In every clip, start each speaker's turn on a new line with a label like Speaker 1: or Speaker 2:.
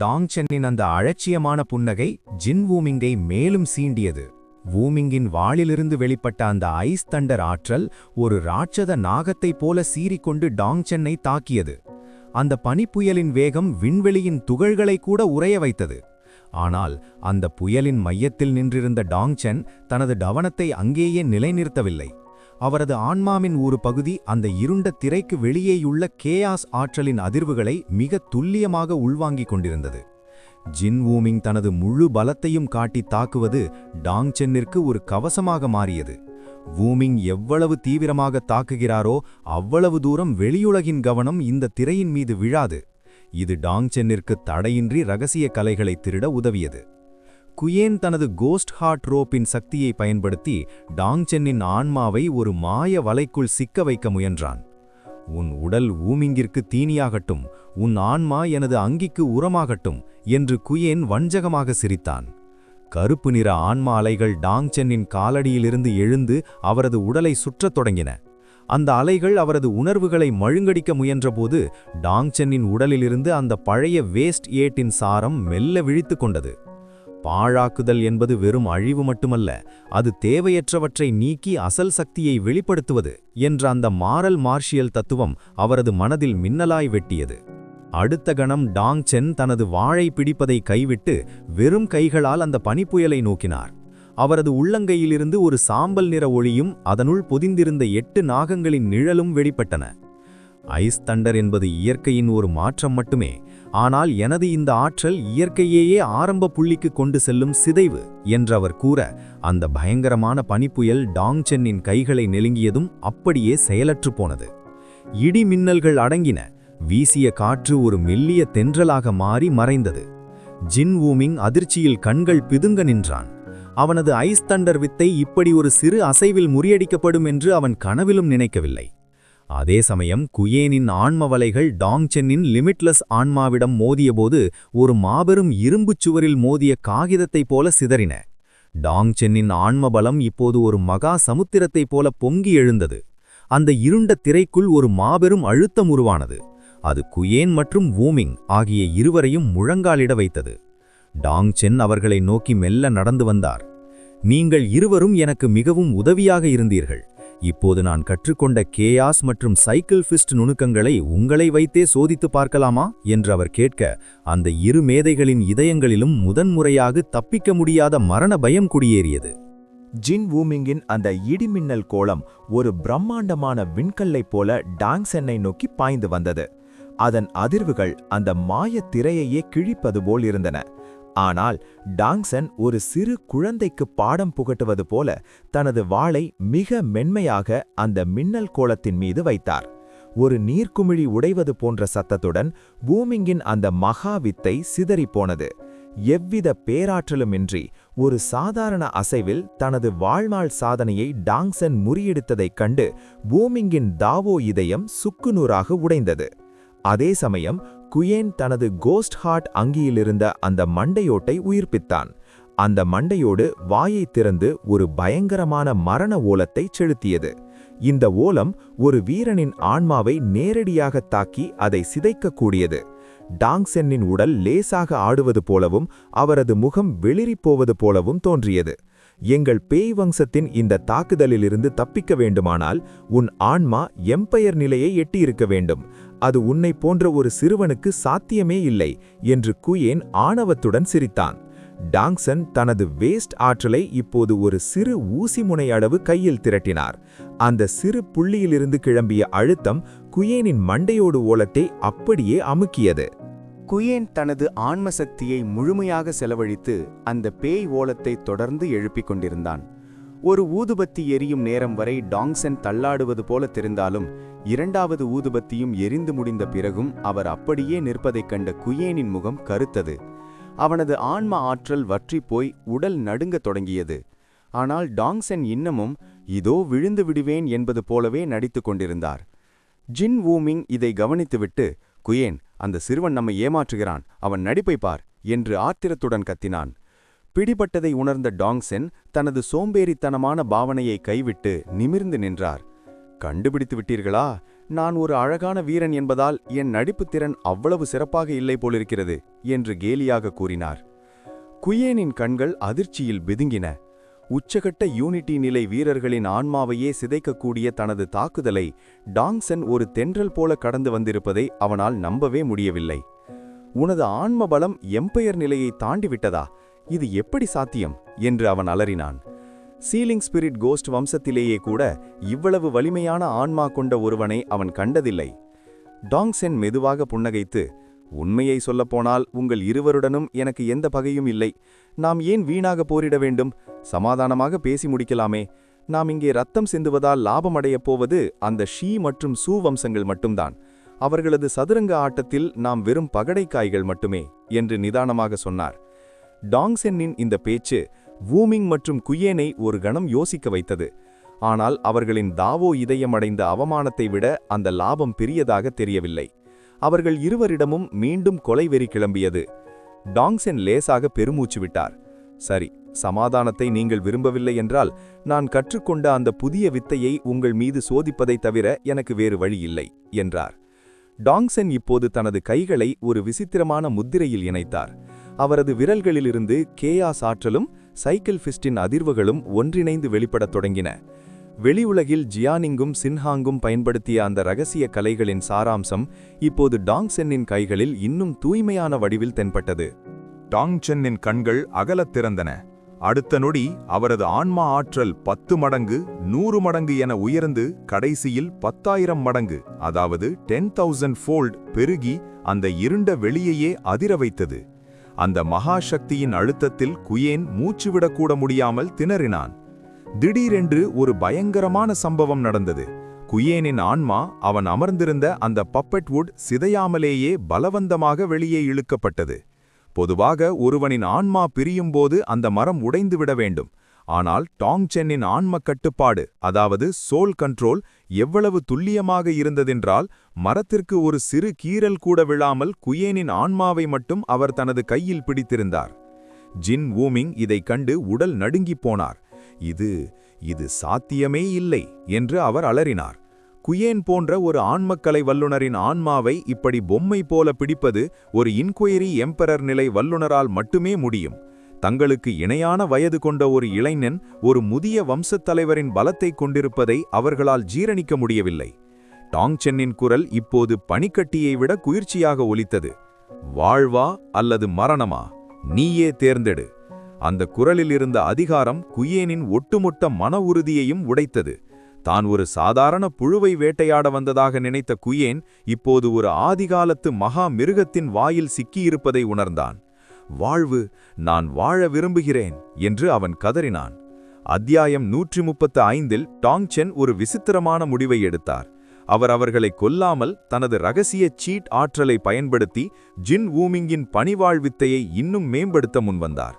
Speaker 1: Tang சென்னின் அந்த அலட்சியமான புன்னகை ஜின் வூமிங்கை மேலும் சீண்டியது. வூமிங்கின் வாளிலிருந்து வெளிப்பட்ட அந்த ஐஸ் தண்டர் ஆற்றல் ஒரு ராட்சத நாகத்தைப் போல சீறிக்கொண்டு டாங் சென்னை தாக்கியது. அந்த பனிப்புயலின் வேகம் விண்வெளியின் துகள்களை கூட உறைய வைத்தது. ஆனால் அந்த புயலின் மையத்தில் நின்றிருந்த டாங் சென் தனது கவனத்தை அங்கேயே நிலைநிறுத்தவில்லை. அவரது ஆன்மாவின் ஒரு பகுதி அந்த இருண்ட திரைக்கு வெளியேயுள்ள கேயாஸ் ஆற்றலின் அதிர்வுகளை மிக துல்லியமாக உள்வாங்கிக் கொண்டிருந்தது. ஜின் வூமிங் தனது முழு பலத்தையும் காட்டி தாக்குவது டாங் சென்னிற்கு ஒரு கவசமாக மாறியது. வூமிங் எவ்வளவு தீவிரமாக தாக்குகிறாரோ அவ்வளவு தூரம் வெளியுலகின் கவனம் இந்த திரையின் மீது விழாது. இது டாங் சென்னிற்கு தடையின்றி ரகசிய கலைகளை திருட உதவியது. குயேன் தனது கோஸ்ட் ஹார்ட் ரோப்பின் சக்தியை பயன்படுத்தி டாங் சென்னின் ஆன்மாவை ஒரு மாய வலைக்குள் சிக்க வைக்க முயன்றான். உன் உடல் வூமிங்கிற்கு தீனியாகட்டும், உன் ஆன்மா எனது அங்கிக்கு உரமாகட்டும் என்று குயேன் வஞ்சகமாக சிரித்தான். கருப்பு நிற ஆன்மா அலைகள் டாங் சென்னின் காலடியிலிருந்து எழுந்து அவரது உடலை சுற்றத் தொடங்கின. அந்த அலைகள் அவரது உணர்வுகளை மழுங்கடிக்க முயன்றபோது டாங் சென்னின் உடலிலிருந்து அந்த பழைய வேஸ்ட் ஏட்டின் சாரம் மெல்ல விழித்து கொண்டது. பாழாக்குதல் என்பது வெறும் அழிவு மட்டுமல்ல, அது தேவையற்றவற்றை நீக்கி அசல் சக்தியை வெளிப்படுத்துவது என்ற அந்த மாரல் மார்ஷியல் தத்துவம் அவரது மனதில் மின்னலாய் வெட்டியது. அடுத்த கணம் டாங் சென் தனது வாளை பிடிப்பதை கைவிட்டு வெறும் கைகளால் அந்த பனிப்புயலை நோக்கினார். அவரது உள்ளங்கையிலிருந்து ஒரு சாம்பல் நிற ஒளியும் அதனுள் பொதிந்திருந்த 8 நாகங்களின் நிழலும் வெளிப்பட்டன. ஐஸ் தண்டர் என்பது இயற்கையின் ஒரு மாற்றம் மட்டுமே, ஆனால் எனது இந்த ஆற்றல் இயற்கையேயே ஆரம்ப புள்ளிக்கு கொண்டு செல்லும் சிதைவு என்றவர் கூற, அந்த பயங்கரமான பனிப்புயல் டாங் சென்னின் கைகளை நெருங்கியதும் அப்படியே செயலற்று போனது. இடி மின்னல்கள் அடங்கின. வீசிய காற்று ஒரு மெல்லிய தென்றலாக மாறி மறைந்தது. ஜின் வூமிங் அதிர்ச்சியில் கண்கள் பிதுங்க நின்றான். அவனது ஐஸ் தண்டர் வித்தை இப்படி ஒரு சிறு அசைவில் முறியடிக்கப்படும் என்று அவன் கனவிலும் நினைக்கவில்லை. அதே சமயம் குயேனின் ஆன்ம வலைகள் டாங் சென்னின் லிமிட்லெஸ் ஆன்மாவிடம் மோதியபோது ஒரு மாபெரும் இரும்புச் சுவரில் மோதிய காகிதத்தைப் போல சிதறின. டாங் சென்னின் ஆன்ம பலம் இப்போது ஒரு மகா சமுத்திரத்தைப் போல பொங்கி எழுந்தது. அந்த இருண்ட திரைக்குள் ஒரு மாபெரும் அழுத்தம் உருவானது. அது குயேன் மற்றும் வூமிங் ஆகிய இருவரையும் முழங்காலிட வைத்தது. டாங் சென் அவர்களை நோக்கி மெல்ல நடந்து வந்தார். நீங்கள் இருவரும் எனக்கு மிகவும் உதவியாக இருந்தீர்கள். இப்போது நான் கற்றுக்கொண்ட கேயாஸ் மற்றும் சைக்கிள் ஃபிஸ்ட் நுணுக்கங்களை உங்களை வைத்தே சோதித்து பார்க்கலாமா என்று அவர் கேட்க, அந்த இரு மேதைகளின் இதயங்களிலும் முதன்முறையாக தப்பிக்க முடியாத மரண பயம் குடியேறியது.
Speaker 2: ஜின் வூமிங்கின் அந்த இடிமின்னல் கோலம் ஒரு பிரம்மாண்டமான விண்கல்லைப் போல டாங் சென்னை நோக்கி பாய்ந்து வந்தது. அதன் அதிர்வுகள் அந்த மாயத் திரையையே கிழிப்பது போல் இருந்தன. ஆனால் டாங் சென் ஒரு சிறு குழந்தைக்கு பாடம் புகட்டுவது போல தனது வாளை மிக மென்மையாக அந்த மின்னல் கோலத்தின் மீது வைத்தார். ஒரு நீர்க்குமிழி உடைவது போன்ற சத்தத்துடன் வூமிங்கின் அந்த மகா வித்தை சிதறிப்போனது. எவ்வித பேராற்றலுமின்றி ஒரு சாதாரண அசைவில் தனது வாழ்நாள் சாதனையை டாங் சென் முறியெடுத்ததைக் கண்டு வூமிங்கின் தாவோ இதயம் சுக்குநூறாக உடைந்தது. அதே சமயம் குயேன் தனது கோஸ்ட் ஹார்ட் அங்கியிலிருந்த அந்த மண்டையோட்டை உயிர்ப்பித்தான். அந்த மண்டையோடு வாயை திறந்து ஒரு பயங்கரமான மரண ஓலத்தை செலுத்தியது. இந்த ஓலம் ஒரு வீரனின் ஆன்மாவை நேரடியாக தாக்கி அதை சிதைக்கக்கூடியது. டாங் சென்னின் உடல் லேசாக ஆடுவது போலவும் அவரது முகம் வெளிரிப்போவது போலவும் தோன்றியது. எங்கள் பேய் வம்சத்தின் இந்த தாக்குதலிலிருந்து தப்பிக்க வேண்டுமானால் உன் ஆன்மா எம்பையர் நிலையை எட்டியிருக்க வேண்டும். அது உன்னை போன்ற ஒரு சிறுவனுக்கு சாத்தியமே இல்லை என்று குயேன் ஆணவத்துடன் சிரித்தான். டாங் சென் தனது வேஸ்ட் ஆற்றலை இப்போது ஒரு சிறு ஊசி முனை அளவு கையில் திரட்டினார். அந்த சிறு புள்ளியிலிருந்து கிளம்பிய அழுத்தம் குயேனின் மண்டையோடு ஓலத்தை அப்படியே அமுக்கியது.
Speaker 3: குயேன் தனது ஆன்ம சக்தியை முழுமையாக செலவழித்து அந்த பேய் ஓலத்தை தொடர்ந்து எழுப்பிக் கொண்டிருந்தான். ஒரு ஊதுபத்தி எரியும் நேரம் வரை டாங் சென் தள்ளாடுவது போல தெரிந்தாலும் 2வது ஊதுபத்தியும் எரிந்து முடிந்த பிறகும் அவர் அப்படியே நிற்பதைக் கண்ட குயேனின் முகம் கருத்தது. அவனது ஆன்ம ஆற்றல் வற்றிப்போய் உடல் நடுங்கத் தொடங்கியது. ஆனால் டாங் சென் இன்னமும் இதோ விழுந்து விடுவேன் என்பது போலவே நடித்து கொண்டிருந்தார். ஜின் வூமிங் இதை கவனித்துவிட்டு, குயேன், அந்த சிறுவன் நம்மை ஏமாற்றுகிறான், அவன் நடிப்பை பார் என்று ஆத்திரத்துடன் கத்தினான். பிடிபட்டதை உணர்ந்த டாங் சென் தனது சோம்பேறித்தனமான பாவனையை கைவிட்டு நிமிர்ந்து நின்றார். கண்டுபிடித்து விட்டீர்களா? நான் ஒரு அழகான வீரன் என்பதால் என் நடிப்புத் திறன் அவ்வளவு சிறப்பாக இல்லை போலிருக்கிறது என்று கேலியாக கூறினார். குயேனின் கண்கள் அதிர்ச்சியில் பிதுங்கின. உச்சகட்ட யூனிட்டி நிலை வீரர்களின் ஆன்மாவையே சிதைக்கக்கூடிய தனது தாக்குதலை டாங்சன் ஒரு தென்றல் போல கடந்து வந்திருப்பதை அவனால் நம்பவே முடியவில்லை. உனது ஆன்ம பலம் எம்பையர் நிலையை தாண்டிவிட்டதா? இது எப்படி சாத்தியம் என்று அவன் அலறினான். சீலிங் ஸ்பிரிட் கோஸ்ட் வம்சத்திலேயே கூட இவ்வளவு வலிமையான ஆன்மா கொண்ட ஒருவனை அவன் கண்டதில்லை. டாங்சென் மெதுவாக புன்னகைத்து, உண்மையை சொல்லப்போனால் உங்கள் இருவருடனும் எனக்கு எந்த பகையும் இல்லை. நாம் ஏன் வீணாக போரிட வேண்டும்? சமாதானமாக பேசி முடிக்கலாமே. நாம் இங்கே ரத்தம் சிந்துவதால் லாபமடையப் போவது அந்த ஷீ மற்றும் சூ வம்சங்கள் மட்டும்தான். அவர்களது சதுரங்க ஆட்டத்தில் நாம் வெறும் பகடைக்காய்கள் மட்டுமே என்று நிதானமாக சொன்னார். டாங்சென்னின் இந்த பேச்சு வூமிங் மற்றும் குயேனை ஒரு கணம் யோசிக்க வைத்தது. ஆனால் அவர்களின் தாவோ இதயமடைந்த அவமானத்தை விட அந்த லாபம் பெரியதாக தெரியவில்லை. அவர்கள் இருவரிடமும் மீண்டும் கொலைவெறி கிளம்பியது. டாங்சென் லேசாக பெருமூச்சு விட்டார். சரி, சமாதானத்தை நீங்கள் விரும்பவில்லை என்றால் நான் கற்றுக்கொண்ட அந்த புதிய வித்தையை உங்கள் மீது சோதிப்பதைத் தவிர எனக்கு வேறு வழி இல்லை என்றார். டாங்சென் இப்போது தனது கைகளை ஒரு விசித்திரமான முத்திரையில் இணைத்தார். அவரது விரல்களிலிருந்து கேயாஸ் ஆற்றலும் சைக்கிள் ஃபிஸ்டின் அதிர்வுகளும் ஒன்றிணைந்து வெளிப்படத் தொடங்கின. வெளியுலகில் ஜியானிங்கும் சின்ஹாங்கும் பயன்படுத்திய அந்த ரகசிய கலைகளின் சாராம்சம் இப்போது டாங்சென்னின் கைகளில் இன்னும் தூய்மையான வடிவில் தென்பட்டது.
Speaker 4: டாங்சென்னின் கண்கள் அகலத் திறந்தன. அடுத்த நொடி அவரது ஆன்மா ஆற்றல் 10 மடங்கு 100 மடங்கு என உயர்ந்து கடைசியில் 10,000 மடங்கு, அதாவது 10,000 ஃபோல்ட் பெருகி அந்த இருண்ட வெளியையே அதிர வைத்தது. அந்த மகாசக்தியின் அழுத்தத்தில் குயேன் மூச்சுவிடக்கூட முடியாமல் திணறினான். திடீரென்று ஒரு பயங்கரமான சம்பவம் நடந்தது. குயேனின் ஆன்மா அவன் அமர்ந்திருந்த அந்த பப்பெட் வுட் சிதையாமலேயே பலவந்தமாக வெளியே இழுக்கப்பட்டது. பொதுவாக ஒருவனின் ஆன்மா பிரியும்போது அந்த மரம் உடைந்துவிட வேண்டும். ஆனால் டாங்சென்னின் ஆன்ம கட்டுப்பாடு, அதாவது சோல் கண்ட்ரோல், எவ்வளவு துல்லியமாக இருந்ததென்றால் மரத்திற்கு ஒரு சிறு கீறல் கூட விழாமல் குயேனின் ஆன்மாவை மட்டும் அவர் தனது கையில் பிடித்திருந்தார். ஜின் வூமிங் இதைக் கண்டு உடல் நடுங்கிப் போனார். இது சாத்தியமே இல்லை என்று அவர் அலறினார். குயேன் போன்ற ஒரு ஆன்மக்கலை வல்லுனரின் ஆன்மாவை இப்படி பொம்மை போல பிடிப்பது ஒரு இன்குயரி எம்பரர் நிலை வல்லுனரால் மட்டுமே முடியும். தங்களுக்கு இணையான வயது கொண்ட ஒரு இளைஞன் ஒரு முதிய வம்சத் தலைவரின் பலத்தை கொண்டிருப்பதை அவர்களால் ஜீரணிக்க முடியவில்லை. டாங்சென்னின் குரல் இப்போது பனிக்கட்டியை விட குளிர்ச்சியாக ஒலித்தது. வாழ்வா அல்லது மரணமா, நீயே தேர்ந்தெடு. அந்த குரலில் இருந்த அதிகாரம் குயேனின் ஒட்டுமொத்த மன உறுதியையும் உடைத்தது. தான் ஒரு சாதாரண புழுவை வேட்டையாட வந்ததாக நினைத்த குயேன் இப்போது ஒரு ஆதிகாலத்து மகா மிருகத்தின் வாயில் சிக்கியிருப்பதை உணர்ந்தான். வாழ்வு, நான் வாழ விரும்புகிறேன் என்று அவன் கதறினான். அத்தியாயம் 135இல் டாங்சென் ஒரு விசித்திரமான முடிவை எடுத்தார். அவர் அவர்களை கொல்லாமல் தனது ரகசிய சீட் ஆற்றலை பயன்படுத்தி ஜின் வூமிங்கின் பணிவாழ்வித்தையை இன்னும் மேம்படுத்த முன்வந்தார்.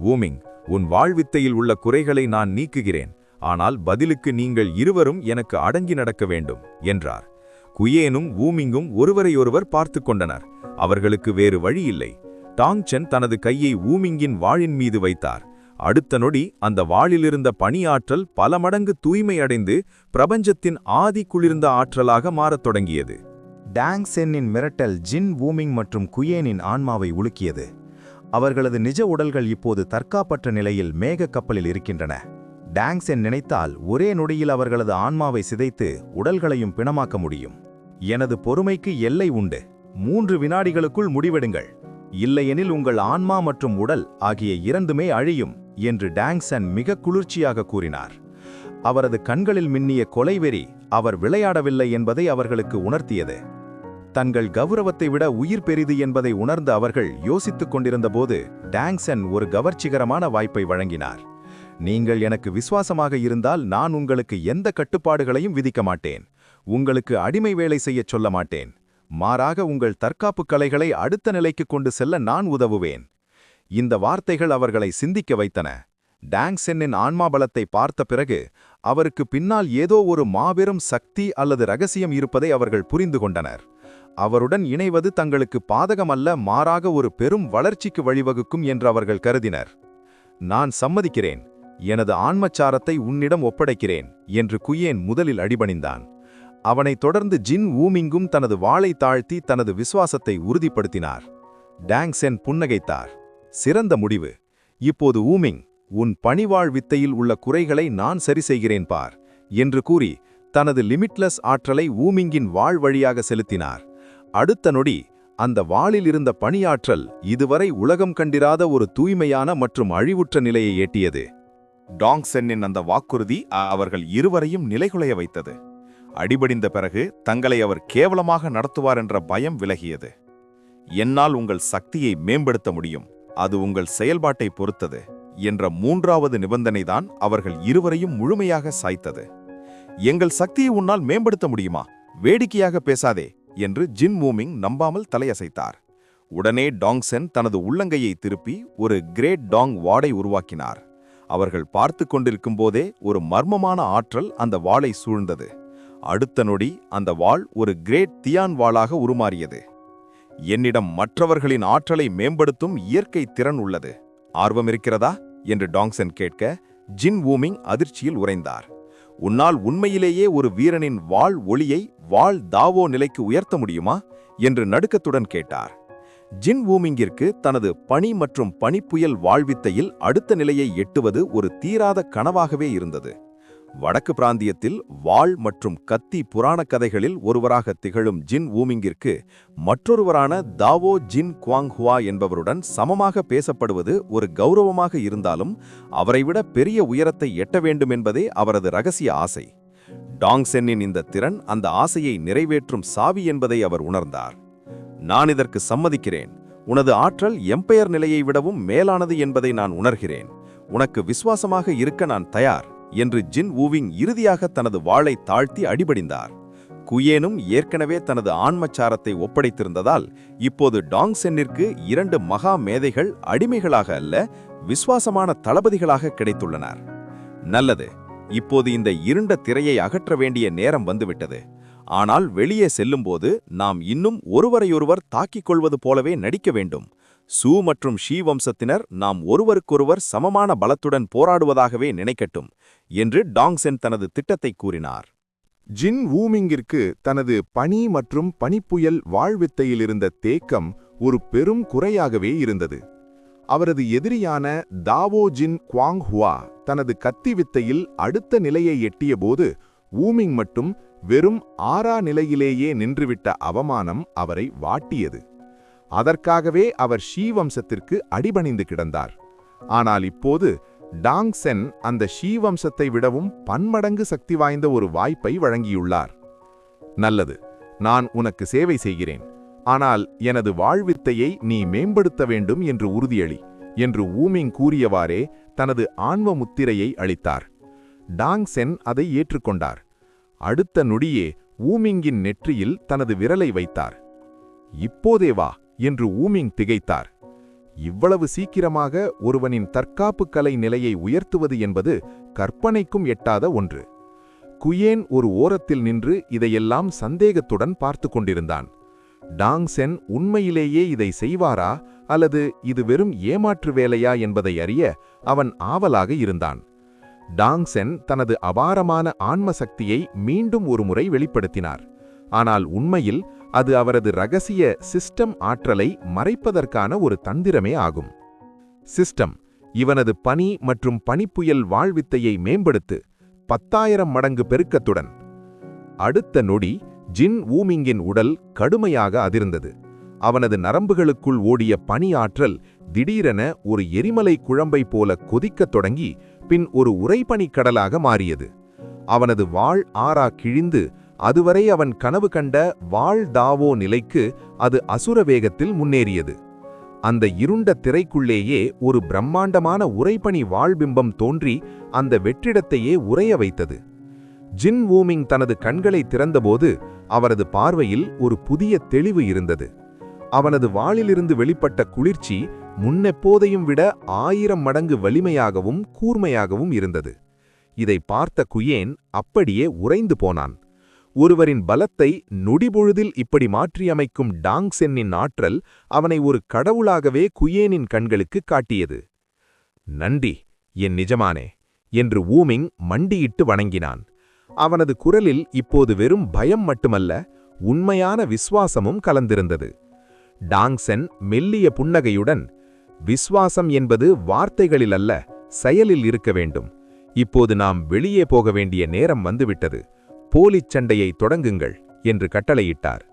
Speaker 4: வூமிங், உன் வாழ்வித்தையில் உள்ள குறைகளை நான் நீக்குகிறேன். ஆனால் பதிலுக்கு நீங்கள் இருவரும் எனக்கு அடங்கி நடக்க வேண்டும் என்றார். குயேனும் வூமிங்கும் ஒருவரையொருவர் பார்த்து கொண்டனர். அவர்களுக்கு வேறு வழி இல்லை. டாங்சென் தனது கையை வூமிங்கின் வாளின் மீது வைத்தார். அடுத்த நொடி அந்த வாளிலிருந்த பணியாற்றல் பல மடங்கு தூய்மையடைந்து பிரபஞ்சத்தின் ஆதி குளிர்ந்த ஆற்றலாக மாறத் தொடங்கியது.
Speaker 2: டாங்சென்னின் மிரட்டல் ஜின் வூமிங் மற்றும் குயேனின் ஆன்மாவை உலுக்கியது. அவர்களது நிஜ உடல்கள் இப்போது தற்காப்பற்ற நிலையில் மேக கப்பலில் இருக்கின்றன. டாங்சென் நினைத்தால் ஒரே நொடியில் அவர்களது ஆன்மாவை சிதைத்து உடல்களையும் பிணமாக்க முடியும். எனது பொறுமைக்கு எல்லை உண்டு. 3 வினாடிகளுக்குள் முடிவெடுங்கள். இல்லையெனில் உங்கள் ஆன்மா மற்றும் உடல் ஆகிய இரண்டுமே அழியும் என்று டாங்சென் மிக குளிர்ச்சியாக கூறினார். அவரது கண்களில் மின்னிய கொலைவெறி அவர் விளையாடவில்லை என்பதை அவர்களுக்கு உணர்த்தியது. தங்கள் கௌரவத்தை விட உயிர் பெரிது என்பதை உணர்ந்த அவர்கள் யோசித்துக் கொண்டிருந்தபோது டாங்சென் ஒரு கவர்ச்சிகரமான வாய்ப்பை வழங்கினார். நீங்கள் எனக்கு விசுவாசமாக இருந்தால் நான் உங்களுக்கு எந்த கட்டுப்பாடுகளையும் விதிக்க மாட்டேன். உங்களுக்கு அடிமை வேலை செய்யச் சொல்ல மாட்டேன். மாறாக உங்கள் தற்காப்பு கலைகளை அடுத்த நிலைக்கு கொண்டு செல்ல நான் உதவுவேன். இந்த வார்த்தைகள் அவர்களை சிந்திக்க வைத்தன. டாங்சென்னின் ஆன்மாபலத்தை பார்த்த பிறகு அவருக்கு பின்னால் ஏதோ ஒரு மாபெரும் சக்தி அல்லது ரகசியம் இருப்பதை அவர்கள் புரிந்து கொண்டனர். அவருடன் இணைவது தங்களுக்கு பாதகமல்ல, மாறாக ஒரு பெரும் வளர்ச்சிக்கு வழிவகுக்கும் என்று அவர்கள் கருதினர். நான் சம்மதிக்கிறேன். எனது ஆன்மச்சாரத்தை உன்னிடம் ஒப்படைக்கிறேன் என்று குயேன் முதலில் அடிபணிந்தான்.
Speaker 4: அவனைத் தொடர்ந்து ஜின் வூமிங்கும் தனது வாளை தாழ்த்தி தனது விசுவாசத்தை உறுதிப்படுத்தினார். டாங் சென் புன்னகைத்தார். சிறந்த முடிவு. இப்போது வூமிங், உன் பணிவாழ் வித்தையில் உள்ள குறைகளை நான் சரி செய்கிறேன் பார் என்று கூறி தனது லிமிட்லெஸ் ஆற்றலை வூமிங்கின் வாள் வழியாக செலுத்தினார். அடுத்த நொடி அந்த வாளில் இருந்த பணியாற்றல் இதுவரை உலகம் கண்டிராத ஒரு தூய்மையான மற்றும் அழிவுற்ற நிலையை எட்டியது. டாங் சென்னின் அந்த வாக்குறுதி அவர்கள் இருவரையும் நிலைகுலைய வைத்தது. அடிபடிந்த பிறகு தங்களை அவர் கேவலமாக நடத்துவார் என்ற பயம் விலகியது. என்னால் உங்கள் சக்தியை மேம்படுத்த முடியும், அது உங்கள் செயல்பாட்டை பொறுத்தது என்ற மூன்றாவது நிபந்தனைதான் அவர்கள் இருவரையும் முழுமையாக சாய்த்தது. எங்கள் சக்தியை உன்னால் மேம்படுத்த முடியுமா? வேடிக்கையாக பேசாதே என்று ஜின் வூமிங் நம்பாமல் தலையசைத்தார். உடனே டாங் சென் தனது உள்ளங்கையை திருப்பி ஒரு கிரேட் டாங் வாடை உருவாக்கினார். அவர்கள் பார்த்து கொண்டிருக்கும் போதே ஒரு மர்மமான ஆற்றல் அந்த வாளை சூழ்ந்தது. அடுத்த நொடி அந்த வாள் ஒரு கிரேட் தியான் வாளாக உருமாறியது. என்னிடம் மற்றவர்களின் ஆற்றலை மேம்படுத்தும் இயற்கை திறன் உள்ளது. ஆர்வம் இருக்கிறதா என்று டாங் சென் கேட்க, ஜின் வூமிங் அதிர்ச்சியில் உறைந்தார். உன்னால் உண்மையிலேயே ஒரு வீரனின் வாள் ஒளியை வாள் தாவோ நிலைக்கு உயர்த்த முடியுமா என்று நடுக்கத்துடன் கேட்டார். ஜின் வூமிங்கிற்கு தனது பனி மற்றும் பனிப்புயல் வாழ்வித்தையில் அடுத்த நிலையை எட்டுவது ஒரு தீராத கனவாகவே இருந்தது. வடக்கு பிராந்தியத்தில் வாள் மற்றும் கத்தி புராணக் கதைகளில் ஒருவராக திகழும் ஜின் வூமிங்கிற்கு மற்றொருவரான தாவோ ஜின் குவாங் ஹுவா என்பவருடன் சமமாக பேசப்படுவது ஒரு கௌரவமாக இருந்தாலும் அவரைவிட பெரிய உயரத்தை எட்ட வேண்டும் என்பதே அவரது இரகசிய ஆசை. டாங் சென்னின் இந்த திறன் அந்த ஆசையை நிறைவேற்றும் சாவி என்பதை அவர் உணர்ந்தார். நான் இதற்கு சம்மதிக்கிறேன். உனது ஆற்றல் எம்பையர் நிலையை விடவும் மேலானது என்பதை நான் உணர்கிறேன். உனக்கு விசுவாசமாக இருக்க நான் தயார் என்று ஜின் வூவிங் இறுதியாக தனது வாளை தாழ்த்தி அடிபடிந்தார். குயேனும் ஏற்கனவே தனது ஆன்மச்சாரத்தை ஒப்படைத்திருந்ததால் இப்போது டாங் சென்னிற்கு 2 மகா மேதைகள் அடிமைகளாக அல்ல, விசுவாசமான தளபதிகளாக கிடைத்துள்ளனர். நல்லது, இப்போது இந்த இருண்ட திரையை அகற்ற வேண்டிய நேரம் வந்துவிட்டது. ஆனால் வெளியே செல்லும்போது நாம் இன்னும் ஒருவரையொருவர் தாக்கிக் கொள்வது போலவே நடிக்க வேண்டும். சூ மற்றும் ஷீ வம்சத்தினர் நாம் ஒருவருக்கொருவர் சமமான பலத்துடன் போராடுவதாகவே நினைக்கட்டும் என்று டாங் சென் தனது திட்டத்தை கூறினார்.
Speaker 5: ஜின் வூமிங்கிற்கு தனது பனி மற்றும் பனிப்புயல் வாழ்வித்தையில் இருந்த தேக்கம் ஒரு பெரும் குறையாகவே இருந்தது. அவரது எதிரியான தாவோ ஜின் குவாங் ஹுவா தனது கத்தி வித்தையில் அடுத்த நிலையை எட்டியபோது வூமிங் மட்டும் வெறும் 6ஆ நிலையிலேயே நின்றுவிட்ட அவமானம் அவரை வாட்டியது. அதற்காகவே அவர் ஷீ வம்சத்திற்கு அடிபணிந்து கிடந்தார். ஆனால் இப்போது டாங் சென் அந்த ஷீ வம்சத்தை விடவும் பன்மடங்கு சக்தி வாய்ந்த ஒரு வாய்ப்பை வழங்கியுள்ளார். நல்லது, நான் உனக்கு சேவை செய்கிறேன். ஆனால் எனது வாழ்வித்தையை நீ மேம்படுத்த வேண்டும் என்று உறுதியளி என்று வூமிங் கூறியவாறே தனது ஆன்ம முத்திரையை அளித்தார். டாங் சென் அதை ஏற்றுக்கொண்டார். அடுத்த நொடியே வூமிங்கின் நெற்றியில் தனது விரலை வைத்தார். இப்போதே வா என்று வூமிங் திகைத்தார். இவ்வளவு சீக்கிரமாக ஒருவனின் தற்காப்பு கலை நிலையை உயர்த்துவது என்பது கற்பனைக்கும் எட்டாத ஒன்று. குயேன் ஒரு ஓரத்தில் நின்று இதையெல்லாம் சந்தேகத்துடன் பார்த்து கொண்டிருந்தான். டாங் சென் உண்மையிலேயே இதை செய்வாரா அல்லது இது வெறும் ஏமாற்று வேலையா என்பதை அறிய அவன் ஆவலாக இருந்தான். டாங் சென் தனது அபாரமான ஆன்ம சக்தியை மீண்டும் ஒருமுறை வெளிப்படுத்தினார். ஆனால் உண்மையில் அது அவரது இரகசிய சிஸ்டம் ஆற்றலை மறைப்பதற்கான ஒரு தந்திரமே ஆகும். சிஸ்டம், இவனது பனி மற்றும் பனிப்புயல் வாழ்வித்தையை மேம்படுத்து 10,000 மடங்கு பெருக்கத்துடன். அடுத்த நொடி ஜின் வூமிங்கின் உடல் கடுமையாக அதிர்ந்தது. அவனது நரம்புகளுக்குள் ஓடிய பனி ஆற்றல் திடீரென ஒரு எரிமலை குழம்பை போல கொதிக்கத் தொடங்கி பின் ஒரு உறைபனிக் கடலாக மாறியது. அவனது வாள் ஆறா கிழிந்து அதுவரை அவன் கனவு கண்ட வாள் தாவோ நிலைக்கு அது அசுர வேகத்தில் முன்னேறியது. அந்த இருண்ட திரைக்குள்ளேயே ஒரு பிரம்மாண்டமான உறைபனி வாள்பிம்பம் தோன்றி அந்த வெற்றிடத்தையே உறைய வைத்தது. ஜின் வூமிங் தனது கண்களை திறந்தபோது அவரது பார்வையில் ஒரு புதிய தெளிவு இருந்தது. அவனது வாளிலிருந்து வெளிப்பட்ட குளிர்ச்சி முன்னெப்போதையும் விட 1000 மடங்கு வலிமையாகவும் கூர்மையாகவும் இருந்தது. இதை பார்த்த குயேன் அப்படியே உறைந்து போனான். ஒருவரின் பலத்தை நொடிபொழுதில் இப்படி மாற்றியமைக்கும் டாங் சென்னின் ஆற்றல் அவனை ஒரு கடவுளாகவே குயேனின் கண்களுக்கு காட்டியது. நன்றி என் நிஜமானே என்று வூமிங் மண்டியிட்டு வணங்கினான். அவனது குரலில் இப்போது வெறும் பயம் மட்டுமல்ல, உண்மையான விசுவாசமும் கலந்திருந்தது. டாங்சென் மெல்லிய புன்னகையுடன், விசுவாசம் என்பது வார்த்தைகளில் அல்ல, செயலில் இருக்க வேண்டும். இப்போது நாம் வெளியே போக வேண்டிய நேரம் வந்துவிட்டது. போலிச் சண்டையை தொடங்குங்கள் என்று கட்டளையிட்டார்.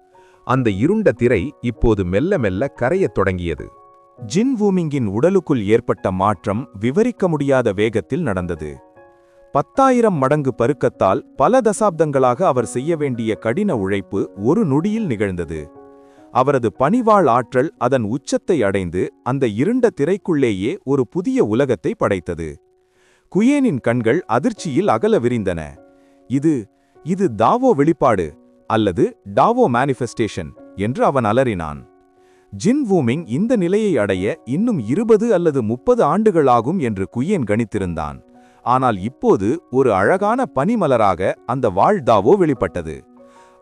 Speaker 5: அந்த இருண்ட திரை இப்போது மெல்ல மெல்ல கரையத் தொடங்கியது.
Speaker 2: ஜின் வூமிங்கின் உடலுக்குள் ஏற்பட்ட மாற்றம் விவரிக்க முடியாத வேகத்தில் நடந்தது. 10,000 மடங்கு பருக்கத்தால் பல தசாப்தங்களாக அவர் செய்ய வேண்டிய கடின உழைப்பு ஒரு நொடியில் நிகழ்ந்தது. அவரது பணிவாள் ஆற்றல் அதன் உச்சத்தை அடைந்து அந்த இருண்ட திரைக்குள்ளேயே ஒரு புதிய உலகத்தை படைத்தது. குயேனின் கண்கள் அதிர்ச்சியில் அகல விரிந்தன. இது தாவோ வெளிப்பாடு அல்லது டாவோ மேனிஃபெஸ்டேஷன் என்று அவன் அலறினான். ஜின் வூமிங் இந்த நிலையை அடைய இன்னும் 20 அல்லது 30 ஆண்டுகள் ஆகும் என்று குயேன் கணித்திருந்தான். ஆனால் இப்போது ஒரு அழகான பனிமலராக அந்த வாழ் தாவோ வெளிப்பட்டது.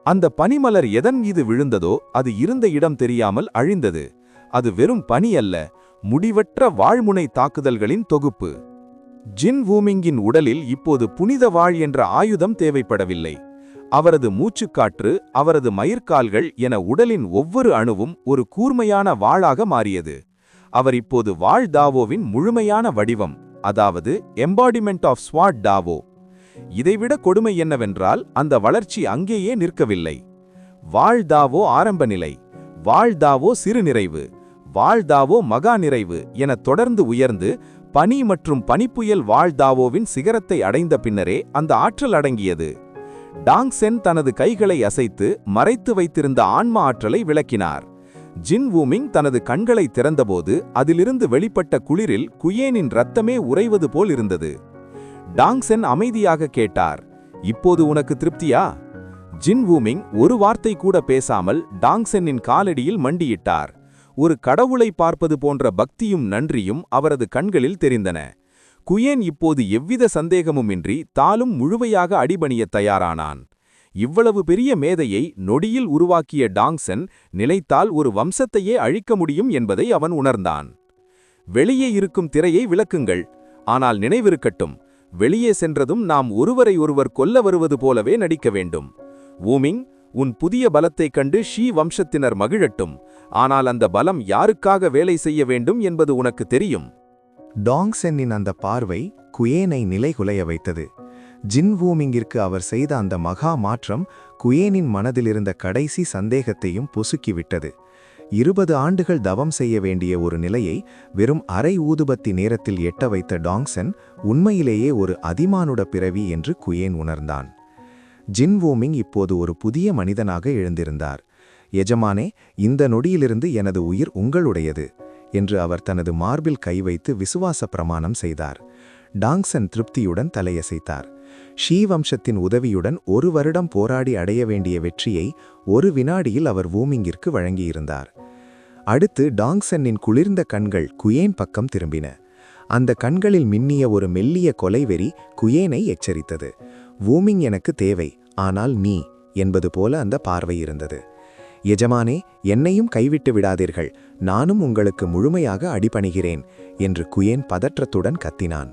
Speaker 2: அந்த பனிமலர் எதன் மீது விழுந்ததோ அது இருந்த இடம் தெரியாமல் அழிந்தது. அது வெறும் பனி அல்ல, முடிவற்ற வாழ்முனை தாக்குதல்களின் தொகுப்பு. ஜின் வூமிங்கின் உடலில் இப்போது புனித வாழ் என்ற ஆயுதம் தேவைப்படவில்லை. அவரது மூச்சுக்காற்று, அவரது மயிர்கால்கள் என உடலின் ஒவ்வொரு அணுவும் ஒரு கூர்மையான வாளாக மாறியது. அவர் இப்போது வாழ் தாவோவின் முழுமையான வடிவம், அதாவது எம்பாடிமெண்ட் ஆஃப் ஸ்வாட் டாவோ. இதைவிட கொடுமை என்னவென்றால் அந்த வளர்ச்சி அங்கேயே நிற்கவில்லை. வாழ் தாவோ ஆரம்ப நிலை, வாழ் தாவோ சிறுநிறைவு, வாழ் தாவோ மகா நிறைவு என தொடர்ந்து உயர்ந்து பனி மற்றும் பனிப்புயல் வாழ் தாவோவின் சிகரத்தை அடைந்த பின்னரே அந்த ஆற்றல் அடங்கியது. டாங்சென் தனது கைகளை அசைத்து மறைத்து வைத்திருந்த ஆன்மா ஆற்றலை விளக்கினார். ஜின் வூமிங் தனது கண்களை திறந்தபோது அதிலிருந்து வெளிப்பட்ட குளிரில் குயேனின் இரத்தமே உறைவது போல் இருந்தது. டாங்சென் அமைதியாக கேட்டார், இப்போது உனக்கு திருப்தியா? ஜின் வூமிங் ஒரு வார்த்தை கூட பேசாமல் டாங்சென்னின் காலடியில் மண்டியிட்டார். ஒரு கடவுளை பார்ப்பது போன்ற பக்தியும் நன்றியும் அவரது கண்களில் தெரிந்தன. குயேன் இப்போது எவ்வித சந்தேகமுமின்றி தாலும் முழுமையாக அடிபணிய தயாரானான். இவ்வளவு பெரிய மேதையை நொடியில் உருவாக்கிய டாங்சென் நிலைத்தால் ஒரு வம்சத்தையே அழிக்க முடியும் என்பதை அவன் உணர்ந்தான். வெளியே இருக்கும் திரையை விளக்குங்கள், ஆனால் நினைவிருக்கட்டும், வெளியே சென்றதும் நாம் ஒருவரை ஒருவர் கொல்ல வருவது போலவே நடிக்க வேண்டும். வூமிங், உன் புதிய பலத்தைக் கண்டு ஷீ வம்சத்தினர் மகிழட்டும், ஆனால் அந்த பலம் யாருக்காக வேலை செய்ய வேண்டும் என்பது உனக்கு தெரியும்.
Speaker 1: டாங்சென்னின் அந்த பார்வை குயேனை நிலைகுலைய வைத்தது. ஜின் வூமிங்கிற்கு அவர் செய்த அந்த மகா மாற்றம் குயேனின் மனதிலிருந்த கடைசி சந்தேகத்தையும் பொசுக்கிவிட்டது. 20 ஆண்டுகள் தவம் செய்ய வேண்டிய ஒரு நிலையை வெறும் அரை ஊதுபத்தி நேரத்தில் எட்ட வைத்த டாங்சென் உண்மையிலேயே ஒரு அதிமானுட பிறவி என்று குயேன் உணர்ந்தான். ஜின் வூமிங் இப்போது ஒரு புதிய மனிதனாக எழுந்திருந்தார். எஜமானே, இந்த நொடியிலிருந்து எனது உயிர் உங்களுடையது என்று அவர் தனது மார்பில் கை வைத்து விசுவாச பிரமாணம் செய்தார். டாங்சென் திருப்தியுடன் தலையசைத்தார். ஷீ வம்சத்தின் உதவியுடன் 1 வருடம் போராடி அடைய வேண்டிய வெற்றியை 1 வினாடியில் அவர் வூமிங்கிற்கு வழங்கியிருந்தார். அடுத்து டாங்சென்னின் குளிர்ந்த கண்கள் குயேன் பக்கம் திரும்பின. அந்த கண்களில் மின்னிய ஒரு மெல்லிய கொலைவெறி குயேனை எச்சரித்தது. வூமிங் எனக்கு தேவை, ஆனால் நீ என்பது போல அந்த பார்வை இருந்தது. எஜமானே, என்னையும் கைவிட்டு விடாதீர்கள், நானும் உங்களுக்கு முழுமையாக அடிபணிகிறேன் என்று குயேன் பதற்றத்துடன் கத்தினான்.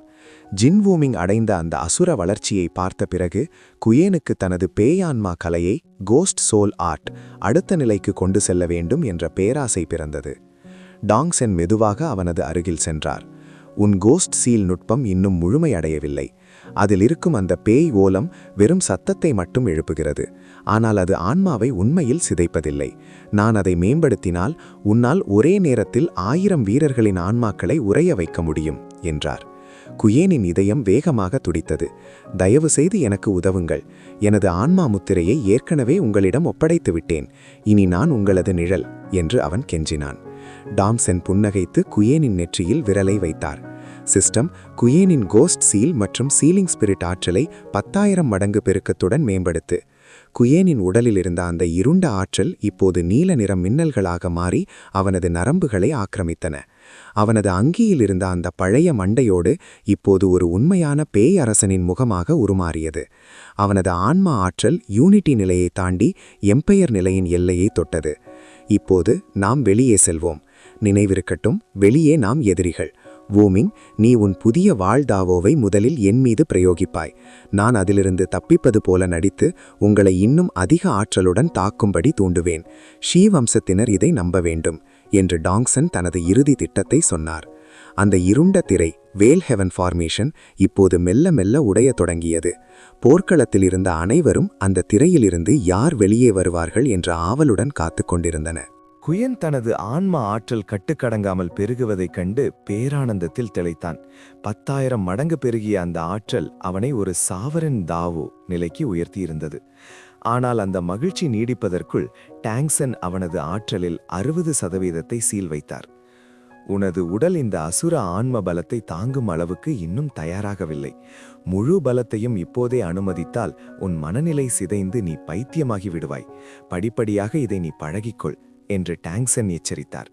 Speaker 1: ஜின் வூமிங் அடைந்த அந்த அசுர வளர்ச்சியை பார்த்த பிறகு குயேனுக்கு தனது பேயான்மா கலையை, கோஸ்ட் சோல் ஆர்ட், அடுத்த நிலைக்கு கொண்டு செல்ல வேண்டும் என்ற பேராசை பிறந்தது. டாங்சென் மெதுவாக அவனது அருகில் சென்றார். உன் கோஸ்ட் சீல் நுட்பம் இன்னும் முழுமையடையவில்லை. அதில் இருக்கும் அந்த பேய் ஓலம் வெறும் சத்தத்தை மட்டும் எழுப்புகிறது, ஆனால் அது ஆன்மாவை உண்மையில் சிதைப்பதில்லை. நான் அதை மேம்படுத்தினால் உன்னால் ஒரே நேரத்தில் 1000 வீரர்களின் ஆன்மாக்களை உறைய வைக்க முடியும் என்றார். குயேனின் இதயம் வேகமாக துடித்தது. தயவு செய்து எனக்கு உதவுங்கள். எனது ஆன்மா முத்திரையை ஏற்கனவே உங்களிடம் ஒப்படைத்து விட்டேன். இனி நான் உங்களது நிழல் என்று அவன் கெஞ்சினான். டாங்சென் புன்னகைத்து குயேனின் நெற்றியில் விரலை வைத்தார். சிஸ்டம், குயேனின் கோஸ்ட் சீல் மற்றும் சீலிங் ஸ்பிரிட் ஆற்றலை 10,000 மடங்கு பெருக்கத்துடன் மேம்படுத்து. குயேனின் உடலில் இருந்த அந்த இருண்ட ஆற்றல் இப்போது நீல நிற மின்னல்களாக மாறி அவனது நரம்புகளை ஆக்கிரமித்தன. அவனது அங்கியில் இருந்த அந்த பழைய மண்டையோடு இப்போது ஒரு உண்மையான பேய் அரசனின் முகமாக உருமாறியது. அவனது ஆன்மா ஆற்றல் யூனிட்டி நிலையை தாண்டி எம்பையர் நிலையின் எல்லையை தொட்டது. இப்போது நாம் வெளியே செல்வோம். நினைவிருக்கட்டும், வெளியே நாம் எதிரிகள்.
Speaker 6: வூமிங், நீ உன் புதிய வாழ் தாவோவை முதலில் என் மீது பிரயோகிப்பாய். நான் அதிலிருந்து தப்பிப்பது போல நடித்து உங்களை இன்னும் அதிக ஆற்றலுடன் தாக்கும்படி தூண்டுவேன். ஷீ வம்சத்தினர் இதை நம்ப வேண்டும் என்று டாங்சன் தனது இறுதி திட்டத்தை சொன்னார். அந்த இருண்ட திரை, வேல் ஹெவன் ஃபார்மேஷன், இப்போது மெல்ல மெல்ல உடையத் தொடங்கியது. போர்க்களத்தில் இருந்த அனைவரும் அந்த திரையிலிருந்து யார் வெளியே வருவார்கள் என்ற ஆவலுடன் காத்து கொண்டிருந்தனர்.
Speaker 2: குயன் தனது ஆன்ம ஆற்றல் கட்டுக்கடங்காமல் பெருகுவதைக் கண்டு பேரானந்தத்தில் திளைத்தான். 10,000 மடங்கு பெருகிய அந்த ஆற்றல் அவனை ஒரு சாவரன் தாவோ நிலைக்கு உயர்த்தியிருந்தது. ஆனால் அந்த மகிழ்ச்சி நீடிப்பதற்குள் டாங்சன் அவனது ஆற்றலில் 60% சீல் வைத்தார். உனது உடல் இந்த அசுர ஆன்ம பலத்தை தாங்கும் அளவுக்கு இன்னும் தயாராகவில்லை. முழு பலத்தையும் இப்போதே அனுமதித்தால் உன் மனநிலை சிதைந்து நீ பைத்தியமாகி விடுவாய். படிப்படியாக இதை நீ பழகிக்கொள் என்று டாங்சன் எச்சரித்தார்.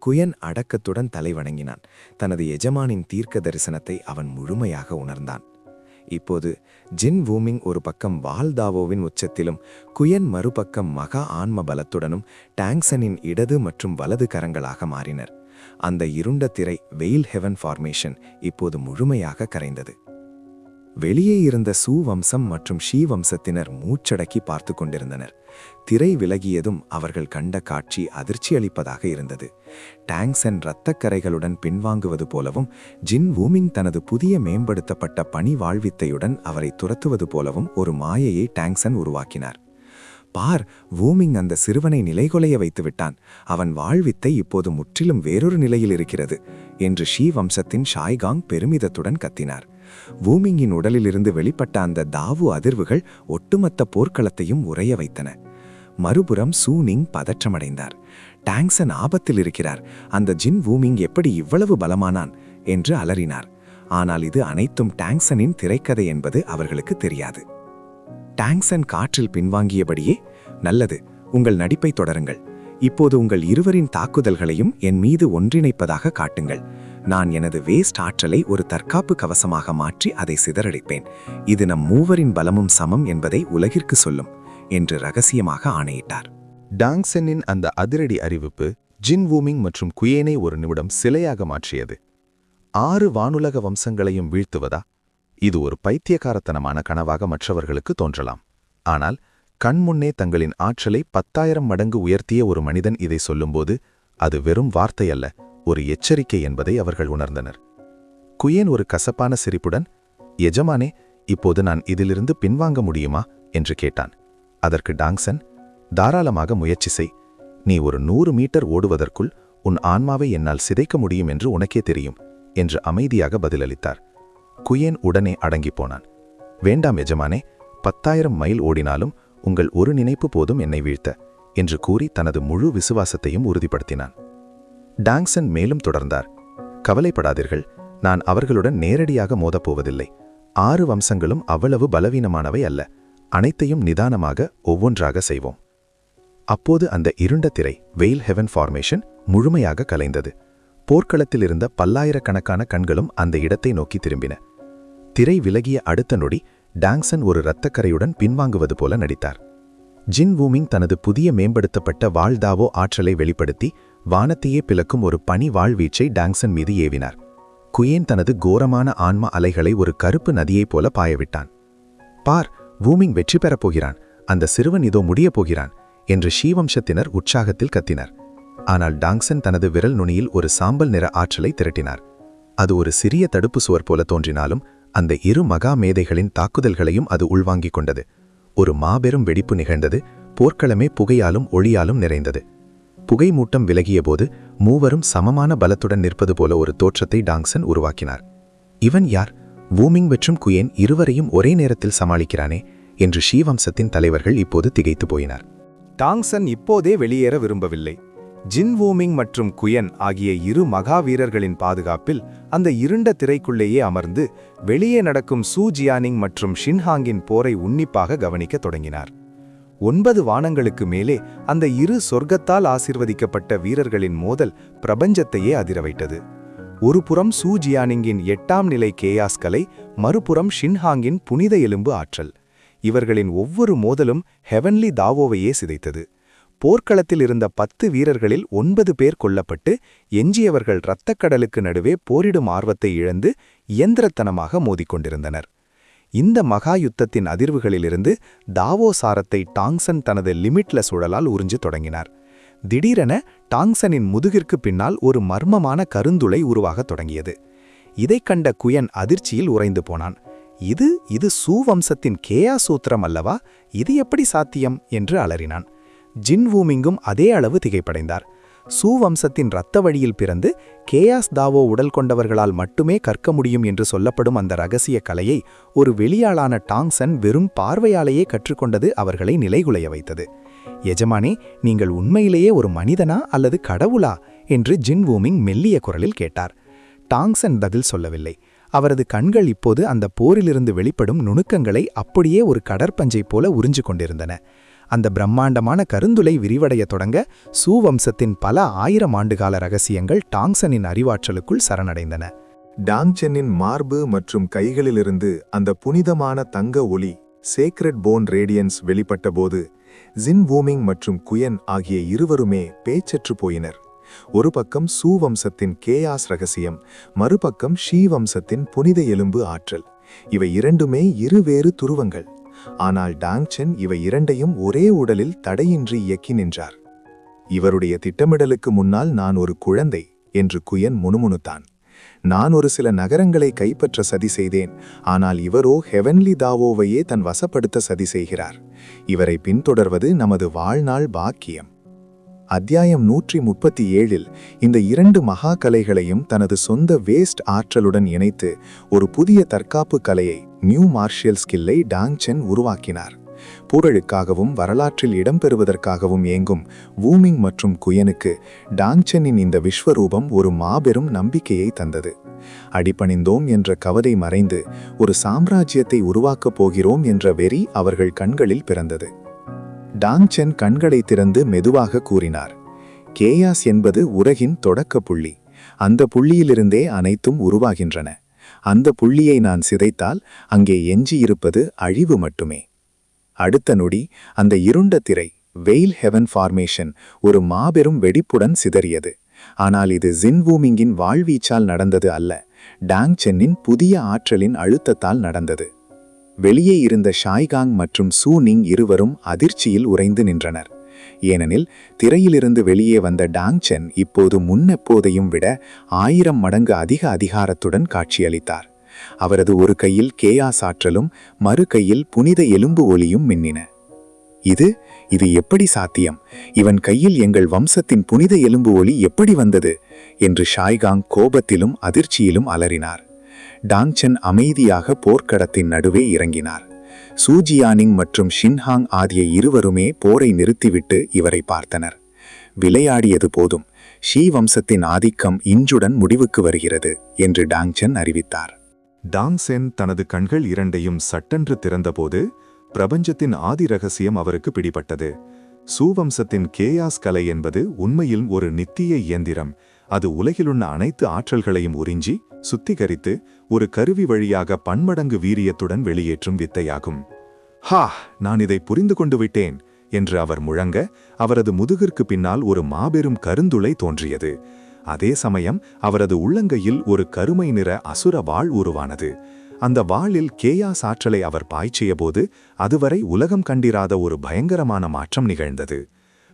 Speaker 2: குயன் அடக்கத்துடன் தலைவணங்கினான். தனது எஜமானின் தீர்க்க தரிசனத்தை அவன் முழுமையாக உணர்ந்தான். இப்போது ஜின் வூமிங் ஒரு பக்கம் வால்தாவோவின் உச்சத்திலும் குயன் மறுபக்கம் மகா ஆன்ம பலத்துடனும் டாங்சனின் இடது மற்றும் வலது கரங்களாக மாறினர். அந்த இருண்ட திரை, வெயில் ஹெவன் ஃபார்மேஷன், இப்போது முழுமையாக கரைந்தது. வெளியே இருந்த சூ வம்சம் மற்றும் ஷீ வம்சத்தினர் மூச்சடக்கி பார்த்து கொண்டிருந்தனர். திரை விலகியதும் அவர்கள் கண்ட காட்சி அதிர்ச்சி அளிப்பதாக இருந்தது. டாங்சன் இரத்தக்கரைகளுடன் பின்வாங்குவது போலவும், ஜின் வூமிங் தனது புதிய மேம்படுத்தப்பட்ட பனி வாழ்வித்தையுடன் அவரை துரத்துவது போலவும் ஒரு மாயையை டாங்சன் உருவாக்கினார். பார், வூமிங் அந்த சிறுவனை நிலைகொலைய வைத்து விட்டான். அவன் வாழ்வித்தை இப்போது முற்றிலும் வேறொரு நிலையில் இருக்கிறது என்று ஷீ வம்சத்தின் ஷாய்காங் பெருமிதத்துடன் கத்தினார். வூமிங்கின் உடலிலிருந்து வெளிப்பட்ட அந்த தாவு அதிர்வுகள் ஒட்டுமொத்த போர்க்களத்தையும் உறைய வைத்தன. மறுபுறம் சூனிங் பதற்றமடைந்தார். டாங்சன் ஆபத்தில் இருக்கிறார். அந்த ஜின் வூமிங் எப்படி இவ்வளவு பலமானான் என்று அலறினார். ஆனால் இது அனைத்தும் டாங்சனின் திரைக்கதை என்பது அவர்களுக்கு தெரியாது. டாங்சன் காற்றில் பின்வாங்கியபடியே, நல்லது, உங்கள் நடிப்பை தொடருங்கள். இப்போது உங்கள் இருவரின் தாக்குதல்களையும் என் மீது ஒன்றிணைப்பதாக காட்டுங்கள். நான் எனது வேஸ்ட் ஆற்றலை ஒரு தற்காப்பு கவசமாக மாற்றி அதை சிதறடிப்பேன். இது நம் மூவரின் பலமும் சமம் என்பதை உலகிற்கு சொல்லும் என்று ரகசியமாக ஆணையிட்டார்.
Speaker 5: டாங்சனின் அந்த அதிரடி அறிவிப்பு ஜின் வூமிங் மற்றும் குயேனை ஒரு நிமிடம் சிலையாக மாற்றியது. 6 வானுலக வம்சங்களையும் வீழ்த்துவதா? இது ஒரு பைத்தியக்காரத்தனமான கனவாக மற்றவர்களுக்கு தோன்றலாம். ஆனால் கண்முன்னே தங்களின் ஆற்றலை 10,000 மடங்கு உயர்த்திய ஒரு மனிதன் இதை சொல்லும்போது அது வெறும் வார்த்தை அல்ல, ஒரு எச்சரிக்கை என்பதை அவர்கள் உணர்ந்தனர். குயேன் ஒரு கசப்பான சிரிப்புடன், எஜமானே, இப்போது நான் இதிலிருந்து பின்வாங்க முடியுமா என்று கேட்டான். அதற்கு டாங்சன், தாராளமாக முயற்சி செய். நீ ஒரு 100 மீட்டர் ஓடுவதற்குள் உன் ஆன்மாவை என்னால் சிதைக்க முடியும் என்று உனக்கே தெரியும் என்று அமைதியாக பதிலளித்தார். குயேன் உடனே அடங்கி போனான். வேண்டாம் எஜமானே, 10,000 மைல் ஓடினாலும் உங்கள் ஒரு நினைப்பு போதும் என்னை வீழ்த்த என்று கூறி தனது முழு விசுவாசத்தையும் உறுதிப்படுத்தினான். டாங்சன் மேலும் தொடர்ந்தார், கவலைப்படாதீர்கள், நான் அவர்களுடன் நேரடியாக மோதப்போவதில்லை. 6 வம்சங்களும் அவ்வளவு பலவீனமானவை அல்ல. அனைத்தையும் நிதானமாக ஒவ்வொன்றாக செய்வோம். அப்போது அந்த இருண்ட திரை, வெயில் ஹெவன் ஃபார்மேஷன், முழுமையாக கலைந்தது. போர்க்களத்தில் இருந்த பல்லாயிரக்கணக்கான கண்களும் அந்த இடத்தை நோக்கி திரும்பின. திரை விலகிய அடுத்த நொடி டாங்சன் ஒரு இரத்தக்கரையுடன் பின்வாங்குவது போல நடித்தார். ஜின் வூமிங் தனது புதிய மேம்படுத்தப்பட்ட வால்தாவோ ஆற்றலை வெளிப்படுத்தி வானத்தையே பிளக்கும் ஒரு பனி வாழ்வீச்சை டாங்சன் மீது ஏவினார். குயேன் தனது கோரமான ஆன்ம அலைகளை ஒரு கருப்பு நதியைப் போல பாயவிட்டான். பார், வூமிங் வெற்றி பெறப் போகிறான், அந்த சிறுவன் இதோ முடியப் போகிறான் என்று ஷீவம்சத்தினர் உற்சாகத்தில் கத்தினர். ஆனால் டாங்சன் தனது விரல் நுனியில் ஒரு சாம்பல் நிற ஆற்றலை திரட்டினார். அது ஒரு சிறிய தடுப்பு சுவர் போல தோன்றினாலும் அந்த இரு மகா மேதைகளின் தாக்குதல்களையும் அது உள்வாங்கிக் கொண்டது. ஒரு மாபெரும் வெடிப்பு நிகழ்ந்தது. போர்க்களமே புகையாலும் ஒளியாலும் நிறைந்தது. புகை மூட்டம் விலகியபோது மூவரும் சமமான பலத்துடன் நிற்பது போல ஒரு தோற்றத்தை டாங்சன் உருவாக்கினார். இவன் யார்? வூமிங் மற்றும் குயேன் இருவரையும் ஒரே நேரத்தில் சமாளிக்கிறானே என்று ஷீவம்சத்தின் தலைவர்கள் இப்போது திகைத்து போயினார்.
Speaker 3: டாங்சன் இப்போதே வெளியேற விரும்பவில்லை. ஜின் வூமிங் மற்றும் குயன் ஆகிய இரு மகா வீரர்களின் பாதுகாப்பில் அந்த இருண்ட திரைக்குள்ளேயே அமர்ந்து வெளியே நடக்கும் சூ ஜியானிங் மற்றும் ஷின்ஹாங்கின் போரை உன்னிப்பாக கவனிக்க தொடங்கினார். 9 வானங்களுக்கு மேலே அந்த இரு சொர்க்கத்தால் ஆசீர்வதிக்கப்பட்ட வீரர்களின் மோதல் பிரபஞ்சத்தையே அதிர வைத்தது. ஒரு புறம் சூ ஜியானிங்கின் 8ஆம் நிலை கேயாஸ் கலை, மறுபுறம் ஷின்ஹாங்கின் புனித எலும்பு ஆற்றல். இவர்களின் ஒவ்வொரு மோதலும் ஹெவன்லி தாவோவையே சிதைத்தது.
Speaker 2: போர்க்களத்தில் இருந்த 10 வீரர்களில் 9 பேர் கொல்லப்பட்டு எஞ்சியவர்கள் இரத்தக்கடலுக்கு நடுவே போரிடும் ஆர்வத்தை இழந்து இயந்திரத்தனமாக மோதிக்கொண்டிருந்தனர். இந்த மகா யுத்தத்தின் அதிர்வுகளிலிருந்து தாவோ சாரத்தை டாங்சன் தனது லிமிட்லெஸ் சுழலால் உறிஞ்சு தொடங்கினார். திடீரென டாங்சனின் முதுகிற்கு பின்னால் ஒரு மர்மமான கருந்துளை உருவாகத் தொடங்கியது. இதைக் கண்ட குயன் அதிர்ச்சியில் உறைந்து போனான். இது சூ வம்சத்தின் கேயா சூத்திரம் அல்லவா? இது எப்படி சாத்தியம் என்று அலறினான். ஜின் வூமிங்கும் அதே அளவு திகைப்படைந்தார். சூ வம்சத்தின் இரத்த வழியில் பிறந்து கேயாஸ் தாவோ உடல் கொண்டவர்களால் மட்டுமே கற்க முடியும் என்று சொல்லப்படும் அந்த ரகசிய கலையை ஒரு வெளியாளான டாங்சன் வெறும் பார்வையாலேயே கற்றுக்கொண்டது அவர்களை நிலைகுலைய வைத்தது. எஜமானே, நீங்கள் உண்மையிலேயே ஒரு மனிதனா அல்லது கடவுளா என்று ஜின் வூமிங் மெல்லிய குரலில் கேட்டார். டாங்சன் பதில் சொல்லவில்லை. அவரது கண்கள் இப்போது அந்த போரிலிருந்து வெளிப்படும் நுணுக்கங்களை அப்படியே ஒரு கடற்பஞ்சை போல உறிஞ்சு கொண்டிருந்தன. அந்த பிரம்மாண்டமான கருந்துளை விரிவடைய தொடங்க சூ வம்சத்தின் பல 1000 ஆண்டுகால ரகசியங்கள் டாங்சனின் அறிவாற்றலுக்குள் சரணடைந்தன.
Speaker 5: டாங்சென்னின் மார்பு மற்றும் கைகளிலிருந்து அந்த புனிதமான தங்க ஒளி சேக்ரெட் போன் ரேடியன்ஸ் வெளிப்பட்டபோது ஜின் வூமிங் மற்றும் குயன் ஆகிய இருவருமே பேச்சற்று போயினர். ஒரு பக்கம் சூ வம்சத்தின் கேயாஸ் ரகசியம், மறுபக்கம் ஷீ வம்சத்தின் புனித எலும்பு ஆற்றல். இவை இரண்டுமே இருவேறு துருவங்கள். ஆனால் டாங்சென் இவை இரண்டையும் ஒரே உடலில் தடையின்றி இயக்கி நின்றார். இவருடைய திட்டமிடலுக்கு முன்னால் நான் ஒரு குழந்தை என்று குயன் முணுமுணுத்தான். நான் ஒரு சில நகரங்களை கைப்பற்ற சதி செய்தேன், ஆனால் இவரோ ஹெவன்லி தாவோவையே தன் வசப்படுத்த சதி செய்கிறார். இவரை பின்தொடர்வது நமது வாழ்நாள் பாக்கியம். அத்தியாயம் 137இல் இந்த 2 மகா கலைகளையும் தனது சொந்த வேஸ்ட் ஆற்றலுடன் இணைத்து ஒரு புதிய தற்காப்பு கலையை, நியூ மார்ஷியல் ஸ்கில்லை டாங்சென் உருவாக்கினார். புகழுக்காகவும் வரலாற்றில் இடம்பெறுவதற்காகவும் ஏங்கும் வூமிங் மற்றும் குயனுக்கு டாங்சென்னின் இந்த விஸ்வரூபம் ஒரு மாபெரும் நம்பிக்கையை தந்தது. அடிபணிந்தோம் என்ற கவலை மறைந்து ஒரு சாம்ராஜ்யத்தை உருவாக்கப் போகிறோம் என்ற வெறி அவர்கள் கண்களில் பிறந்தது. டாங்சென் கண்களை திறந்து மெதுவாக கூறினார், கேயாஸ் என்பது உலகின் தொடக்க புள்ளி. அந்த புள்ளியிலிருந்தே அனைத்தும் உருவாகின்றன. அந்த புள்ளியை நான் சிதைத்தால் அங்கே எஞ்சியிருப்பது அழிவு மட்டுமே. அடுத்த நொடி அந்த இருண்ட திரை, வெயில் ஹெவன் ஃபார்மேஷன், ஒரு மாபெரும் வெடிப்புடன் சிதறியது. ஆனால் இது ஜின் வூமிங்கின் வாழ்வீச்சால் நடந்தது அல்ல, டாங்சென்னின் புதிய ஆற்றலின் அழுத்தத்தால் நடந்தது. வெளியே இருந்த ஷாய்காங் மற்றும் சூ நிங் இருவரும் அதிர்ச்சியில் உறைந்து நின்றனர். ஏனெனில் திரையிலிருந்து வெளியே வந்த டாங்சென் இப்போது முன்னெப்போதையும் விட 1000 மடங்கு அதிக அதிகாரத்துடன் காட்சியளித்தார். அவரது ஒரு கையில் கேயாஸ் ஆற்றலும் மறு கையில் புனித எலும்பு ஒளியும் மின்னின. இது எப்படி சாத்தியம்? இவன் கையில் எங்கள் வம்சத்தின் புனித எலும்பு ஒளி எப்படி வந்தது என்று ஷாய்காங் கோபத்திலும் அதிர்ச்சியிலும் அலறினார். டாங்சென் அமைதியாக போர்க்களத்தின் நடுவே இறங்கினார். சூஜியானிங் மற்றும் ஷின்ஹாங் ஆகிய இருவருமே போரை நிறுத்திவிட்டு இவரை பார்த்தனர். விளையாடியது போதும், ஷீ வம்சத்தின் ஆதிக்கம் இன்றுடன் முடிவுக்கு வருகிறது என்று டாங்சென் அறிவித்தார். டாங்சென் தனது கண்கள் இரண்டையும் சட்டென்று திறந்தபோது பிரபஞ்சத்தின் ஆதி ரகசியம் அவருக்கு பிடிபட்டது. சூவம்சத்தின் கேயாஸ் கலை என்பது உண்மையில் ஒரு நித்திய இயந்திரம். அது உலகிலுள்ள அனைத்து ஆற்றல்களையும் உறிஞ்சி சுத்திகரித்து ஒரு கருவி வழியாக பன்மடங்கு வீரியத்துடன் வெளியேற்றும் வித்தையாகும். ஹா, நான் இதை புரிந்து கொண்டு விட்டேன் என்று அவர் முழங்க, அவரது முதுகிற்கு பின்னால் ஒரு மாபெரும் கருந்துளை தோன்றியது. அதே சமயம் அவரது உள்ளங்கையில் ஒரு கருமை நிற அசுர வாள் உருவானது. அந்த வாளில் கேயாஸ் ஆற்றலை அவர் பாய்ச்சியபோது அதுவரை உலகம் கண்டிராத ஒரு பயங்கரமான மாற்றம் நிகழ்ந்தது.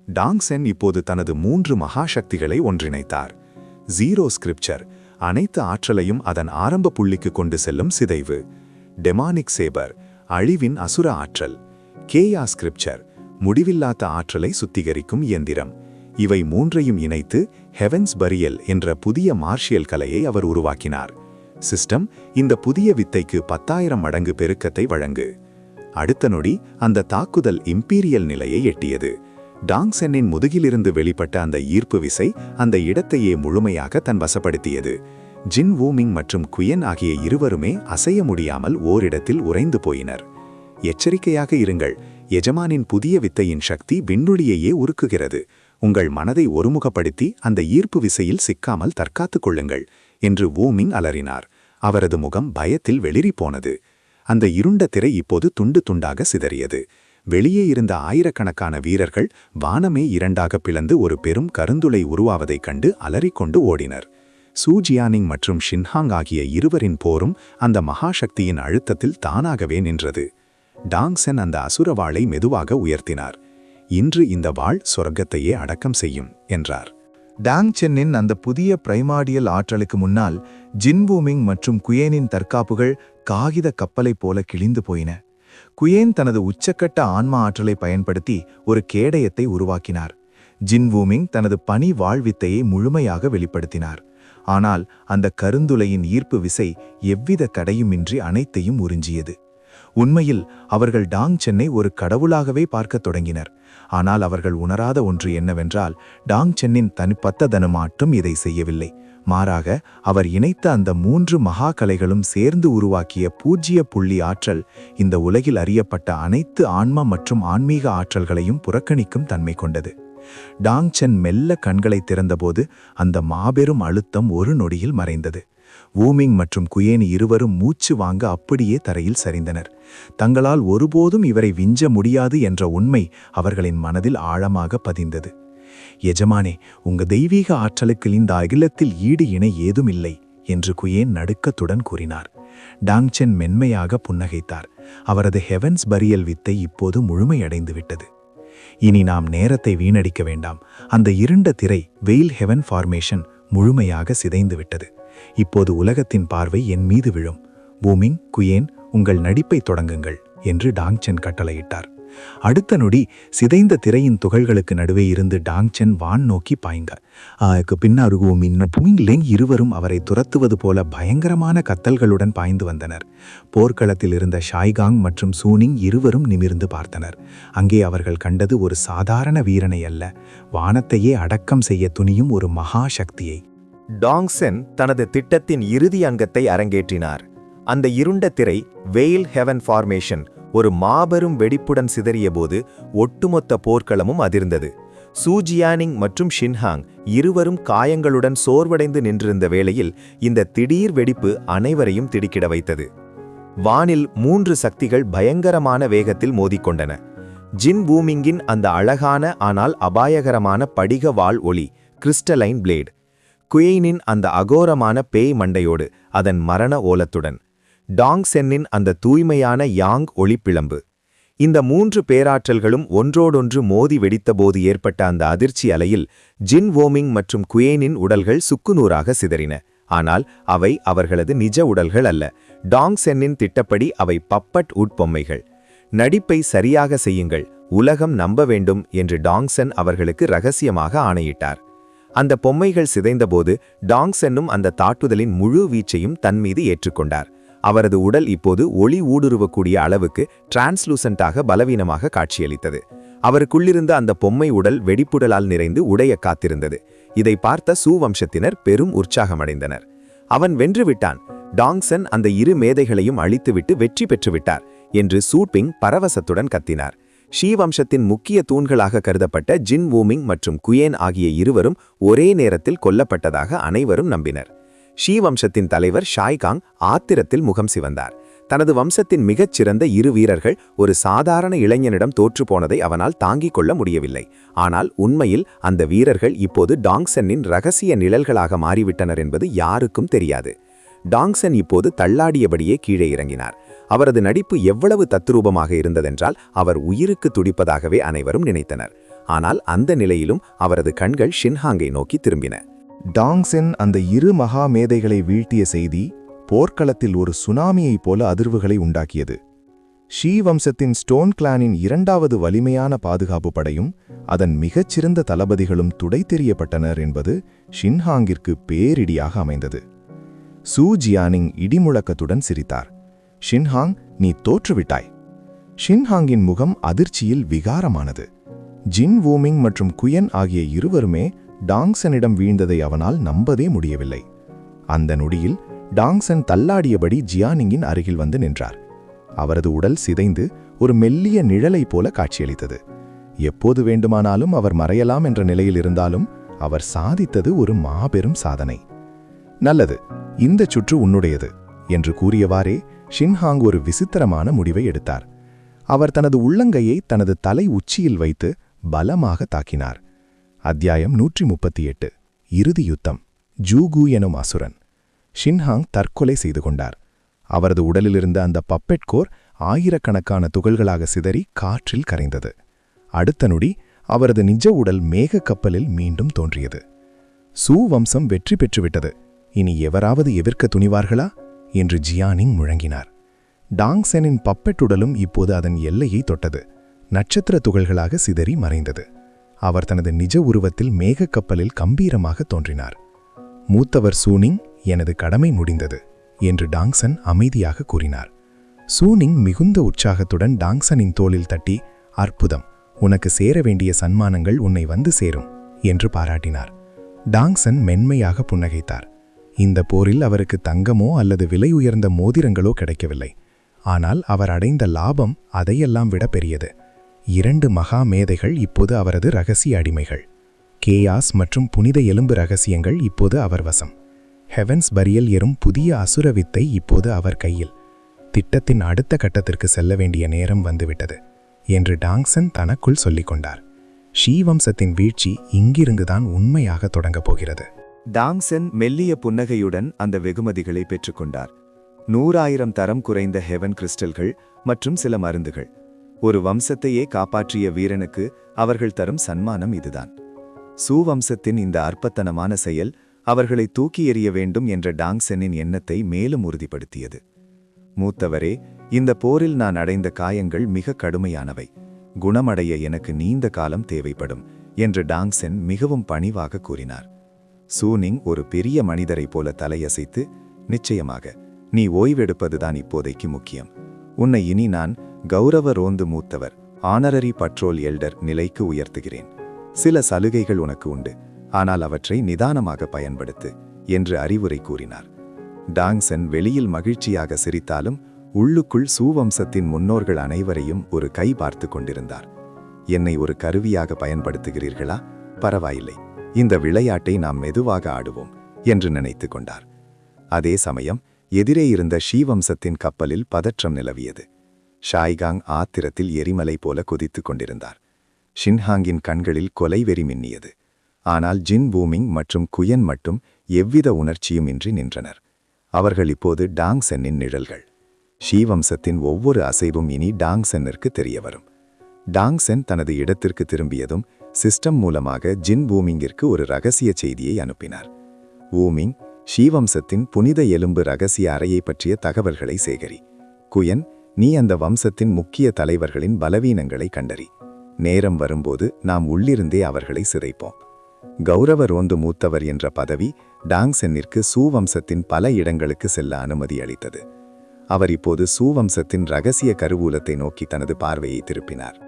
Speaker 5: டாங்சென் இப்போது தனது 3 மகாசக்திகளை ஒன்றிணைத்தார். ஜீரோ ஸ்கிரிப்சர், அனைத்து ஆற்றலையும் அதன் ஆரம்ப புள்ளிக்கு கொண்டு செல்லும் சிதைவு. டெமானிக் சேபர், அழிவின் அசுர ஆற்றல். கேயா ஸ்கிரிப்சர், முடிவில்லாத ஆற்றலை சுத்திகரிக்கும் இயந்திரம். இவை 3ஐயும் இணைத்து ஹெவன்ஸ் பரியல் என்ற புதிய மார்ஷியல் கலையை அவர் உருவாக்கினார். சிஸ்டம், இந்த புதிய வித்தைக்கு 10,000 மடங்கு பெருக்கத்தை வழங்கு. அடுத்த நொடி அந்த தாக்குதல் இம்பீரியல் நிலையை எட்டியது. டாங்சென்னின் முதுகிலிருந்து வெளிப்பட்ட அந்த ஈர்ப்பு விசை அந்த இடத்தையே முழுமையாக தன் வசப்படுத்தியது. ஜின் வூமிங் மற்றும் குயன் ஆகிய இருவருமே அசைய முடியாமல் ஓரிடத்தில் உறைந்து போயினர். எச்சரிக்கையாக இருங்கள், எஜமானின் புதிய வித்தையின் சக்தி விண்ணுளியையே உருக்குகிறது. உங்கள் மனதை ஒருமுகப்படுத்தி அந்த ஈர்ப்பு விசையில் சிக்காமல் தற்காத்துக் கொள்ளுங்கள் என்று வூமிங் அலறினார். அவரது முகம் பயத்தில் வெளிரி போனது. அந்த இருண்ட திரை இப்போது துண்டு துண்டாக சிதறியது.
Speaker 1: வெளியே இருந்த ஆயிரக்கணக்கான வீரர்கள் வானமே இரண்டாக பிளந்து ஒரு பெரும் கருந்துளை உருவாவதைக் கண்டு அலறிக்கொண்டு ஓடினர். சூஜியானிங் மற்றும் ஷின்ஹாங் ஆகிய இருவரின் போரும் அந்த மகாசக்தியின் அழுத்தத்தில் தானாகவே நின்றது. டாங்சென் அந்த அசுர வாளை மெதுவாக உயர்த்தினார். இன்று இந்த வாள் சொர்க்கத்தையே அடக்கம் செய்யும் என்றார்.
Speaker 2: டாங் சென்னின் அந்த புதிய பிரைமாடியல் ஆற்றலுக்கு முன்னால் ஜின்வூமிங் மற்றும் குயேனின் தற்காப்புகள் காகித கப்பலைப் போல கிழிந்து போயின. குயேன் தனது உச்சக்கட்ட ஆன்மா ஆற்றலை பயன்படுத்தி ஒரு கேடயத்தை உருவாக்கினார். ஜின்வூமிங் தனது பனி வாழ்வித்தையை முழுமையாக வெளிப்படுத்தினார். ஆனால் அந்த கருந்துளையின் ஈர்ப்பு விசை எவ்வித தடையுமின்றி அனைத்தையும் உறிஞ்சியது. உண்மையில் அவர்கள் டாங் சென்னை ஒரு கடவுளாகவே பார்க்கத் தொடங்கினர். ஆனால் அவர்கள் உணராத ஒன்று என்னவென்றால், டாங் சென்னின் தனிப்பட்ட மட்டும் இதை செய்யவில்லை. மாறாக அவர் இணைத்த அந்த 3 மகா கலைகளும் சேர்ந்து உருவாக்கிய பூஜ்ய புள்ளி ஆற்றல் இந்த உலகில் அறியப்பட்ட அனைத்து ஆன்மா மற்றும் ஆன்மீக ஆற்றல்களையும் புறக்கணிக்கும் தன்மை கொண்டது. டாங் சென் மெல்ல கண்களை திறந்தபோது அந்த மாபெரும் அழுத்தம் ஒரு நொடியில் மறைந்தது. வூமிங் மற்றும் குயேன் இருவரும் மூச்சு வாங்க அப்படியே தரையில் சரிந்தனர். தங்களால் ஒருபோதும் இவரை விஞ்ச முடியாது என்ற உண்மை அவர்களின் மனதில் ஆழமாக பதிந்தது. எஜமானே, உங்க தெய்வீக ஆற்றலுக்கு இந்த அகிலத்தில் ஈடு இணை ஏதுமில்லை என்று குயேன் நடுக்கத்துடன் கூறினார். டாங் சென் மென்மையாக புன்னகைத்தார். அவரது ஹெவன்ஸ் பரியல் வித்தை இப்போது முழுமையடைந்து விட்டது. இனி நாம் நேரத்தை வீணடிக்க வேண்டாம். அந்த இருண்ட திரை வெயில் ஹெவன் ஃபார்மேஷன் முழுமையாக சிதைந்து விட்டது. இப்போது உலகத்தின் பார்வை என் மீது விழும். வூமிங், குயேன், உங்கள் நடிப்பை தொடங்குங்கள் என்று டாங் சென் கட்டளையிட்டார். அடுத்த நொடி சிதைந்த திரையின் துகள்களுக்கு நடுவே இருந்து டாங் சென் வான் நோக்கி பாய்ங்க. பின்னர் வூமிங் இருவரும் அவரை துரத்துவது போல பயங்கரமான கத்தல்களுடன் பாய்ந்து வந்தனர். போர்க்களத்தில் இருந்த ஷாய்காங் மற்றும் சூனிங் இருவரும் நிமிர்ந்து பார்த்தனர். அங்கே அவர்கள் கண்டது ஒரு சாதாரண வீரனை அல்ல, வானத்தையே அடக்கம் செய்ய துணியும் ஒரு மகா சக்தியை. டாங்சென் தனது திட்டத்தின் இறுதி அங்கத்தை அரங்கேற்றினார். அந்த இருண்ட திரை வெயில் ஹெவன் ஃபார்மேஷன் ஒரு மாபெரும் வெடிப்புடன் சிதறியபோது ஒட்டுமொத்த போர்க்களமும் அதிர்ந்தது. சூஜியானிங் மற்றும் ஷின்ஹாங் இருவரும் காயங்களுடன் சோர்வடைந்து நின்றிருந்த வேளையில் இந்த திடீர் வெடிப்பு அனைவரையும் திடுக்கிட வைத்தது. வானில் 3 சக்திகள் பயங்கரமான வேகத்தில் மோதிக்கொண்டன. ஜின் வூமிங்கின் அந்த அழகான ஆனால் அபாயகரமான படிக வாள் ஒளி, கிறிஸ்டலைன் பிளேட், குயெனின் அந்த அகோரமான பேய் மண்டையோடு அதன் மரண ஓலத்துடன், டாங் சென்னின் அந்த தூய்மையான யாங் ஒளிப்பிளம்பு. இந்த 3 பேராற்றல்களும் ஒன்றோடொன்று மோதி வெடித்தபோது ஏற்பட்ட அந்த அதிர்ச்சி அலையில் ஜின் வூமிங் மற்றும் குயேனின் உடல்கள் சுக்குநூறாக சிதறின. ஆனால் அவை அவர்களது நிஜ உடல்கள் அல்ல. டாங் சென்னின் திட்டப்படி அவை பப்பட் உட்பொம்மைகள். நடிப்பை சரியாக செய்யுங்கள், உலகம் நம்ப வேண்டும் என்று டாங்சென் அவர்களுக்கு இரகசியமாக ஆணையிட்டார். அந்த பொம்மைகள் சிதைந்தபோது டாங்சென்னும் அந்த தாக்குதலின் முழு வீச்சையும் தன்மீது ஏற்றுக்கொண்டார். அவரது உடல் இப்போது ஒளி ஊடுருவக்கூடிய அளவுக்கு டிரான்ஸ்லூசண்டாக பலவீனமாக காட்சியளித்தது. அவருக்குள்ளிருந்த அந்த பொம்மை உடல் வெடிப்புடலால் நிறைந்து உடைய காத்திருந்தது. இதை பார்த்த சூ வம்சத்தினர் பெரும் உற்சாகமடைந்தனர். அவன் வென்றுவிட்டான், டாங்சென் அந்த 2 மேதைகளையும் அழித்துவிட்டு வெற்றி பெற்றுவிட்டார் என்று சூட்பிங் பரவசத்துடன் கத்தினார். ஷீ வம்சத்தின் முக்கிய தூண்களாக கருதப்பட்ட ஜின் வூமிங் மற்றும் குயேன் ஆகிய இருவரும் ஒரே நேரத்தில் கொல்லப்பட்டதாக அனைவரும் நம்பினர். ஷீ வம்சத்தின் தலைவர் ஷாய்காங் ஆத்திரத்தில் முகம் சிவந்தார். தனது வம்சத்தின் மிகச் சிறந்த 2 வீரர்கள் ஒரு சாதாரண இளைஞனிடம் தோற்றுப்போனதை அவனால் தாங்கிக் கொள்ள முடியவில்லை. ஆனால் உண்மையில் அந்த வீரர்கள் இப்போது டாங்சென்னின் இரகசிய நிழல்களாக மாறிவிட்டனர் என்பது யாருக்கும் தெரியாது. டாங்சென் இப்போது தள்ளாடியபடியே கீழே இறங்கினார். அவரது நடிப்பு எவ்வளவு தத்ரூபமாக இருந்ததென்றால் அவர் உயிருக்கு துடிப்பதாகவே அனைவரும் நினைத்தனர். ஆனால் அந்த நிலையிலும் அவரது கண்கள் ஷின்ஹாங்கை நோக்கி திரும்பின.
Speaker 5: டாங்சென் அந்த 2 மகா மேதைகளை வீழ்த்திய செய்தி போர்க்களத்தில் ஒரு சுனாமியைப் போல அதிர்வுகளை உண்டாக்கியது. ஷீ வம்சத்தின் ஸ்டோன் கிளானின் 2வது வலிமையான பாதுகாப்பு படையும் அதன் மிகச்சிறந்த தளபதிகளும் துடைத்தெறியப்பட்டனர் என்பது ஷின்ஹாங்கிற்கு பேரிடியாக அமைந்தது. சூ ஜியானிங் இடிமுழக்கத்துடன் சிரித்தார். ஷின்ஹாங், நீ தோற்றுவிட்டாய். ஷின்ஹாங்கின் முகம் அதிர்ச்சியில் விகாரமானது. ஜின் வூமிங் மற்றும் குயன் ஆகிய இருவருமே டாங்சனிடம் வீழ்ந்ததை அவனால் நம்பவே முடியவில்லை. அந்த நொடியில் டாங்சன் தள்ளாடியபடி ஜியானிங்கின் அருகில் வந்து நின்றார். அவரது உடல் சிதைந்து ஒரு மெல்லிய நிழலைப் போல காட்சியளித்தது. எப்போது வேண்டுமானாலும் அவர் மறையலாம் என்ற நிலையில் இருந்தாலும் அவர் சாதித்தது ஒரு மாபெரும் சாதனை. நல்லது, இந்த சுற்று உன்னுடையது என்று கூறியவாறே ஷின்ஹாங் ஒரு விசித்திரமான முடிவை எடுத்தார்.
Speaker 7: அவர் தனது உள்ளங்கையை தனது தலை உச்சியில் வைத்து பலமாக தாக்கினார். அத்தியாயம் 138. இறுதி யுத்தம். ஜூகு எனும் அசுரன். ஷின்ஹாங் தற்கொலை செய்து கொண்டார். அவரது உடலிலிருந்த அந்த பப்பெட் கோர் ஆயிரக்கணக்கான துகள்களாக சிதறி காற்றில் கரைந்தது. அடுத்த நொடி அவரது நிஜ உடல் மேக கப்பலில் மீண்டும் தோன்றியது. சூ வம்சம் வெற்றி பெற்றுவிட்டது. இனி எவராவது எதிர்க்க துணிவார்களா என்று ஜியானிங் முழங்கினார். டாங் செனின் பப்பெட் உடலும் இப்போது அதன் எல்லையை தொட்டது. நட்சத்திர துகள்களாக சிதறி மறைந்தது. அவர் தனது நிஜ உருவத்தில் மேக கப்பலில் கம்பீரமாக தோன்றினார். மூத்தவர் சூனிங், எனது கடமை முடிந்தது என்று டாங்சன் அமைதியாக கூறினார். சூனிங் மிகுந்த உற்சாகத்துடன் டாங்சனின் தோளில் தட்டி, அற்புதம், உனக்கு சேர வேண்டிய சன்மானங்கள் உன்னை வந்து சேரும் என்று பாராட்டினார். டாங்சன் மென்மையாக புன்னகைத்தார். இந்த போரில் அவருக்கு தங்கமோ அல்லது விலை உயர்ந்த மோதிரங்களோ கிடைக்கவில்லை. ஆனால் அவர் அடைந்த லாபம் அதையெல்லாம் விட பெரியது. 2 மகா மேதைகள் இப்போது அவரது இரகசிய அடிமைகள். கேயாஸ் மற்றும் புனித எலும்பு இரகசியங்கள் இப்போது அவர் வசம். ஹெவன்ஸ் பரியல் எறும் புதிய அசுர வித்தை இப்போது அவர் கையில். திட்டத்தின் அடுத்த கட்டத்திற்கு செல்ல வேண்டிய நேரம் வந்துவிட்டது என்று டாங்சன் தனக்குள் சொல்லிக் கொண்டார். ஷீ வம்சத்தின் வீழ்ச்சி இங்கிருந்துதான் உண்மையாக தொடங்கப் போகிறது.
Speaker 3: டாங்சன் மெல்லிய புன்னகையுடன் அந்த வெகுமதிகளை பெற்றுக்கொண்டார். 100,000 தரம் குறைந்த ஹெவன் கிறிஸ்டல்கள் மற்றும் சில மருந்துகள். ஒரு வம்சத்தையே காப்பாற்றிய வீரனுக்கு அவர்கள் தரும் சன்மானம் இதுதான். சூ வம்சத்தின் இந்த அற்பத்தனமான செயல் அவர்களை தூக்கி எறிய வேண்டும் என்ற டாங்சனின் எண்ணத்தை மேலும் உறுதிப்படுத்தியது. மூத்தவரே, இந்த போரில் நான் அடைந்த காயங்கள் மிக கடுமையானவை. குணமடைய எனக்கு நீண்ட காலம் தேவைப்படும் என்று டாங்சென் மிகவும் பணிவாக கூறினார். சூனிங் ஒரு பெரிய மனிதரைப் போல தலையசைத்து, நிச்சயமாக நீ ஓய்வெடுப்பதுதான் இப்போதைக்கு முக்கியம். உன்னை இனி நான் கௌரவ ரோந்து மூத்தவர், ஆனரரி பட்ரோல் எல்டர் நிலைக்கு உயர்த்துகிறேன். சில சலுகைகள் உனக்கு உண்டு, ஆனால் அவற்றை நிதானமாக பயன்படுத்து என்று அறிவுரை கூறினார். டாங்சன் வெளியில் மகிழ்ச்சியாக சிரித்தாலும் உள்ளுக்குள் சூவம்சத்தின் முன்னோர்கள் அனைவரையும் ஒரு கை பார்த்து கொண்டிருந்தார். என்னை ஒரு கருவியாக பயன்படுத்துகிறீர்களா? பரவாயில்லை, இந்த விளையாட்டை நாம் மெதுவாக ஆடுவோம் என்று நினைத்து கொண்டார். அதே சமயம் எதிரே இருந்த ஷீவம்சத்தின் கப்பலில் பதற்றம் நிலவியது. ஷாய்காங் ஆத்திரத்தில் எரிமலை போல கொதித்து கொண்டிருந்தார். ஷின்ஹாங்கின் கண்களில் கொலைவெறி மின்னியது. ஆனால் ஜின் வூமிங் மற்றும் குயன் மட்டும் எவ்வித உணர்ச்சியும் இன்றி நின்றனர். அவர்கள் இப்போது டாங்சென்னின் நிழல்கள். ஷீவம்சத்தின் ஒவ்வொரு அசைவும் இனி டாங்சென்னிற்கு தெரியவரும். டாங்சென் தனது இடத்திற்கு திரும்பியதும் சிஸ்டம் மூலமாக ஜின் வூமிங்கிற்கு ஒரு இரகசிய செய்தியை அனுப்பினார். வூமிங், ஷீவம்சத்தின் புனித எலும்பு இரகசிய அறையை பற்றிய தகவல்களை சேகரி. குயன், நீ அந்த வம்சத்தின் முக்கிய தலைவர்களின் பலவீனங்களை கண்டறி. நேரம் வரும்போது நாம் உள்ளிருந்தே அவர்களை சிதைப்போம். கௌரவ ரோந்து மூத்தவர் என்ற பதவி டாங்சென்னிற்கு சூவம்சத்தின் பல இடங்களுக்கு செல்ல அனுமதி அளித்தது. அவர் இப்போது சூவம்சத்தின் இரகசிய கருவூலத்தை நோக்கி தனது பார்வையை திருப்பினார்.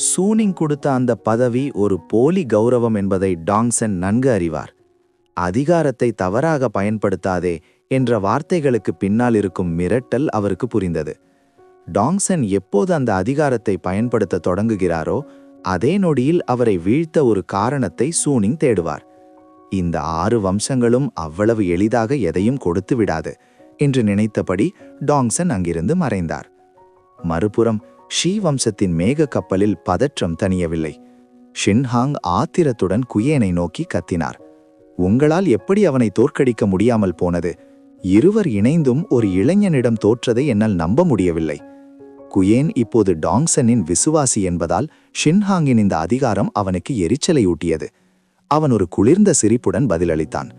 Speaker 8: சூனிங் கொடுத்த அந்த பதவி ஒரு போலி கௌரவம் என்பதை டாங்சென் நன்கு அறிவார். அதிகாரத்தை தவறாக பயன்படுத்தாதே என்ற வார்த்தைகளுக்கு பின்னால் இருக்கும் மிரட்டல் அவருக்கு புரிந்தது. டாங்சென் எப்போது அந்த அதிகாரத்தை பயன்படுத்த தொடங்குகிறாரோ அதே நொடியில் அவரை வீழ்த்த ஒரு காரணத்தை சூனிங் தேடுவார். இந்த 6 வம்சங்களும் அவ்வளவு எளிதாக எதையும் கொடுத்து விடாது என்று நினைத்தபடி டாங்சென் அங்கிருந்து மறைந்தார். மறுபுறம் ஷீ வம்சத்தின் மேக கப்பலில் பதற்றம் தணியவில்லை. ஷின்ஹாங் ஆத்திரத்துடன் குயேனை நோக்கி கத்தினார். உங்களால் எப்படி அவனை தோற்கடிக்க முடியாமல் போனது? இருவர் இணைந்தும் ஒரு இளைஞனிடம் தோற்றதை என்னால் நம்ப முடியவில்லை. குயேன் இப்போது டாங்சனின் விசுவாசி என்பதால் ஷின்ஹாங்கின் இந்த அதிகாரம் அவனுக்கு எரிச்சலையூட்டியது. அவன் ஒரு குளிர்ந்த சிரிப்புடன் பதிலளித்தான்.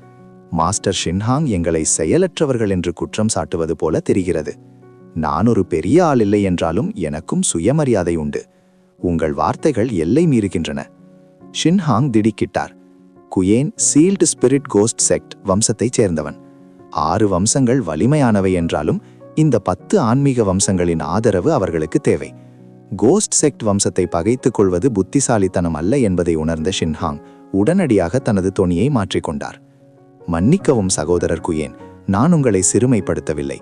Speaker 8: மாஸ்டர் ஷின்ஹாங் எங்களை செயலற்றவர்கள் என்று குற்றம் சாட்டுவது போல தெரிகிறது. நான் ஒரு பெரிய ஆள் இல்லை என்றாலும் எனக்கும் சுயமரியாதை உண்டு. உங்கள் வார்த்தைகள் எல்லை மீறுகின்றன. ஷின்ஹாங் திடுக்கிட்டார். குயேன் சீல்டு ஸ்பிரிட் கோஸ்ட் செக்ட் வம்சத்தைச் சேர்ந்தவன். 6 வம்சங்கள் வலிமையானவை என்றாலும் இந்த 10 ஆன்மீக வம்சங்களின் ஆதரவு அவர்களுக்கு தேவை. கோஸ்ட் செக்ட் வம்சத்தை பகைத்துக் கொள்வது புத்திசாலித்தனம் அல்ல என்பதை உணர்ந்த ஷின்ஹாங் உடனடியாக தனது தொனியை மாற்றிக்கொண்டார். மன்னிக்கவும் சகோதரர் குயேன், நான் உங்களை சிறுமைப்படுத்தவில்லை.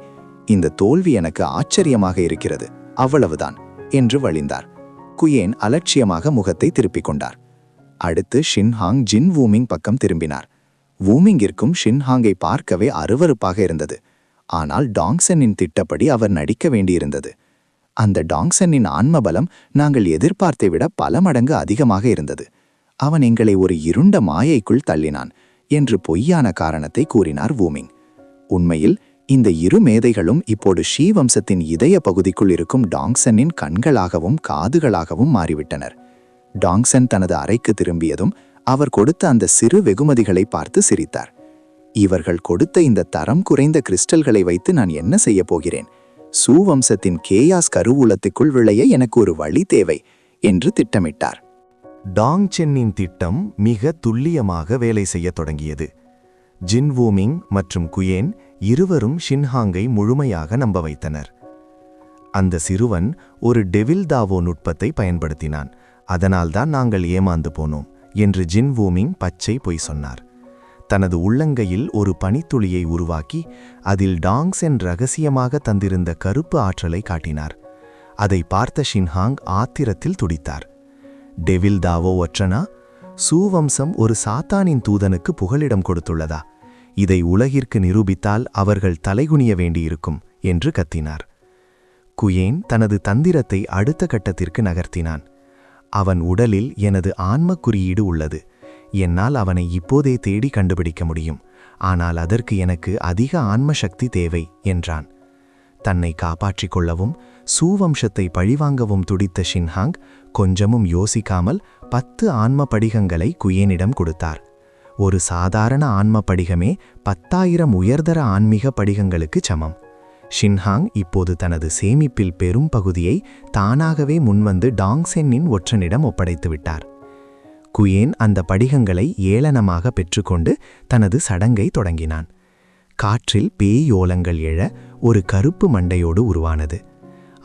Speaker 8: இந்த தோல்வி எனக்கு ஆச்சரியமாக இருக்கிறது, அவ்வளவுதான் என்று வழிந்தார். குயேன் அலட்சியமாக முகத்தை திருப்பிக் கொண்டார். அடுத்து ஷின்ஹாங் ஜின் வூமிங் பக்கம் திரும்பினார். வூமிங்கிற்கும் ஷின்ஹாங்கை பார்க்கவே அருவருப்பாக இருந்தது. ஆனால் டாங்சனின் திட்டப்படி அவர் நடிக்க வேண்டியிருந்தது. அந்த டாங்சனின் ஆன்மபலம் நாங்கள் எதிர்பார்த்தை விட பல மடங்கு அதிகமாக இருந்தது. அவன் எங்களை ஒரு இருண்ட மாயைக்குள் தள்ளினான் என்று பொய்யான காரணத்தை கூறினார் வூமிங். உண்மையில் இந்த இரு மேதைகளும் இப்போது ஷீ வம்சத்தின் இதய பகுதிக்குள் இருக்கும் டாங்சனின் கண்களாகவும் காதுகளாகவும் மாறிவிட்டனர். டாங்சன் தனது அறைக்கு திரும்பியதும் அவர் கொடுத்த அந்த சிறு வெகுமதிகளை பார்த்து சிரித்தார். இவர்கள் கொடுத்த இந்த தரம் குறைந்த கிறிஸ்டல்களை வைத்து நான் என்ன செய்ய போகிறேன்? சூ வம்சத்தின் கேயாஸ் கருவூலத்துக்குள் விளைய எனக்கு ஒரு வழி தேவை என்று திட்டமிட்டார்.
Speaker 2: டாங் சென்னின் திட்டம் மிக துல்லியமாக வேலை செய்யத் தொடங்கியது. ஜின் வூமிங் மற்றும் குயேன் இருவரும் ஷின்ஹாங்கை முழுமையாக நம்ப வைத்தனர். அந்த சிறுவன் ஒரு டெவில் தாவோ நுட்பத்தை பயன்படுத்தினான், அதனால்தான் நாங்கள் ஏமாந்து போனோம் என்று ஜின் வூமிங் பச்சை பொய் சொன்னார். தனது உள்ளங்கையில் ஒரு பனித்துளியை உருவாக்கி அதில் டாங்சென் ரகசியமாக தந்திருந்த கருப்பு ஆற்றலை காட்டினார். அதை பார்த்த ஷின்ஹாங் ஆத்திரத்தில் துடித்தார். Devil Tao ஒற்றனா? சூ வம்சம் ஒரு சாத்தானின் தூதனுக்கு புகலிடம் கொடுத்துள்ளதா? இதை உலகிற்கு நிரூபித்தால் அவர்கள் தலைகுனிய வேண்டியிருக்கும் என்று கத்தினார். குயேன் தனது தந்திரத்தை அடுத்த கட்டத்திற்கு நகர்த்தினான். அவன் உடலில் எனது ஆன்ம குறியீடு உள்ளது. என்னால் அவனை இப்போதே தேடி கண்டுபிடிக்க முடியும். ஆனால் அதற்கு எனக்கு அதிக ஆன்ம சக்தி தேவை என்றான். தன்னை காப்பாற்றிக் கொள்ளவும் சூவம்சத்தை பழிவாங்கவும் துடித்த ஷின்ஹாங் கொஞ்சமும் யோசிக்காமல் 10 ஆன்ம படிகங்களை குயேனிடம் கொடுத்தார். ஒரு சாதாரண ஆன்ம படிகமே 10,000 உயர்தர ஆன்மீக படிகங்களுக்கு சமம். ஷின்ஹாங் இப்போது தனது சேமிப்பில் பெரும் பகுதியை தானாகவே முன்வந்து டாங்சென்னின் ஒற்றனிடம் ஒப்படைத்துவிட்டார். குயேன் அந்த படிகங்களை ஏளனமாக பெற்றுக்கொண்டு தனது சடங்கை தொடங்கினான். காற்றில் பேயோலங்கள் எழ ஒரு கருப்பு மண்டையோடு உருவானது.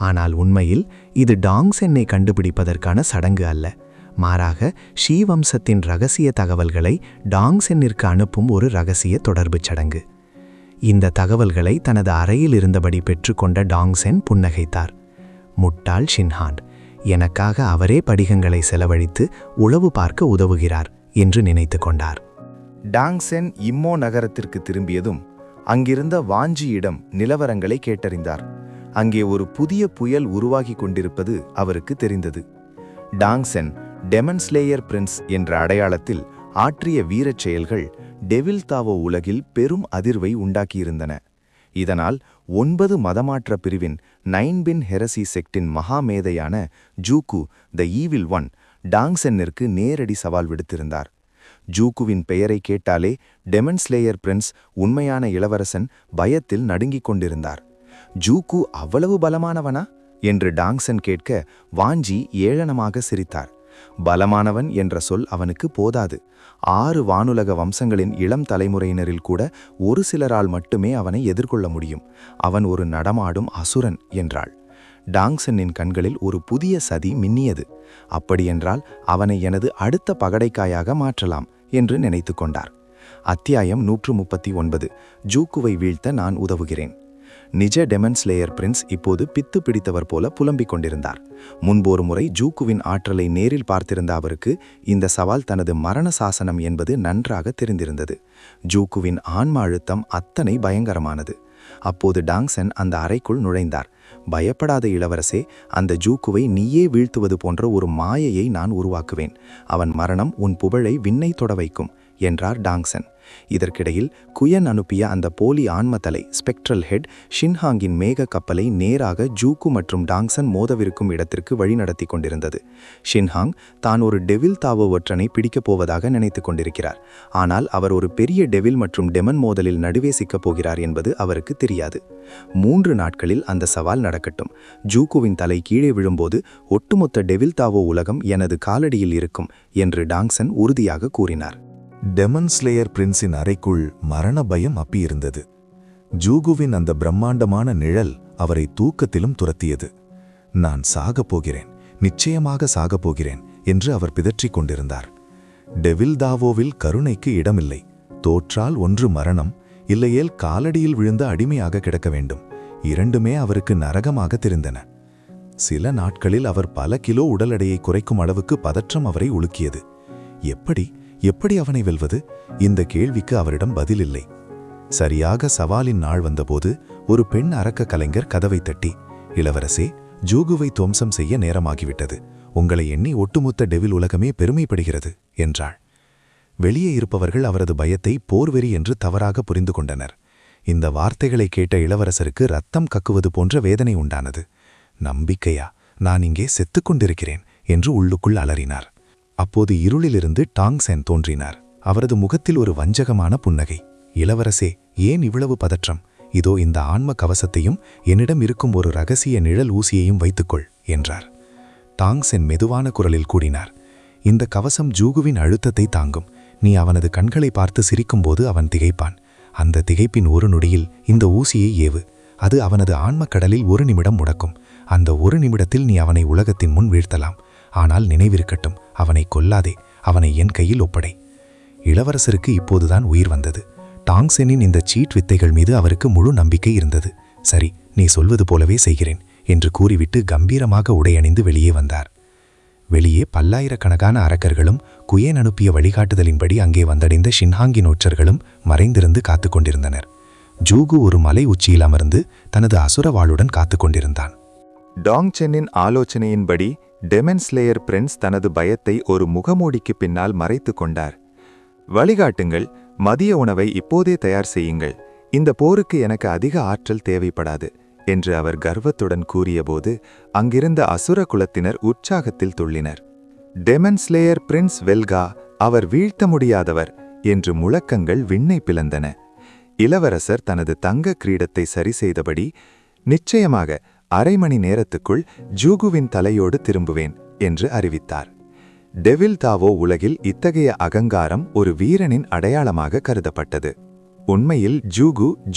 Speaker 2: ஆனால் உண்மையில் இது டாங்சென்னை கண்டுபிடிப்பதற்கான சடங்கு அல்ல, மாறாக ஷீ வம்சத்தின் ரகசிய தகவல்களை டாங்சென்னிற்கு அனுப்பும் ஒரு ரகசிய தொடர்புச் சடங்கு. இந்த தகவல்களை தனது அறையில் இருந்தபடி பெற்றுக்கொண்ட டாங்சென் புன்னகைத்தார். முட்டாள் ஷின்ஹான், எனக்காக அவரே படிகங்களை செலவழித்து உளவு பார்க்க உதவுகிறார் என்று நினைத்து கொண்டார். டாங்சென் இம்மோ நகரத்திற்கு திரும்பியதும் அங்கிருந்த வாஞ்சியிடம் நிலவரங்களை கேட்டறிந்தார். அங்கே ஒரு புதிய புயல் உருவாகி கொண்டிருப்பது அவருக்கு தெரிந்தது. டாங்சென் டெமன்ஸ்லேயர் பிரின்ஸ் என்ற அடையாளத்தில் ஆற்றிய வீரச் செயல்கள் டெவில் தாவோ உலகில் பெரும் அதிர்வை உண்டாக்கியிருந்தன. இதனால் 9 மதமாற்ற பிரிவின் 9 பின் ஹெரசி செக்டின் மகாமேதையான ஜூகு த ஈவில் ஒன் டாங்சென்னிற்கு நேரடி சவால் விடுத்திருந்தார். ஜூகுவின் பெயரை கேட்டாலே டெமன்ஸ்லேயர் பிரின்ஸ் உண்மையான இளவரசன் பயத்தில் நடுங்கிக் கொண்டிருந்தார். ஜூகு அவ்வளவு பலமானவனா என்று டாங்சென் கேட்க வாஞ்சி ஏளனமாக சிரித்தார். பலமானவன் என்ற சொல் அவனுக்கு போதாது. 6 வானுலக வம்சங்களின் இளம் தலைமுறையினரில் கூட ஒரு சிலரால் மட்டுமே அவனை எதிர்கொள்ள முடியும். அவன் ஒரு நடமாடும் அசுரன் என்றாள். டாங்சென்னின் கண்களில் ஒரு புதிய சதி மின்னியது. அப்படியென்றால் அவனை எனது அடுத்த பகடைக்காயாக மாற்றலாம் என்று நினைத்து கொண்டார். அத்தியாயம் 139. ஜூகுவை வீழ்த்த நான் உதவுகிறேன். நிஜ டெமன்ஸ்லேயர் பிரின்ஸ் இப்போது பித்து பிடித்தவர் போல புலம்பிக் கொண்டிருந்தார். முன்பொரு முறை ஜூகுவின் ஆற்றலை நேரில் பார்த்திருந்த அவருக்கு இந்த சவால் தனது மரண சாசனம் என்பது நன்றாக தெரிந்திருந்தது. ஜூகுவின் ஆன்ம அழுத்தம் அத்தனை பயங்கரமானது. அப்போது டாங்சென் அந்த அறைக்குள் நுழைந்தார். பயப்படாத இளவரசே, அந்த ஜூகுவை நீயே வீழ்த்துவது போன்ற ஒரு மாயையை நான் உருவாக்குவேன். அவன் மரணம் உன் புகழை விண்ணை தொட வைக்கும் என்றார் டாங்சென். இதற்கிடையில் குயன் அனுப்பிய அந்த போலி ஆன்மத்தலை ஸ்பெக்ட்ரல் ஹெட் ஷின்ஹாங்கின் மேக கப்பலை நேராக ஜூகு மற்றும் டாங்சன் மோதவிருக்கும் இடத்திற்கு வழிநடத்தி கொண்டிருந்தது. ஷின்ஹாங் தான் ஒரு டெவில் தாவோ ஒற்றனை பிடிக்கப் போவதாக நினைத்து கொண்டிருக்கிறார். ஆனால் அவர் ஒரு பெரிய டெவில் மற்றும் டெமன் மோதலில் நடுவே சிக்கப் போகிறார் என்பது அவருக்கு தெரியாது. 3 நாட்களில் அந்த சவால் நடக்கட்டும். ஜூகுவின் தலை கீழே விழும்போது ஒட்டுமொத்த டெவில் தாவோ உலகம் எனது காலடியில் இருக்கும் என்று டாங்சன் உறுதியாக கூறினார்.
Speaker 7: டெமன்ஸ்லேயர் பிரின்ஸின் அறைக்குள் மரண பயம் அப்பியிருந்தது. ஜூகுவின் அந்த பிரம்மாண்டமான நிழல் அவரை தூக்கத்திலும் துரத்தியது. நான் சாகப் போகிறேன், நிச்சயமாக சாகப் போகிறேன் என்று அவர் பிதற்றிக் கொண்டிருந்தார். டெவில் தாவோவில் கருணைக்கு இடமில்லை. தோற்றால் ஒன்று மரணம், இல்லையேல் காலடியில் விழுந்த அடிமையாக கிடக்க வேண்டும். இரண்டுமே அவருக்கு நரகமாக தெரிந்தன. சில நாட்களில் அவர் பல கிலோ உடல் எடையை குறைக்கும் அளவுக்கு பதற்றம் அவரை உலுக்கியது. எப்படி அவனை வெல்வது? இந்த கேள்விக்கு அவரிடம் பதில் இல்லை. சரியாக சவாலின் நாள் வந்தபோது ஒரு பெண் அரக்க கலைஞர் கதவை தட்டி, இளவரசே, ஜூகுவை துவம்சம் செய்ய நேரமாகிவிட்டது. உங்களை எண்ணி ஒட்டுமொத்த டெவில் உலகமே பெருமைப்படுகிறது என்றாள். வெளியே இருப்பவர்கள் அவரது பயத்தை போர்வெறி என்று தவறாக புரிந்து கொண்டனர். இந்த வார்த்தைகளை கேட்ட இளவரசருக்கு ரத்தம் கக்குவது போன்ற வேதனை உண்டானது. நம்பிக்கையா? நான் இங்கே செத்துக் கொண்டிருக்கிறேன் என்று உள்ளுக்குள் அலறினார். அப்போது இருளிலிருந்து டாங்சென் தோன்றினார். அவரது முகத்தில் ஒரு வஞ்சகமான புன்னகை. இளவரசே, ஏன் இவ்வளவு பதற்றம்? இதோ இந்த ஆன்ம கவசத்தையும் என்னிடம் இருக்கும் ஒரு ரகசிய நிழல் ஊசியையும் வைத்துக்கொள் என்றார். டாங்சென் மெதுவான குரலில் கூறினார், இந்த கவசம் ஜூகுவின் அழுத்தத்தை தாங்கும். நீ அவனது கண்களை பார்த்து சிரிக்கும்போது அவன் திகைப்பான். அந்த திகைப்பின் ஒரு நொடியில் இந்த ஊசியை ஏவு. அது அவனது ஆன்மக் கடலில் 1 நிமிடம் முடக்கும். அந்த 1 நிமிடத்தில் நீ அவனை உலகத்தின் முன் வீழ்த்தலாம். ஆனால் நினைவிருக்கட்டும், அவனை கொல்லாதே. அவனை என் கையில் ஒப்படை. இளவரசருக்கு இப்போதுதான் உயிர் வந்தது. டாங்செனின் இந்த சீட் வித்தைகள் மீது அவருக்கு முழு நம்பிக்கை இருந்தது. சரி, நீ சொல்வது போலவே செய்கிறேன் என்று கூறிவிட்டு கம்பீரமாக உடையணிந்து வெளியே வந்தார். வெளியே பல்லாயிரக்கணக்கான அரக்கர்களும் குயேன் அனுப்பிய வழிகாட்டுதலின்படி அங்கே வந்தடைந்த ஷின்ஹாங்கின் ஒற்றர்களும் மறைந்திருந்து காத்து கொண்டிருந்தனர். ஜூகு ஒரு மலை உச்சியில் அமர்ந்து தனது அசுரவாளுடன் காத்து கொண்டிருந்தான்.
Speaker 4: டாங்சென்னின் ஆலோசனையின்படி டெமன்ஸ்லேயர் பிரின்ஸ் தனது பயத்தை ஒரு முகமூடிக்கு பின்னால் மறைத்து கொண்டார். வழிகாட்டுங்கள், மதிய உணவை இப்போதே தயார் செய்யுங்கள். இந்த போருக்கு எனக்கு அதிக ஆற்றல் தேவைப்படாது என்று அவர் கர்வத்துடன் கூறியபோது அங்கிருந்த அசுர குலத்தினர் உற்சாகத்தில் துள்ளினர். டெமன்ஸ்லேயர் பிரின்ஸ் வெல்கா, அவர் வீழ்த்த முடியாதவர் என்று முழக்கங்கள் விண்ணை பிளந்தன. இளவரசர் தனது தங்க கிரீடத்தை சரி செய்தபடி, நிச்சயமாக அரை மணி நேரத்துக்குள் ஜூகுவின் தலையோடு திரும்புவேன் என்று அறிவித்தார். டெவில் தாவோ உலகில் இத்தகைய அகங்காரம் ஒரு வீரனின் அடையாளமாக கருதப்பட்டது. உண்மையில்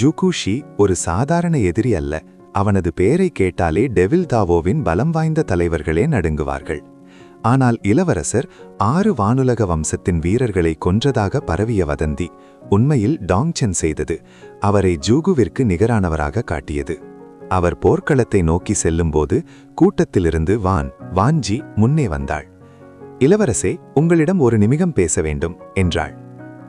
Speaker 4: ஜூகுஷி ஒரு சாதாரண எதிரி அல்ல. அவனது பெயரை கேட்டாலே டெவில் தாவோவின் பலம் வாய்ந்த தலைவர்களே நடுங்குவார்கள். ஆனால் இளவரசர் 6 வானுலக வம்சத்தின் வீரர்களை கொன்றதாக பரவிய வதந்தி உண்மையில் டாங்சென் செய்தது அவரை ஜூகுவிற்கு நிகரானவராக காட்டியது. அவர் போர்க்களத்தை நோக்கி செல்லும்போது கூட்டத்திலிருந்து வான்ஜி முன்னே வந்தாள். இளவரசே, உங்களிடம் ஒரு நிமிடம் பேச வேண்டும் என்றாள்.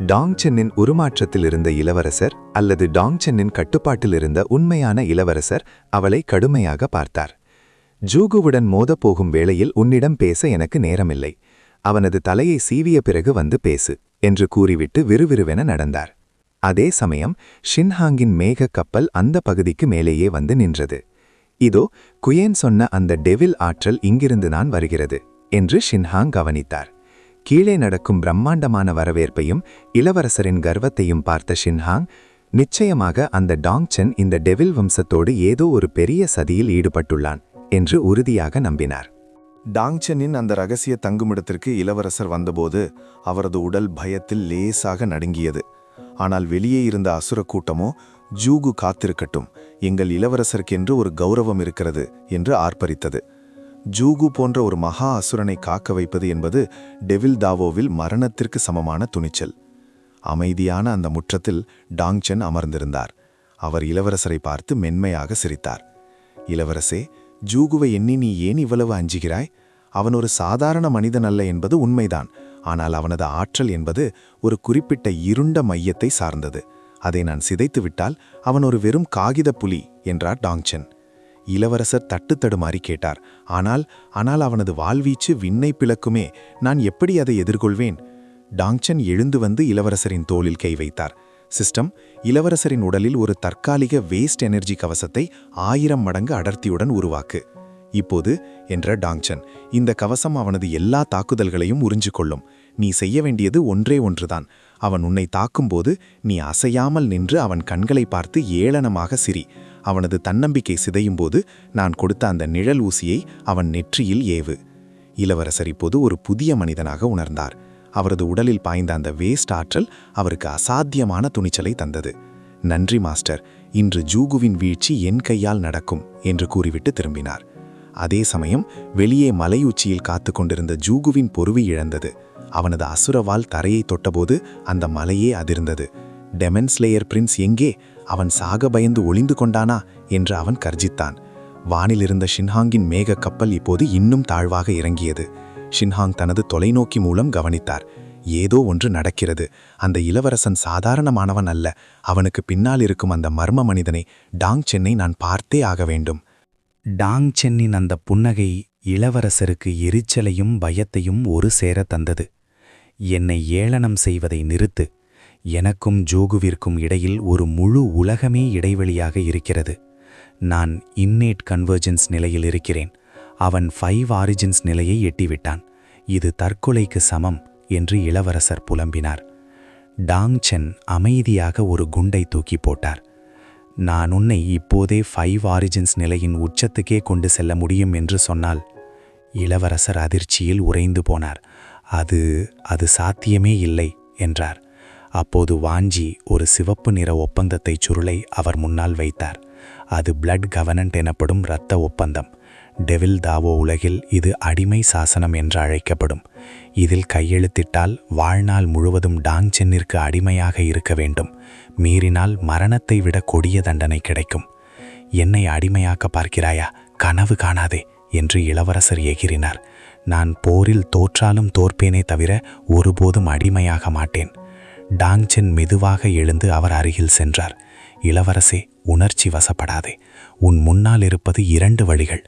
Speaker 4: டாங்சென்னின் உருமாற்றத்தில் இருந்த இளவரசர் அல்லது டாங்சென்னின் கட்டுப்பாட்டில் இருந்த உண்மையான இளவரசர் அவளை கடுமையாக பார்த்தார். ஜூகுவுடன் மோதப்போகும் வேளையில் உன்னிடம் பேச எனக்கு நேரமில்லை. அவனது தலையை சீவிய பிறகு வந்து பேசு என்று கூறிவிட்டு விறுவிறுவென நடந்தார். அதே சமயம் ஷின்ஹாங்கின் மேக கப்பல் அந்த பகுதிக்கு மேலேயே வந்து நின்றது. இதோ குயேன் சொன்ன அந்த டெவில் ஆற்றல் இங்கிருந்து நான் வருகிறது என்று ஷின்ஹாங் கவனித்தார். கீழே நடக்கும் பிரம்மாண்டமான வரவேற்பையும் இளவரசரின் கர்வத்தையும் பார்த்த ஷின்ஹாங், நிச்சயமாக அந்த டாங்சென் இந்த டெவில் வம்சத்தோடு ஏதோ ஒரு பெரிய சதியில் ஈடுபட்டுள்ளான் என்று உறுதியாக நம்பினார்.
Speaker 2: டாங்சென்னின் அந்த ரகசிய தங்குமிடத்திற்கு இளவரசர் வந்தபோது அவரது உடல் பயத்தில் லேசாக நடுங்கியது. ஆனால் வெளியே இருந்த அசுர கூட்டமோ, ஜூகு காத்திருக்கட்டும், எங்கள் இளவரசருக்கென்று ஒரு கௌரவம் இருக்கிறது என்று ஆர்ப்பரித்தது. ஜூகு போன்ற ஒரு மகா அசுரனை காக்க வைப்பது என்பது டெவில் தாவோவில் மரணத்திற்கு சமமான துணிச்சல். அமைதியான அந்த முற்றத்தில் டாங்சென் அமர்ந்திருந்தார். அவர் இளவரசரை பார்த்து மென்மையாக சிரித்தார். இளவரசே, ஜூகுவை எண்ணி நீ ஏன் இவ்வளவு அஞ்சுகிறாய்? அவன் ஒரு சாதாரண மனிதன் அல்ல என்பது உண்மைதான். ஆனால் அவனது ஆற்றல் என்பது ஒரு குறிப்பிட்ட இருண்ட மையத்தை சார்ந்தது. அதை நான் சிதைத்துவிட்டால் அவன் ஒரு வெறும் காகித புலி என்றார் டாங்சென். இளவரசர் தட்டுத்தடுமாறி கேட்டார், ஆனால் அவனது வாழ்வீச்சு விண்ணை பிளக்குமே, நான் எப்படி அதை எதிர்கொள்வேன்? டாங்சென் எழுந்து வந்து இளவரசரின் தோளில் கை வைத்தார். சிஸ்டம், இளவரசரின் உடலில் ஒரு தற்காலிக வேஸ்ட் எனர்ஜி கவசத்தை 1000 மடங்கு அடர்த்தியுடன் உருவாக்கு. இப்போது என்ற டாங்சென், இந்த கவசம் அவனது எல்லா தாக்குதல்களையும் உறிஞ்சு கொள்ளும். நீ செய்ய வேண்டியது ஒன்றே ஒன்றுதான். அவன் உன்னை தாக்கும்போது நீ அசையாமல் நின்று அவன் கண்களை பார்த்து ஏளனமாக சிரி. அவனது தன்னம்பிக்கை சிதையும்போது நான் கொடுத்த அந்த நிழல் ஊசியை அவன் நெற்றியில் ஏவு. இளவரசர் இப்போது ஒரு புதிய மனிதனாக உணர்ந்தார். அவரது உடலில் பாய்ந்த அந்த வேஸ்ட் ஆற்றல் அவருக்கு அசாத்தியமான துணிச்சலை தந்தது. நன்றி மாஸ்டர், இன்று ஜூகுவின் வீழ்ச்சி என் கையால் நடக்கும் என்று கூறிவிட்டு திரும்பினார். அதே சமயம் வெளியே மலை உச்சியில் காத்து கொண்டிருந்த ஜூகுவின் பொறுவி இழந்தது. அவனது அசுரவால் தரையை தொட்டபோது அந்த மலையே அதிர்ந்தது. டெமன்ஸ்லேயர் பிரின்ஸ் எங்கே? அவன் சாக பயந்து ஒளிந்து கொண்டானா என்று அவன் கர்ஜித்தான். வானிலிருந்த ஷின்ஹாங்கின் மேக கப்பல் இப்போது இன்னும் தாழ்வாக இறங்கியது. ஷின்ஹாங் தனது தொலைநோக்கி மூலம் கவனித்தார். ஏதோ ஒன்று நடக்கிறது. அந்த இளவரசன் சாதாரணமானவன் அல்ல. அவனுக்கு பின்னால் இருக்கும் அந்த மர்ம மனிதனை, டாங்சென்னை நான் பார்த்தே ஆக வேண்டும்.
Speaker 9: டாங் சென்னின் அந்த புன்னகை இளவரசருக்கு எரிச்சலையும் பயத்தையும் ஒரு சேர தந்தது. என்னை ஏளனம் செய்வதை நிறுத்து. எனக்கும் ஜோகுவிற்கும் இடையில் ஒரு முழு உலகமே இடைவெளியாக இருக்கிறது. நான் இன்னேட் கன்வர்ஜென்ஸ் நிலையில் இருக்கிறேன். அவன் 5 ஆரிஜின்ஸ் நிலையை எட்டிவிட்டான். இது தற்கொலைக்கு சமம் என்று இளவரசர் புலம்பினார். டாங் சென் அமைதியாக ஒரு குண்டை தூக்கி போட்டார். நான் உன்னை இப்போதே 5 ஆரிஜின்ஸ் நிலையின் உச்சத்துக்கே கொண்டு செல்ல முடியும் என்று சொன்னால். இளவரசர் அதிர்ச்சியில் உறைந்து போனார். அது சாத்தியமே இல்லை என்றார். அப்போது வாஞ்சி ஒரு சிவப்பு நிற ஒப்பந்தத்தைச் சுருளை அவர் முன்னால் வைத்தார். அது பிளட் கவனன்ட் எனப்படும் இரத்த ஒப்பந்தம். டெவில் தாவோ உலகில் இது அடிமை சாசனம் என்று அழைக்கப்படும். இதில் கையெழுத்திட்டால் வாழ்நாள் முழுவதும் டாங் சென்னிற்கு அடிமையாக இருக்க வேண்டும். மீறினால் மரணத்தை விட கொடிய தண்டனை கிடைக்கும். என்னை அடிமையாக்க பார்க்கிறாயா? கனவு காணாதே என்று இளவரசர் எகிறினார். நான் போரில் தோற்றாலும் தோற்பேனே தவிர ஒருபோதும் அடிமையாக மாட்டேன். டாங் சென் மெதுவாக எழுந்து அவர் அருகில் சென்றார். இளவரசே, உணர்ச்சி வசப்படாதே. உன் முன்னால் இருப்பது 2 வழிகள்.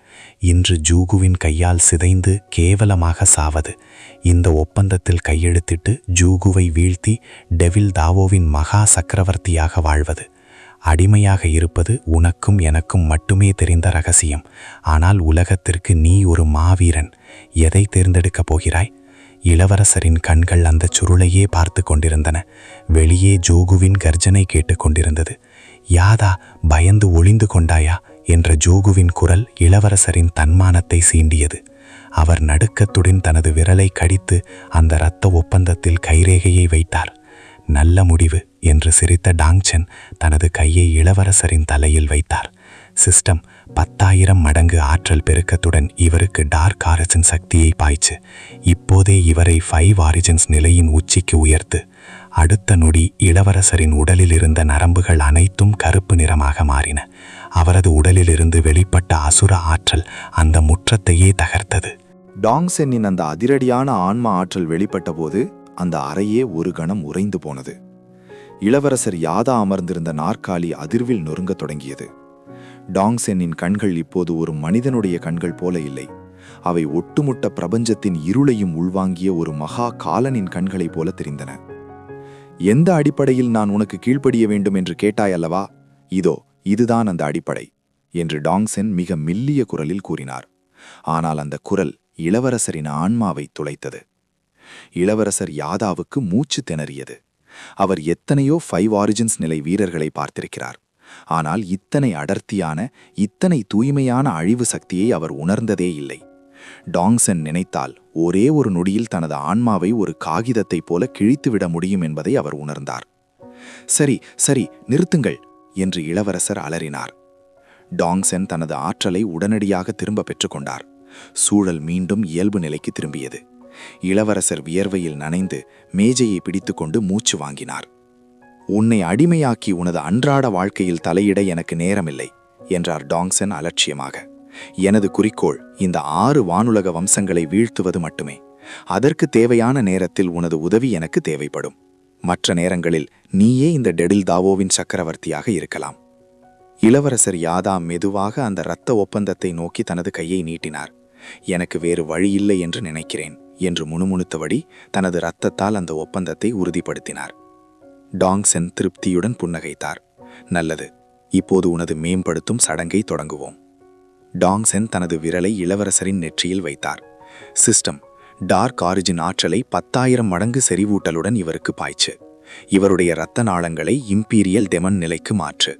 Speaker 9: இன்று ஜூகுவின் கையால் சிதைந்து கேவலமாக சாவது, இந்த ஒப்பந்தத்தில் கையெழுத்திட்டு ஜூகுவை வீழ்த்தி டெவில் தாவோவின் மகா சக்கரவர்த்தியாக வாழ்வது. அடிமையாக இருப்பது உனக்கும் எனக்கும் மட்டுமே தெரிந்த ரகசியம். ஆனால் உலகத்திற்கு நீ ஒரு மாவீரன். எதை தேர்ந்தெடுக்கப் போகிறாய்? இளவரசரின் கண்கள் அந்த சுருளையே பார்த்து கொண்டிருந்தன. வெளியே ஜோகுவின் கர்ஜனை கேட்டுக்கொண்டிருந்தது. யாதா, பயந்து ஒளிந்து கொண்டாயா என்ற ஜோகுவின் குரல் இளவரசரின் தன்மானத்தை சீண்டியது. அவர் நடுக்கத்துடன் தனது விரலை கடித்து அந்த இரத்த ஒப்பந்தத்தில் கைரேகையை வைத்தார். நல்ல முடிவு என்று சிரித்த டாங் சென் தனது கையை இளவரசரின் தலையில் வைத்தார். சிஸ்டம், 10,000 மடங்கு ஆற்றல் பெருக்கத்துடன் இவருக்கு டார்க் ஆரிஜின் சக்தியை பாய்ச்சு. இப்போதே இவரை 5 ஆரிஜின்ஸ் நிலையின் உச்சிக்கு உயர்த்து. அடுத்த நொடி இளவரசரின் உடலில் இருந்த நரம்புகள் அனைத்தும் கருப்பு நிறமாக மாறின. அவரது உடலிலிருந்து வெளிப்பட்ட அசுர ஆற்றல் அந்த முற்றத்தையே தகர்த்தது.
Speaker 8: டாங் சென்னின் அந்த அதிரடியான ஆன்மா ஆற்றல் வெளிப்பட்ட போது அந்த அறையே ஒரு கணம் உறைந்து போனது. இளவரசர் யாதா அமர்ந்திருந்த நாற்காலி அதிர்வில் நொறுங்கத் தொடங்கியது. டாங் சென்னின் கண்கள் இப்போது ஒரு மனிதனுடைய கண்கள் போல இல்லை. அவை ஒட்டுமொத்த பிரபஞ்சத்தின் இருளையும் உள்வாங்கிய ஒரு மகா காலனின் கண்களைப் போல தெரிந்தன. எந்த அடிப்படையில் நான் உனக்கு கீழ்ப்படிய வேண்டும் என்று கேட்டாய் அல்லவா? இதுதான் அந்த அடிப்படை என்று டாங் சென் மிக மெல்லிய குரலில் கூறினார். ஆனால் அந்த குரல் இளவரசரின் ஆன்மாவை துளைத்தது. இளவரசர் யாதாவுக்கு மூச்சு திணறியது. அவர் எத்தனையோ 5 ஆரிஜின்ஸ் நிலை வீரர்களை பார்த்திருக்கிறார். ஆனால் இத்தனை அடர்த்தியான, இத்தனை தூய்மையான அழிவு சக்தியை அவர் உணர்ந்ததே இல்லை. டாங் சென் நினைத்தால் ஒரே ஒரு நொடியில் தனது ஆன்மாவை ஒரு காகிதத்தைப் போல கிழித்துவிட முடியும் என்பதை அவர் உணர்ந்தார். சரி சரி, நிறுத்துங்கள் என்று இளவரசர் அலறினார். டாங் சென் தனது ஆற்றலை உடனடியாக திரும்ப பெற்றுக்கொண்டார். சூழல் மீண்டும் இயல்பு நிலைக்கு திரும்பியது. இளவரசர் வியர்வையில் நனைந்து மேஜையை பிடித்துக்கொண்டு மூச்சு வாங்கினார். உன்னை அடிமையாக்கி உனது அன்றாட வாழ்க்கையில் தலையிட எனக்கு நேரமில்லை என்றார் டாங் சென் அலட்சியமாக. எனது குறிக்கோள் இந்த 6 வானுலக வம்சங்களை வீழ்த்துவது மட்டுமே. அதற்கு தேவையான நேரத்தில் உனது உதவி எனக்கு தேவைப்படும். மற்ற நேரங்களில் நீயே இந்த டெவில் தாவோவின் சக்கரவர்த்தியாக இருக்கலாம். இளவரசர் யாதா மெதுவாக அந்த இரத்த ஒப்பந்தத்தை நோக்கி தனது கையை நீட்டினார். எனக்கு வேறு வழியில்லை என்று நினைக்கிறேன் என்று முணுமுணுத்தபடி தனது இரத்தத்தால் அந்த ஒப்பந்தத்தை உறுதிப்படுத்தினார். டாங் சென் திருப்தியுடன் புன்னகைத்தார். நல்லது, இப்போது உனது மேம்படுத்தும் சடங்கை தொடங்குவோம். டாங் சென் தனது விரலை இளவரசரின் நெற்றியில் வைத்தார். சிஸ்டம், டார்க் ஆரிஜின் ஆற்றலை 10,000 மடங்கு செறிவூட்டலுடன் இவருக்கு பாய்ச்சு. இவருடைய இரத்த நாளங்களை இம்பீரியல் டெமன் நிலைக்கு மாற்று.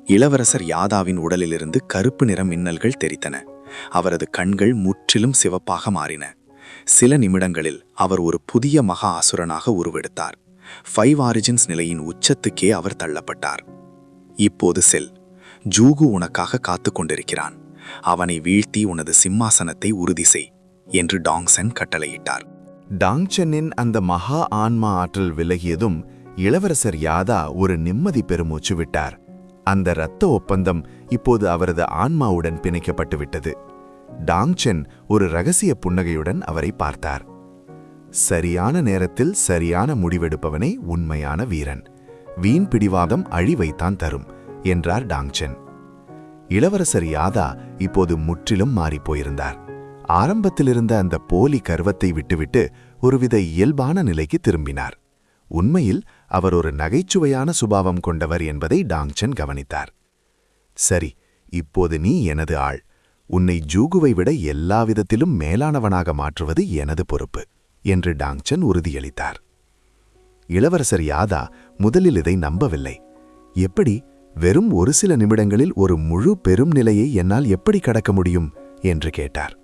Speaker 8: இளவரசர் யாதாவின் உடலிலிருந்து கருப்பு நிற மின்னல்கள் தெரித்தன. அவரது கண்கள் முற்றிலும் சிவப்பாக மாறின. சில நிமிடங்களில் அவர் ஒரு புதிய மகா அசுரனாக உருவெடுத்தார். 5 ஆரிஜின்ஸ் நிலையின் உச்சத்துக்கே அவர் தள்ளப்பட்டார். இப்போது செல். ஜூகு உனக்காக காத்து கொண்டிருக்கிறான். அவனை வீழ்த்தி உனது சிம்மாசனத்தை உறுதி செய் என்று டாங் சென் கட்டளையிட்டார்.
Speaker 5: டாங் சென்னின் அந்த மகா ஆன்மா ஆற்றல் விலகியதும் இளவரசர் யாதா ஒரு நிம்மதி பெருமூச்சு விட்டார். அந்த இரத்த ஒப்பந்தம் இப்போது அவரது ஆன்மாவுடன் பிணைக்கப்பட்டு விட்டது. டாங் சென் ஒரு ரகசிய புன்னகையுடன் அவரை பார்த்தார். சரியான நேரத்தில் சரியான முடிவெடுப்பவனே உண்மையான வீரன். வீண் பிடிவாதம் அழிவைத்தான் தரும் என்றார் டாங் சென்.
Speaker 2: இளவரசர் யாதா இப்போது முற்றிலும் மாறிப்போயிருந்தார். ஆரம்பத்திலிருந்த அந்த போலி கர்வத்தை விட்டுவிட்டு ஒருவித இயல்பான நிலைக்கு திரும்பினார். உண்மையில் அவர் ஒரு நகைச்சுவையான சுபாவம் கொண்டவர் என்பதை டாங்சன் கவனித்தார். சரி, இப்போது நீ எனது ஆள். உன்னை ஜூகுவை விட எல்லாவிதத்திலும் மேலானவனாக மாற்றுவது எனது பொறுப்பு என்று டாங்சன் உறுதியளித்தார். இளவரசர் யாதா முதலில் இதை நம்பவில்லை. எப்படி, வெறும் ஒரு சில நிமிடங்களில் ஒரு முழு பெரும் நிலையை என்னால் எப்படி கடக்க முடியும் என்று கேட்டார்.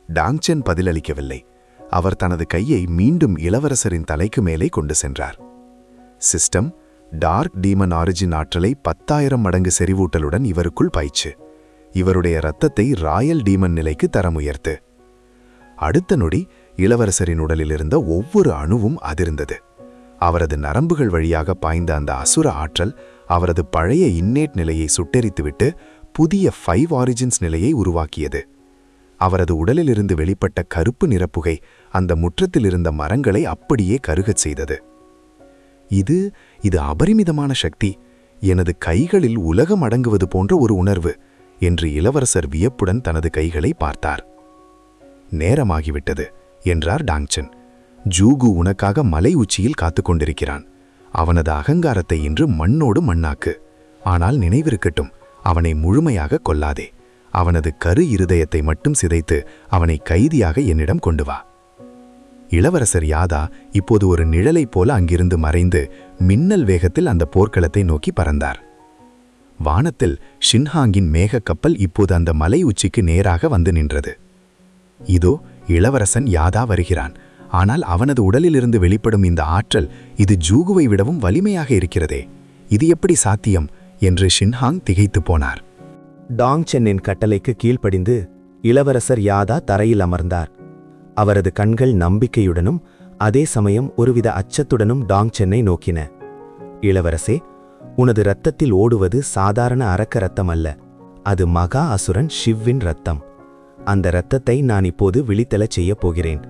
Speaker 2: டாங்சன் பதிலளிக்கவில்லை. அவர் தனது கையை மீண்டும் இளவரசரின் தலைக்கு மேலே கொண்டு சென்றார். சிஸ்டம், டார்க் டீமன் ஆரிஜின் ஆற்றலை 10,000 மடங்கு செறிவூட்டலுடன் இவருக்குள் பாய்ச்சு. இவருடைய இரத்தத்தை ராயல் டீமன் நிலைக்கு தரமுயர்த்து. அடுத்த நொடி இளவரசரின் உடலில் இருந்த ஒவ்வொரு அணுவும் அதிர்ந்தது. அவரது நரம்புகள் வழியாக பாய்ந்த அந்த அசுர ஆற்றல் அவரது பழைய இன்னேட் நிலையை சுட்டெரித்துவிட்டு புதிய 5 ஆரிஜின்ஸ் நிலையை உருவாக்கியது. அவரது உடலிலிருந்து வெளிப்பட்ட கருப்பு நிறப்புகை அந்த முற்றத்தில் இருந்த மரங்களை அப்படியே கருகச் செய்தது. இது அபரிமிதமான சக்தி. எனது கைகளில் உலகம் அடங்குவது போன்ற ஒரு உணர்வு என்று இளவரசர் வியப்புடன் தனது கைகளை பார்த்தார். நேரமாகிவிட்டது என்றார் டாங்சன். ஜூகு உனக்காக மலை உச்சியில் காத்துக் கொண்டிருக்கிறான். அவனது அகங்காரத்தை இன்று மண்ணோடு மண்ணாக்கு. ஆனால் நினைவிருக்கட்டும், அவனை முழுமையாக கொல்லாதே. அவனது கரு இருதயத்தை மட்டும் சிதைத்து அவனை கைதியாக என்னிடம் கொண்டு வா. இளவரசர் யாதா இப்போது ஒரு நிழலைப் போல அங்கிருந்து மறைந்து மின்னல் வேகத்தில் அந்த போர்க்களத்தை நோக்கி பறந்தார். வானத்தில் ஷின்ஹாங்கின் மேகக்கப்பல் இப்போது அந்த மலை உச்சிக்கு நேராக வந்து நின்றது. இதோ இளவரசன் யாதா வருகிறான். ஆனால் அவனது உடலிலிருந்து வெளிப்படும் இந்த ஆற்றல் இது ஜூகுவை விடவும் வலிமையாக இருக்கிறதே. இது எப்படி சாத்தியம் என்று ஷின்ஹாங் திகைத்து போனார்.
Speaker 1: டாங்சென்னின் கட்டளைக்கு கீழ்ப்படிந்து இளவரசர் யாதா தரையில் அமர்ந்தார். அவரது கண்கள் நம்பிக்கையுடனும் அதே சமயம் ஒருவித அச்சத்துடனும் டாங்சென்னை நோக்கின. இளவரசே, உனது இரத்தத்தில் ஓடுவது சாதாரண அரக்க இரத்தம் அல்ல. அது மகா அசுரன் ஷிவ்வின் இரத்தம். அந்த இரத்தத்தை நான் இப்போது விழித்தெழச் செய்யப் போகிறேன்.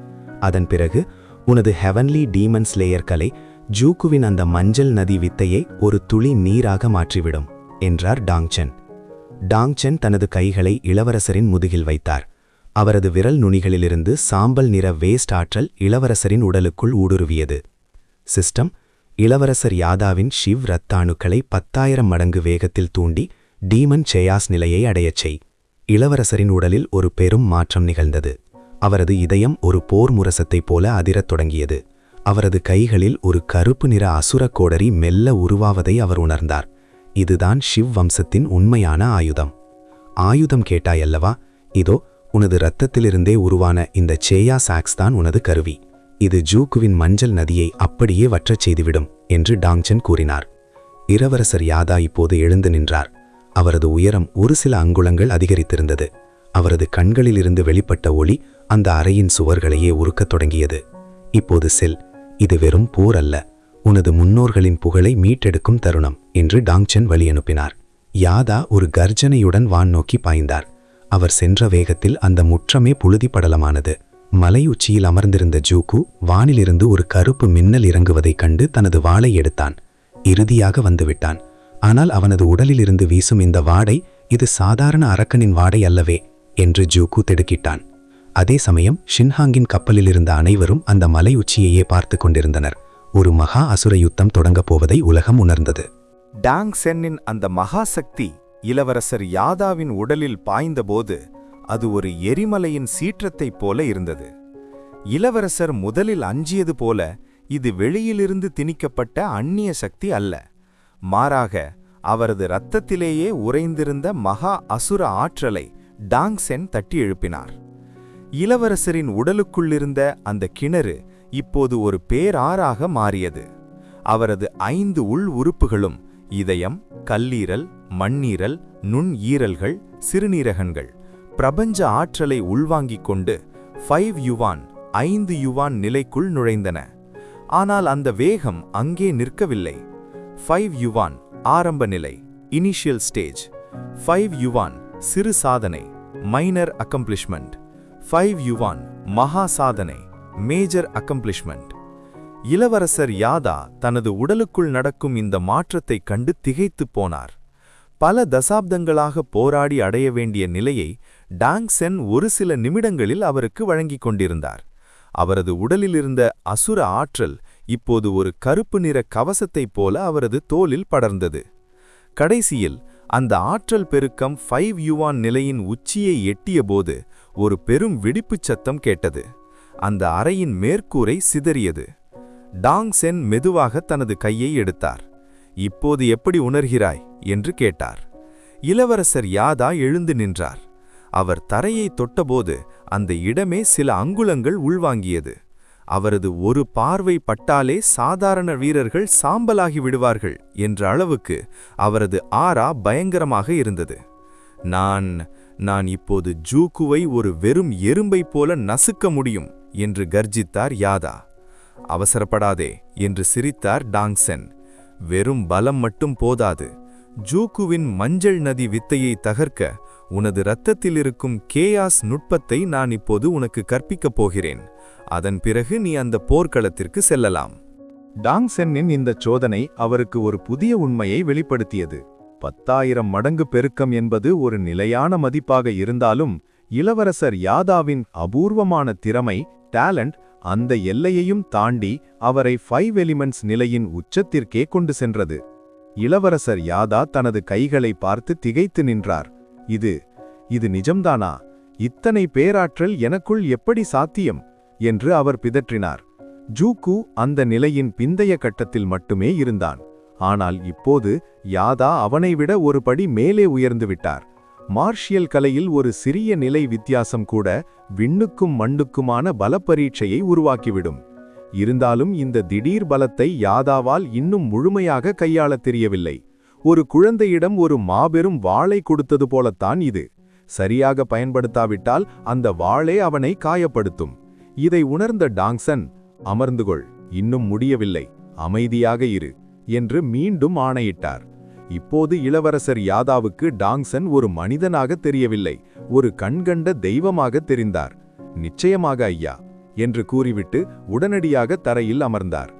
Speaker 1: அதன் பிறகு உனது ஹெவன்லி டீமன் ஸ்லேயர் கலை ஜூகுவின் அந்த மஞ்சள் நதி வித்தையை ஒரு துளி நீராக மாற்றிவிடும் என்றார் டாங்சென். டாங்சென் தனது கைகளை இளவரசரின் முதுகில் வைத்தார். அவரது விரல் நுனிகளிலிருந்து சாம்பல் நிற வேஸ்ட் ஆற்றல் இளவரசரின் உடலுக்குள் ஊடுருவியது. சிஸ்டம், இளவரசர் யாதாவின் ஷிவ் இரத்த அணுக்களை 10,000 மடங்கு வேகத்தில் தூண்டி டீமன் சேயாஸ் நிலையை அடையச் செய். இளவரசரின் உடலில் ஒரு பெரும் மாற்றம் நிகழ்ந்தது. அவரது இதயம் ஒரு போர் முரசத்தைப் போல அதிரத் தொடங்கியது. அவரது கைகளில் ஒரு கருப்பு நிற அசுர கோடரி மெல்ல உருவாவதை அவர் உணர்ந்தார். இதுதான் ஷிவ் வம்சத்தின் உண்மையான ஆயுதம். ஆயுதம் கேட்டாயல்லவா? இதோ உனது இரத்தத்திலிருந்தே உருவான இந்த சேயா சாக்ஸ் தான் உனது கருவி. இது ஜூகுவின் மஞ்சள் நதியை அப்படியே வற்றச் செய்துவிடும் என்று டாங்சென் கூறினார். இளவரசர் யாதா இப்போது எழுந்து நின்றார். அவரது உயரம் ஒரு சில அங்குலங்கள் அதிகரித்திருந்தது. அவரது கண்களிலிருந்து வெளிப்பட்ட ஒளி அந்த அறையின் சுவர்களையே உருக்கத் தொடங்கியது. இப்போது செல், இது வெறும் போர் அல்ல, உனது முன்னோர்களின் புகழை மீட்டெடுக்கும் தருணம் என்று டாங்சென் வழியனுப்பினார். யாதா ஒரு கர்ஜனையுடன் வான் நோக்கி பாய்ந்தார். அவர் சென்ற வேகத்தில் அந்த முற்றமே புழுதி படலமானது. மலை உச்சியில் அமர்ந்திருந்த ஜூகு வானிலிருந்து ஒரு கருப்பு மின்னல் இறங்குவதைக் கண்டு தனது வாளை எடுத்தான். இறுதியாக வந்துவிட்டான். ஆனால் அவனது உடலிலிருந்து வீசும் இந்த வாடை இது சாதாரண அரக்கனின் வாடை அல்லவே என்று ஜூகு திடுக்கிட்டான். அதே சமயம் ஷின்ஹாங்கின் கப்பலில் இருந்த அனைவரும் அந்த மலை உச்சியையே பார்த்து கொண்டிருந்தனர். ஒரு மகா அசுர யுத்தம் தொடங்கப் போவதை உலகம் உணர்ந்தது.
Speaker 3: டாங்சென்னின் அந்த மகாசக்தி இளவரசர் யாதாவின் உடலில் பாய்ந்தபோது அது ஒரு எரிமலையின் சீற்றத்தைப் போல இருந்தது. இளவரசர் முதலில் அஞ்சியது போல இது வெளியிலிருந்து திணிக்கப்பட்ட அந்நிய சக்தி அல்ல. மாறாக அவரது இரத்தத்திலேயே உறைந்திருந்த மகா அசுர ஆற்றலை டாங்சென் தட்டி எழுப்பினார். இளவரசரின் உடலுக்குள்ளிருந்த அந்த கிணறு இப்போது ஒரு பேராறாக மாறியது. அவரது 5 உள் உறுப்புகளும் இதயம், கல்லீரல், மண்ணீரல், நுண்ணீரல்கள், சிறுநீரகங்கள் பிரபஞ்ச ஆற்றலை உள்வாங்கிக் கொண்டு 5 யுவான் 5 யுவான் நிலைக்குள் நுழைந்தன. ஆனால் அந்த வேகம் அங்கே நிற்கவில்லை. 5 யுவான் ஆரம்ப நிலை, இனிஷியல் ஸ்டேஜ். 5 யுவான் சிறு சாதனை, மைனர் அக்கம்ப்ளிஷ்மெண்ட். 5 யுவான் மகா சாதனை, மேஜர் அக்கம்ப்ளிஷ்மெண்ட். இளவரசர் யாதா தனது உடலுக்குள் நடக்கும் இந்த மாற்றத்தைக் கண்டு திகைத்துப் போனார்.
Speaker 1: பல தசாப்தங்களாக போராடி அடைய வேண்டிய நிலையை டாங் சென் ஒரு சில நிமிடங்களில் அவருக்கு வழங்கிக் கொண்டிருந்தார். அவரது உடலிலிருந்த அசுர ஆற்றல் இப்போது ஒரு கருப்பு நிற கவசத்தைப் போல அவரது தோலில் படர்ந்தது. கடைசியில் அந்த ஆற்றல் பெருக்கம் 5 யுவான் நிலையின் உச்சியை எட்டியபோது ஒரு பெரும் வெடிப்புச் சத்தம் கேட்டது. அந்த அறையின் மேற்கூரை சிதறியது. டாங் சென் மெதுவாக தனது கையை எடுத்தார். இப்போது எப்படி உணர்கிறாய் என்று கேட்டார். இளவரசர் யாதா எழுந்து நின்றார். அவர் தரையை தொட்டபோது அந்த இடமே சில அங்குலங்கள் உள்வாங்கியது. அவரது ஒரு பார்வை பட்டாலே சாதாரண வீரர்கள் சாம்பலாகி விடுவார்கள் என்ற அளவுக்கு அவரது ஆரா பயங்கரமாக இருந்தது. நான் இப்போது ஜூகுவை ஒரு வெறும் எறும்பைப் போல நசுக்க முடியும் என்று கர்ஜித்தார் யாதா. அவசரப்படாதே என்று சிரித்தார் டாங் சென். வெறும் பலம் மட்டும் போதாது. ஜூகுவின் மஞ்சள் நதி வித்தையை தகர்க்க உனது இரத்தத்தில் இருக்கும் கேயாஸ் நுட்பத்தை நான் இப்போது உனக்கு கற்பிக்கப் போகிறேன். அதன் பிறகு நீ அந்த போர்க்களத்திற்கு செல்லலாம்.
Speaker 5: டாங் சென்னின் இந்தச் சோதனை அவருக்கு ஒரு புதிய உண்மையை வெளிப்படுத்தியது. 10,000 மடங்கு பெருக்கம் என்பது ஒரு நிலையான மதிப்பாக இருந்தாலும், இளவரசர் யாதாவின் அபூர்வமான திறமை, டேலண்ட், அந்த எல்லையையும் தாண்டி அவரை 5 எலிமெண்ட்ஸ் நிலையின் உச்சத்திற்கே கொண்டு சென்றது. இளவரசர் யாதா தனது கைகளை பார்த்து திகைத்து நின்றார். இது நிஜம்தானா? இத்தனை பேராற்றல் எனக்குள் எப்படி சாத்தியம் என்று அவர் பிதற்றினார். ஜூகு அந்த நிலையின் பிந்தைய கட்டத்தில் மட்டுமே இருந்தான். ஆனால் இப்போது யாதா அவனை விட ஒரு படி மேலே உயர்ந்து விட்டார். மார்ஷியல் கலையில் ஒரு சிறிய நிலை வித்தியாசம் கூட விண்ணுக்கும் மண்ணுக்குமான பலப்பரீட்சையை உருவாக்கிவிடும். இருந்தாலும் இந்த திடீர் பலத்தை யாதாவால் இன்னும் முழுமையாக கையாளத் தெரியவில்லை. ஒரு குழந்தையிடம் ஒரு மாபெரும் வாளை கொடுத்தது போலத்தான் இது. சரியாக பயன்படுத்தாவிட்டால் அந்த வாளே அவனை காயப்படுத்தும். இதை உணர்ந்த டாங் சென், அமர்ந்துகொள், இன்னும் முடியவில்லை, அமைதியாக இரு என்று மீண்டும் ஆணையிட்டார். இப்போது இளவரசர் யாதாவுக்கு டாங் சென் ஒரு மனிதனாக தெரியவில்லை, ஒரு கண்கண்ட தெய்வமாக தெரிந்தார். நிச்சயமாக ஐயா என்று கூறிவிட்டு உடனடியாக தரையில் அமர்ந்தார்.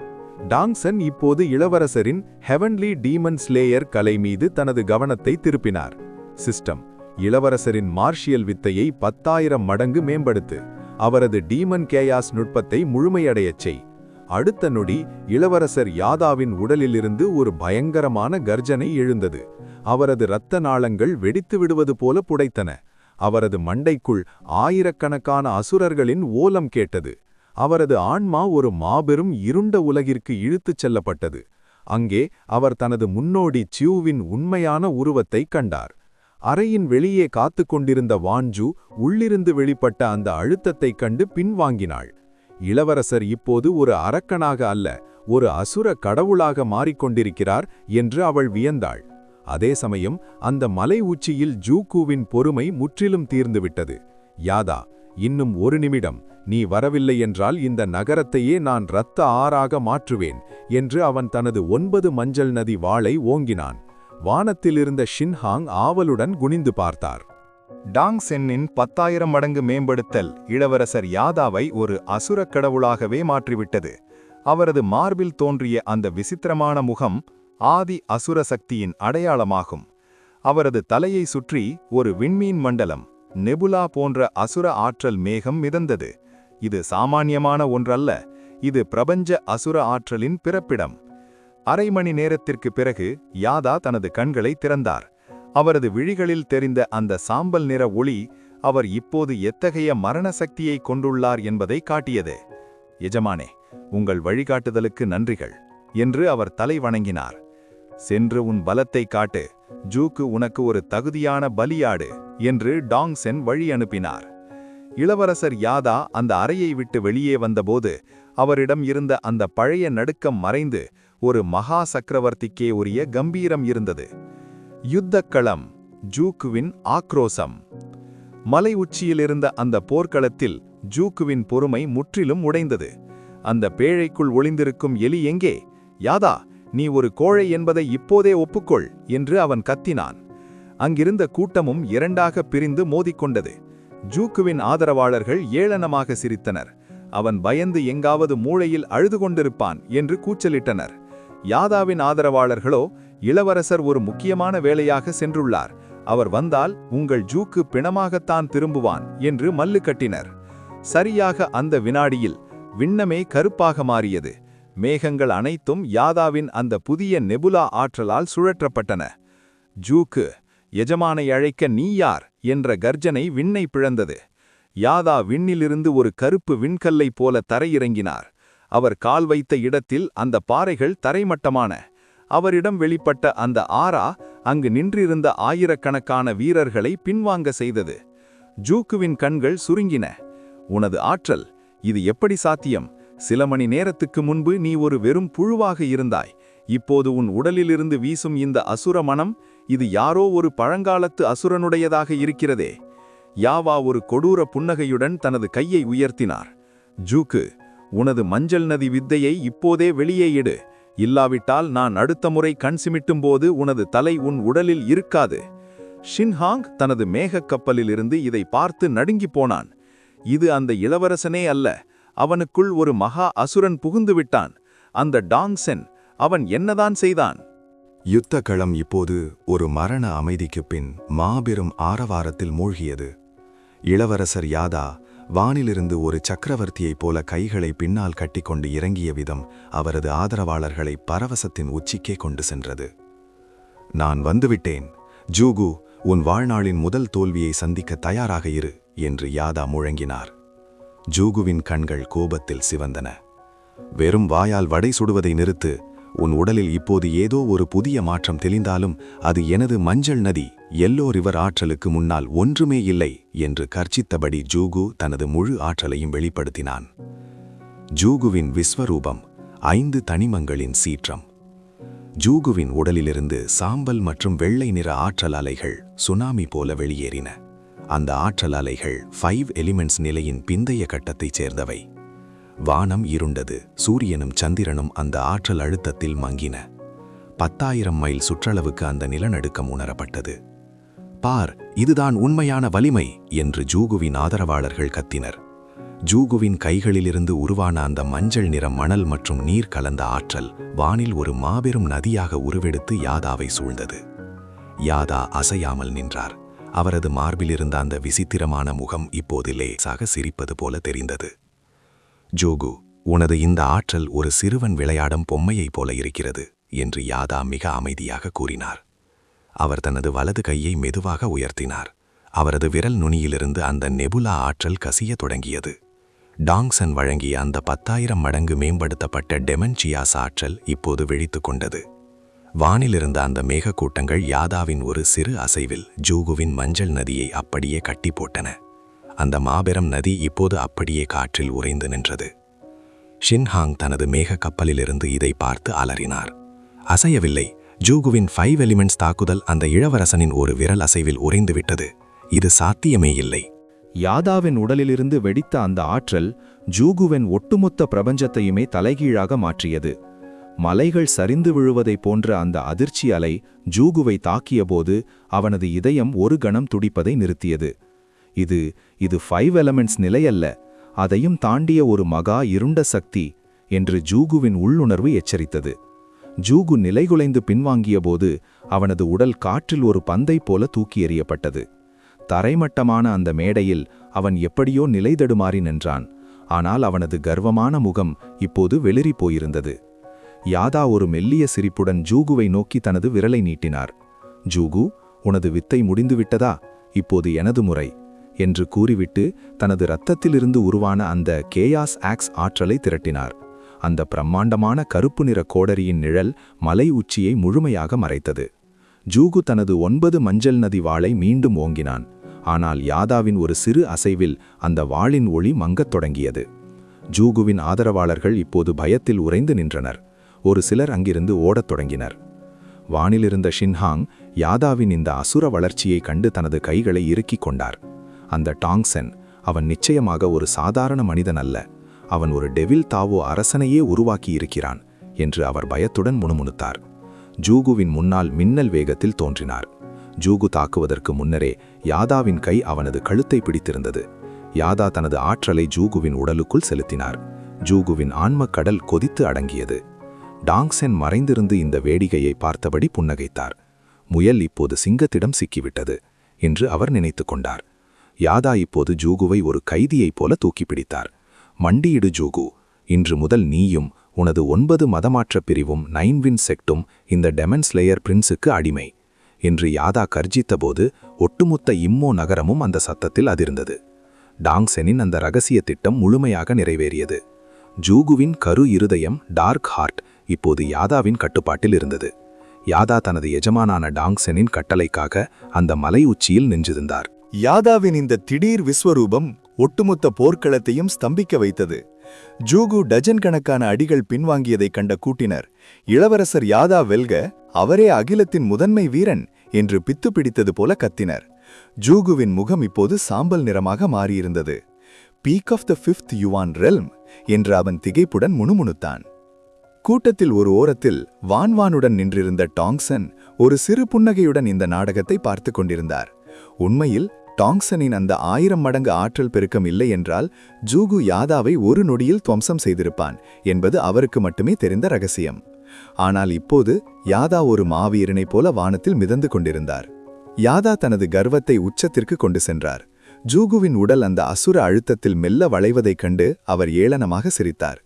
Speaker 5: டாங் சென் இப்போது இளவரசரின் ஹெவன்லி டீமன் ஸ்லேயர் கலை மீது தனது கவனத்தை திருப்பினார். சிஸ்டம், இளவரசரின் மார்ஷியல் வித்தையை 10,000 மடங்கு மேம்படுத்து. அவரது டீமன் கேயாஸ் நுட்பத்தை முழுமையடையச் செய். அடுத்த நொடி இளவரசர் யாதாவின் உடலிலிருந்து ஒரு பயங்கரமான கர்ஜனை எழுந்தது. அவரது இரத்த நாளங்கள் வெடித்து விடுவது போல புடைத்தன. அவரது மண்டைக்குள் ஆயிரக்கணக்கான அசுரர்களின் ஓலம் கேட்டது. அவரது ஆன்மா ஒரு மாபெரும் இருண்ட உலகிற்கு இழுத்துச் செல்லப்பட்டது. அங்கே அவர் தனது முன்னோடி சியூவின் உண்மையான உருவத்தைக் கண்டார். அறையின் வெளியே காத்து கொண்டிருந்த வான்ஜூ உள்ளிருந்து வெளிப்பட்ட அந்த அழுத்தத்தைக் கண்டு பின்வாங்கினாள். இளவரசர் இப்போது ஒரு அரக்கனாக அல்ல, ஒரு அசுர கடவுளாக மாறிக்கொண்டிருக்கிறார் என்று அவள் வியந்தாள். அதே சமயம் அந்த மலை உச்சியில் ஜூகுவின் பொறுமை முற்றிலும் தீர்ந்துவிட்டது. யாதா, இன்னும் ஒரு நிமிடம், நீ வரவில்லை என்றால் இந்த நகரத்தையே நான் இரத்த ஆறாக மாற்றுவேன் என்று அவன் தனது 9 மஞ்சள் நதி வாளை ஓங்கினான். வானத்திலிருந்த ஷின்ஹாங் ஆவலுடன் குனிந்து பார்த்தார்.
Speaker 4: டாங் சென்னின் 10,000 மடங்கு மேம்படுத்தல் இளவரசர் யாதாவை ஒரு அசுரக் கடவுளாகவே மாற்றிவிட்டது. அவரது மார்பில் தோன்றிய அந்த விசித்திரமான முகம் ஆதி அசுர சக்தியின் அடையாளமாகும். அவரது தலையை சுற்றி ஒரு விண்மீன் மண்டலம், நெபுலா போன்ற அசுர ஆற்றல் மேகம் மிதந்தது. இது சாமானியமான ஒன்றல்ல, இது பிரபஞ்ச அசுர ஆற்றலின் பிறப்பிடம். அரை மணி நேரத்திற்கு பிறகு யாதா தனது கண்களை திறந்தார். அவரது விழிகளில் தெரிந்த அந்த சாம்பல் நிற ஒளி அவர் இப்போது எத்தகைய மரண சக்தியை கொண்டுள்ளார் என்பதை காட்டியது. எஜமானே, உங்கள் வழிகாட்டுதலுக்கு நன்றிகள் என்று அவர் தலை வணங்கினார். சென்று உன் பலத்தை காட்டு, ஜூக்கு உனக்கு ஒரு தகுதியான பலியாடு என்று டாங் சென் வழி அனுப்பினார். இளவரசர் யாதா அந்த அறையை விட்டு வெளியே வந்தபோது அவரிடம் இருந்த அந்த பழைய நடுக்கம் மறைந்து ஒரு மகா சக்கரவர்த்திக்கே உரிய கம்பீரம் இருந்தது. யுத்தக்களம், ஜூக்குவின் ஆக்ரோசம். மலை உச்சியிலிருந்த அந்த போர்க்களத்தில் ஜூக்குவின் பொறுமை முற்றிலும் உடைந்தது. அந்த பேழைக்குள் ஒளிந்திருக்கும் எலி எங்கே? யாதா, நீ ஒரு கோழை என்பதை இப்போதே ஒப்புக்கொள் என்று அவன் கத்தினான். அங்கிருந்த கூட்டமும் இரண்டாக பிரிந்து மோதிக்கொண்டது. ஜூக்குவின் ஆதரவாளர்கள் ஏளனமாக சிரித்தனர். அவன் பயந்து எங்காவது மூளையில் அழுது கொண்டிருப்பான் என்று கூச்சலிட்டனர். யாதாவின் ஆதரவாளர்களோ, இளவரசர் ஒரு முக்கியமான வேலையாக சென்றுள்ளார். அவர் வந்தால் உங்கள் ஜூக்கு பிணமாகத்தான் திரும்புவான் என்று மல்லு கட்டினர். சரியாக அந்த வினாடியில் விண்ணமே கருப்பாக மாறியது. மேகங்கள் அனைத்தும் யாதாவின் அந்த புதிய நெபுலா ஆற்றலால் சுழற்றப்பட்டன. ஜூக்கு, எஜமானை அழைக்க நீ யார் என்ற கர்ஜனை விண்ணை பிளந்தது. யாதா விண்ணிலிருந்து ஒரு கருப்பு விண்கல்லை போல தரையிறங்கினார். அவர் கால் வைத்த இடத்தில் அந்த பாறைகள் தரைமட்டமான. அவரிடம் வெளிப்பட்ட அந்த ஆரா அங்கு நின்றிருந்த ஆயிரக்கணக்கான வீரர்களை பின்வாங்க செய்தது. ஜூக்குவின் கண்கள் சுருங்கின. உனது ஆற்றல், இது எப்படி சாத்தியம்? சில மணி நேரத்துக்கு முன்பு நீ ஒரு வெறும் புழுவாக இருந்தாய். இப்போது உன் உடலிலிருந்து வீசும் இந்த அசுர மனம், இது யாரோ ஒரு பழங்காலத்து அசுரனுடையதாக இருக்கிறதே. யாவா ஒரு கொடூர புன்னகையுடன் தனது கையை உயர்த்தினார். ஜூக்கு, உனது மஞ்சள் நதி வித்தையை இப்போதே வெளியே இடு. இல்லாவிட்டால் நான் அடுத்த முறை கண் சிமிட்டும்போது உனது தலை உன் உடலில் இருக்காது. ஷின்ஹாங் தனது மேகக் கப்பலிலிருந்து இதை பார்த்து நடுங்கிப் போனான். இது அந்த இளவரசனே அல்ல, அவனுக்குள் ஒரு மகா அசுரன் புகுந்து விட்டான். அந்த டாங்சென், அவன் என்னதான் செய்தான்?
Speaker 7: யுத்த களம் இப்போது ஒரு மரண அமைதிக்குப் பின் மாபெரும் ஆரவாரத்தில் மூழ்கியது. இளவரசர் யாதா வானிலிருந்து ஒரு சக்கரவர்த்தியைப் போல கைகளை பின்னால் கட்டிக்கொண்டு இறங்கிய விதம் அவரது ஆதரவாளர்களை பரவசத்தின் உச்சிக்கே கொண்டு சென்றது. நான் வந்துவிட்டேன். ஜூகு, உன் வாழ்நாளின் முதல் தோல்வியை சந்திக்க தயாராக இரு என்று யாதா முழங்கினார். ஜூகுவின் கண்கள் கோபத்தில் சிவந்தன. வெறும் வாயால் வடை சுடுவதை நிறுத்து. உன் உடலில் இப்போது ஏதோ ஒரு புதிய மாற்றம் தெளிந்தாலும் அது எனது மஞ்சள் நதி எல்லோ ரிவர் ஆற்றலுக்கு முன்னால் ஒன்றுமே இல்லை என்று கர்ச்சித்தபடி ஜூகு தனது முழு ஆற்றலையும் வெளிப்படுத்தினான். ஜூகுவின் விஸ்வரூபம் 5 தனிமங்களின் சீற்றம். ஜூகுவின் உடலிலிருந்து சாம்பல் மற்றும் வெள்ளை நிற ஆற்றல் அலைகள் சுனாமி போல வெளியேறின. அந்த ஆற்றல் அலைகள் 5 எலிமெண்ட்ஸ் நிலையின் பிந்தைய கட்டத்தைச் சேர்ந்தவை. வானம் இருண்டது. சூரியனும் சந்திரனும் அந்த ஆற்றல் அழுத்தத்தில் மங்கின. 10,000 மைல் சுற்றளவுக்கு அந்த நிலநடுக்கம் உணரப்பட்டது. பார், இதுதான் உண்மையான வலிமை என்று ஜூகுவின் ஆதரவாளர்கள் கத்தினர். ஜூகுவின் கைகளிலிருந்து உருவான அந்த மஞ்சள் நிற மணல் மற்றும் நீர் கலந்த ஆற்றல் வானில் ஒரு மாபெரும் நதியாக உருவெடுத்து யாதாவை சூழ்ந்தது. யாதா அசையாமல் நின்றார். அவரது மார்பிலிருந்த அந்த விசித்திரமான முகம் இப்போது லேசாக சிரிப்பது போல தெரிந்தது. ஜூகு, உனது இந்த ஆற்றல் ஒரு சிறுவன் விளையாடும் பொம்மையைப் போல இருக்கிறது என்று யாதா மிக அமைதியாக கூறினார். அவர் தனது வலது கையை மெதுவாக உயர்த்தினார். அவரது விரல் நுனியிலிருந்து அந்த நெபுலா ஆற்றல் கசிய தொடங்கியது. டாங்சன் வழங்கிய அந்த 10,000 மடங்கு மேம்படுத்தப்பட்ட டெமன்சியாஸ் ஆற்றல் இப்போது விழித்து கொண்டது. வானிலிருந்த அந்த மேகக்கூட்டங்கள் யாதாவின் ஒரு சிறு அசைவில் ஜூகுவின் மஞ்சள் நதியை அப்படியே கட்டி போட்டன. அந்த மாபெரும் நதி இப்போது அப்படியே காற்றில் உறைந்து நின்றது. ஷின்ஹாங் தனது மேக கப்பலிலிருந்து இதை பார்த்து அலறினார். அசையவில்லை. ஜூகுவின் 5 எலிமெண்ட்ஸ் தாக்குதல் அந்த இளவரசனின் ஒரு விரல் அசைவில் உறைந்துவிட்டது. இது சாத்தியமே இல்லை.
Speaker 2: யாதாவின் உடலிலிருந்து வெடித்த அந்த ஆற்றல் ஜூகுவின் ஒட்டுமொத்த பிரபஞ்சத்தையுமே தலைகீழாக மாற்றியது. மலைகள் சரிந்து விழுவதைப் போன்ற அந்த அதிர்ச்சி அலை ஜூகுவை தாக்கியபோது அவனது இதயம் ஒரு கணம் துடிப்பதை நிறுத்தியது. இது 5 எலிமெண்ட்ஸ் நிலையல்ல, அதையும் தாண்டிய ஒரு மகா இருண்ட சக்தி என்று ஜூகுவின் உள்ளுணர்வு எச்சரித்தது. ஜூகு நிலைகுலைந்து பின்வாங்கியபோது அவனது உடல் காற்றில் ஒரு பந்தை போல தூக்கி எறியப்பட்டது. தரைமட்டமான அந்த மேடையில் அவன் எப்படியோ நிலைதடுமாறி நின்றான். ஆனால் அவனது கர்வமான முகம் இப்போது வெளிரி போயிருந்தது. யாதா ஒரு மெல்லிய சிரிப்புடன் ஜூகுவை நோக்கி தனது விரலை நீட்டினார். ஜூகு, உனது வித்தை முடிந்துவிட்டதா? இப்போது எனது முறை என்று கூறிவிட்டு தனது இரத்தத்திலிருந்து உருவான அந்த கேயாஸ் ஆக்ஸ் ஆற்றலை திரட்டினார். அந்த பிரம்மாண்டமான கருப்பு நிற கோடரியின் நிழல் மலை உச்சியை முழுமையாக மறைத்தது. ஜூகு தனது 9 மஞ்சள் நதி வாளை மீண்டும் ஓங்கினான். ஆனால் யாதாவின் ஒரு சிறு அசைவில் அந்த வாளின் ஒளி மங்கத் தொடங்கியது. ஜூகுவின் ஆதரவாளர்கள் இப்போது பயத்தில் உறைந்து நின்றனர். ஒரு சிலர் அங்கிருந்து ஓடத் தொடங்கினர். வானிலிருந்த ஷின்ஹாங் யாதாவின் இந்த அசுர வளர்ச்சியை கண்டு தனது கைகளை இறுக்கிக் கொண்டார். அந்த டாங்சென், அவன் நிச்சயமாக ஒரு சாதாரண மனிதன் அல்ல, அவன் ஒரு டெவில் தாவோ அரசனையே உருவாக்கி இருக்கிறான் என்று அவர் பயத்துடன் முணுமுணுத்தார். ஜூகுவின் முன்னால் மின்னல் வேகத்தில் தோன்றினார். ஜூகு தாக்குவதற்கு முன்னரே யாதாவின் கை அவனது கழுத்தை பிடித்திருந்தது. யாதா தனது ஆற்றலை ஜூகுவின் உடலுக்குள் செலுத்தினார். ஜூகுவின் ஆன்மக் கடல் கொதித்து அடங்கியது.
Speaker 7: டாங்சென் மறைந்திருந்து இந்த வேடிக்கையை பார்த்தபடி புன்னகைத்தார். முயல் இப்போது சிங்கத்திடம் சிக்கிவிட்டது என்று அவர் நினைத்து கொண்டார். யாதா இப்போது ஜூகுவை ஒரு கைதியைப் போல தூக்கி பிடித்தார். மண்டியிடு ஜூகு, இன்று முதல் நீயும் உனது 9 மதமாற்றப் பிரிவும் 9 வின் செக்டும் இந்த டெமன் ஸ்லேயர் பிரின்ஸுக்கு அடிமை என்று யாதா கர்ஜித்தபோது ஒட்டுமொத்த இம்மோ நகரமும் அந்த சத்தத்தில் அதிர்ந்தது. டாங்செனின் அந்த ரகசிய திட்டம் முழுமையாக நிறைவேறியது. ஜூகுவின் கரு இருதயம் டார்க் ஹார்ட் இப்போது யாதாவின் கட்டுப்பாட்டில் இருந்தது. யாதா தனது எஜமானான டாங்செனின் கட்டளைக்காக அந்த மலை உச்சியில் நின்றிருந்தார்.
Speaker 2: யாதாவின் இந்த திடீர் விஸ்வரூபம் ஒட்டுமொத்த போர்க்களத்தையும் ஸ்தம்பிக்க வைத்தது. ஜூகு டஜன் கணக்கான அடிகள் பின்வாங்கியதைக் கண்ட கூட்டினர் இளவரசர் யாதா வெல்க, அவரே அகிலத்தின் முதன்மை வீரன் என்று பித்து பிடித்தது போல கத்தினர். ஜூகுவின் முகம் இப்போது சாம்பல் நிறமாக மாறியிருந்தது. Peak of the 5th Yuan realm என்று அவன் திகைப்புடன் முணுமுணுத்தான். கூட்டத்தில் ஒரு ஓரத்தில் வான்வானுடன் நின்றிருந்த டாங்சன் ஒரு சிறு புன்னகையுடன் இந்த நாடகத்தை பார்த்து கொண்டிருந்தார். உண்மையில் டாங்சனின் அந்த 1000 மடங்கு ஆற்றல் பெருக்கம் இல்லை என்றால் ஜூகு யாதாவை ஒரு நொடியில் துவம்சம் செய்திருப்பான் என்பது அவருக்கு மட்டுமே தெரிந்த ரகசியம். ஆனால் இப்போது யாதா ஒரு மாவீரனைப் போல வானத்தில் மிதந்து கொண்டிருந்தார். யாதா தனது கர்வத்தை உச்சத்திற்கு கொண்டு சென்றார். ஜூகுவின் உடல் அந்த அசுர அழுத்தத்தில் மெல்ல வளைவதைக் கண்டு அவர் ஏளனமாக சிரித்தார்.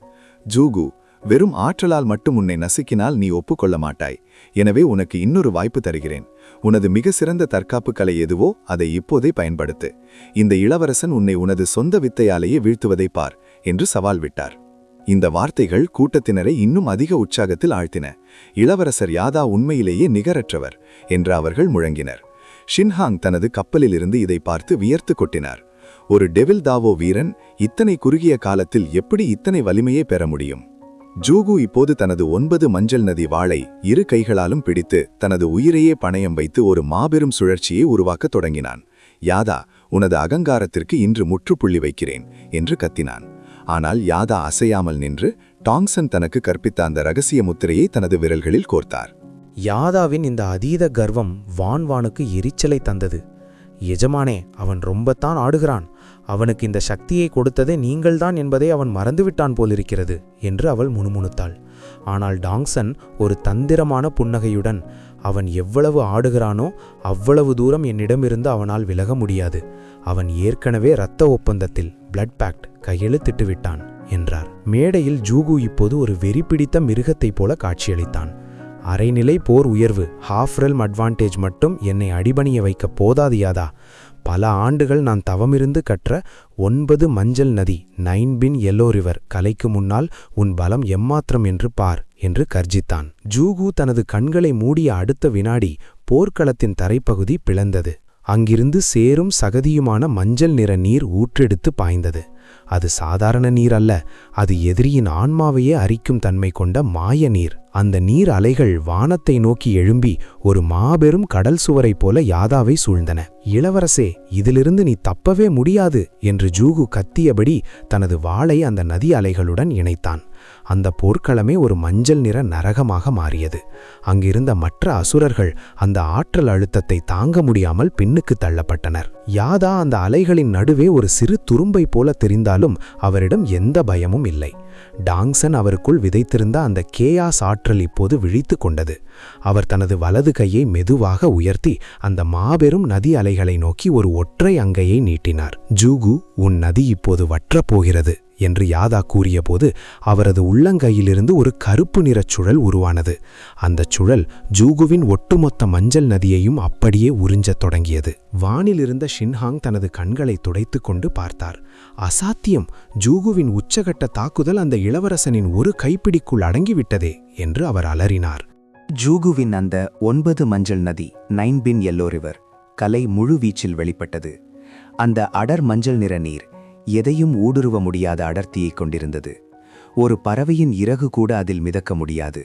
Speaker 2: ஜூகு, வெறும் ஆற்றலால் மட்டும் உன்னை நசுக்கினால் நீ ஒப்புக்கொள்ள மாட்டாய். எனவே உனக்கு இன்னொரு வாய்ப்பு தருகிறேன். உனது மிக சிறந்த தற்காப்பு கலை எதுவோ அதை இப்போதே பயன்படுத்து. இந்த இளவரசன் உன்னை உனது சொந்த வித்தையாலேயே வீழ்த்துவதை பார் என்று சவால் விட்டார். இந்த வார்த்தைகள் கூட்டத்தினரை இன்னும் அதிக உற்சாகத்தில் ஆழ்த்தின. இளவரசர் யாதா உண்மையிலேயே நிகரற்றவர் என்று அவர்கள் முழங்கினர். ஷின்ஹாங் தனது கப்பலிலிருந்து இதை பார்த்து வியர்த்து கொட்டினார். ஒரு டெவில் தாவோ வீரன் இத்தனை குறுகிய காலத்தில் எப்படி இத்தனை வலிமையை பெற முடியும்? ஜூகு இப்போது தனது 9 மஞ்சள் நதி வாளை இரு கைகளாலும் பிடித்து தனது உயிரையே பணயம் வைத்து ஒரு மாபெரும் சுழற்சியை உருவாக்கத் தொடங்கினான். யாதா, உனது அகங்காரத்திற்கு இன்று முற்றுப்புள்ளி வைக்கிறேன் என்று கத்தினான். ஆனால் யாதா அசையாமல் நின்று டாங்சன் தனக்கு கற்பித்த அந்த ரகசிய முத்திரையை தனது விரல்களில் கோர்த்தார்.
Speaker 9: யாதாவின் இந்த அதீத கர்வம் வான்வானுக்கு எரிச்சலை தந்தது. எஜமானே, அவன் ரொம்பத்தான் ஆடுகிறான். அவனுக்கு இந்த சக்தியை கொடுத்ததே நீங்கள்தான் என்பதை அவன் மறந்துவிட்டான் போலிருக்கிறது என்று அவள் முணுமுணுத்தாள். ஆனால் டாங்சன் ஒரு தந்திரமான புன்னகையுடன், அவன் எவ்வளவு ஆடுகிறானோ அவ்வளவு தூரம் என்னிடமிருந்து அவனால் விலக முடியாது. அவன் ஏற்கனவே இரத்த ஒப்பந்தத்தில் பிளட் பேக்ட் கையெழுத்திட்டு விட்டான் என்றார். மேடையில் ஜூகு இப்போது ஒரு வெறி பிடித்த மிருகத்தைப் போல காட்சியளித்தான். அரைநிலை போர் உயர்வு, ஹாஃப் ரெல்ம் அட்வான்டேஜ் மட்டும் என்னை அடிபணிய வைக்க போதாது யாதா. பல ஆண்டுகள் நான் தவமிருந்து கற்ற 9 மஞ்சள் நதி 9 பின் எல்லோ ரிவர் கலைக்கு முன்னால் உன் பலம் எம்மாத்திரம் என்று பார் என்று கர்ஜித்தான். ஜூகு தனது கண்களை மூடிய அடுத்த வினாடி போர்க்களத்தின் தரைப்பகுதி பிளந்தது. அங்கிருந்து சேரும் சகதியுமான மஞ்சள் நிற நீர் ஊற்றெடுத்து பாய்ந்தது. அது சாதாரண நீர் அல்ல, அது எதிரியின் ஆன்மாவையே அரிக்கும் தன்மை கொண்ட மாய நீர். அந்த நீர் அலைகள் வானத்தை நோக்கி எழும்பி ஒரு மாபெரும் கடல் சுவரைப் போல யாதாவை சூழ்ந்தன. இளவரசே, இதிலிருந்து நீ தப்பவே முடியாது என்று ஜூகு கத்தியபடி தனது வாளை அந்த நதி அலைகளுடன் இணைத்தான். அந்த போர்க்களமே ஒரு மஞ்சள் நிற நரகமாக மாறியது. அங்கிருந்த மற்ற அசுரர்கள் அந்த ஆற்றல் அழுத்தத்தை தாங்க முடியாமல் பின்னுக்கு தள்ளப்பட்டனர். யாதா அந்த அலைகளின் நடுவே ஒரு சிறு துரும்பை போல தெரிந்தாலும் அவரிடம் எந்த பயமும் இல்லை. டாங்சன் அவருக்குள் விதைத்திருந்த அந்த கேயாஸ் ஆற்றல் இப்போது விழித்து கொண்டது. அவர் தனது வலது கையை மெதுவாக உயர்த்தி அந்த மாபெரும் நதி அலைகளை நோக்கி ஒரு ஒற்றை அங்கையை நீட்டினார். ஜூகு, உன் நதி இப்போது வற்றப் போகிறது என்று யாதா கூறியபோது அவரது உள்ளங்கையிலிருந்து ஒரு கருப்பு நிறச் சுழல் உருவானது. அந்த சுழல் ஜூகுவின் ஒட்டுமொத்த மஞ்சள் நதியையும் அப்படியே உறிஞ்சத் தொடங்கியது. வானிலிருந்த ஷின்ஹாங் தனது கண்களை துடைத்து கொண்டு பார்த்தார். அசாத்தியம்! ஜூகுவின் உச்சகட்ட தாக்குதல் அந்த இளவரசனின் ஒரு கைப்பிடிக்குள் அடங்கிவிட்டதே என்று அவர் அலறினார்.
Speaker 10: ஜூகுவின் அந்த 9 மஞ்சள் நதி 9 பின் எல்லோ ரிவர் கலை முழு வீச்சில் வெளிப்பட்டது. அந்த அடர் மஞ்சள் நிற நீர் எதையும் ஊடுருவ முடியாத அடர்த்தியை கொண்டிருந்தது. ஒரு பறவையின் இறகு கூட அதில் மிதக்க முடியாது.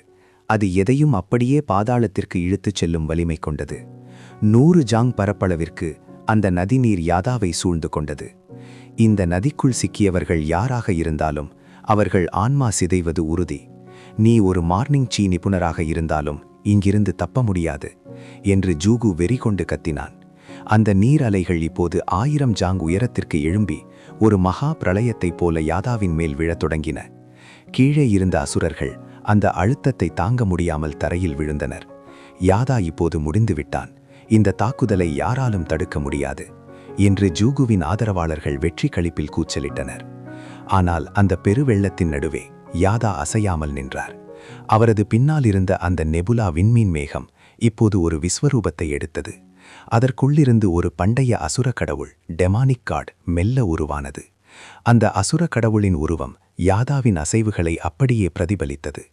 Speaker 10: அது எதையும் அப்படியே பாதாளத்திற்கு இழுத்துச் செல்லும் வலிமை கொண்டது. 100 ஜாங் பரப்பளவிற்கு அந்த நதிநீர் யாதாவை சூழ்ந்து கொண்டது. இந்த நதிக்குள் சிக்கியவர்கள் யாராக இருந்தாலும் அவர்கள் ஆன்மா சிதைவது உறுதி. நீ ஒரு மார்னிங் சீ நிபுணராக இருந்தாலும் இங்கிருந்து தப்ப முடியாது என்று ஜூகு வெறி கொண்டு கத்தினான். அந்த நீர் அலைகள் இப்போது 1000 ஜாங் உயரத்திற்கு எழும்பி ஒரு மகா பிரளயத்தைப் போல யாதாவின் மேல் விழத் தொடங்கின. கீழே இருந்த அசுரர்கள் அந்த அழுத்தத்தை தாங்க முடியாமல் தரையில் விழுந்தனர். யாதா இப்போது முடிந்துவிட்டான். இந்த தாக்குதலை யாராலும் தடுக்க முடியாது என்று ஜூகுவின் ஆதரவாளர்கள் வெற்றி களிப்பில் கூச்சலிட்டனர். ஆனால் அந்த பெருவெள்ளத்தின் நடுவே யாதா அசையாமல் நின்றார். அவரது பின்னால் இருந்த அந்த நெபுலா விண்மீன் மேகம் இப்போது ஒரு விஸ்வரூபத்தை எடுத்தது. அதற்குள்ளிருந்து ஒரு பண்டைய அசுர கடவுள் டெமானிக் காட் மெல்ல உருவானது. அந்த அசுர கடவுளின் உருவம் யாதாவின் அசைவுகளை அப்படியே பிரதிபலித்தது.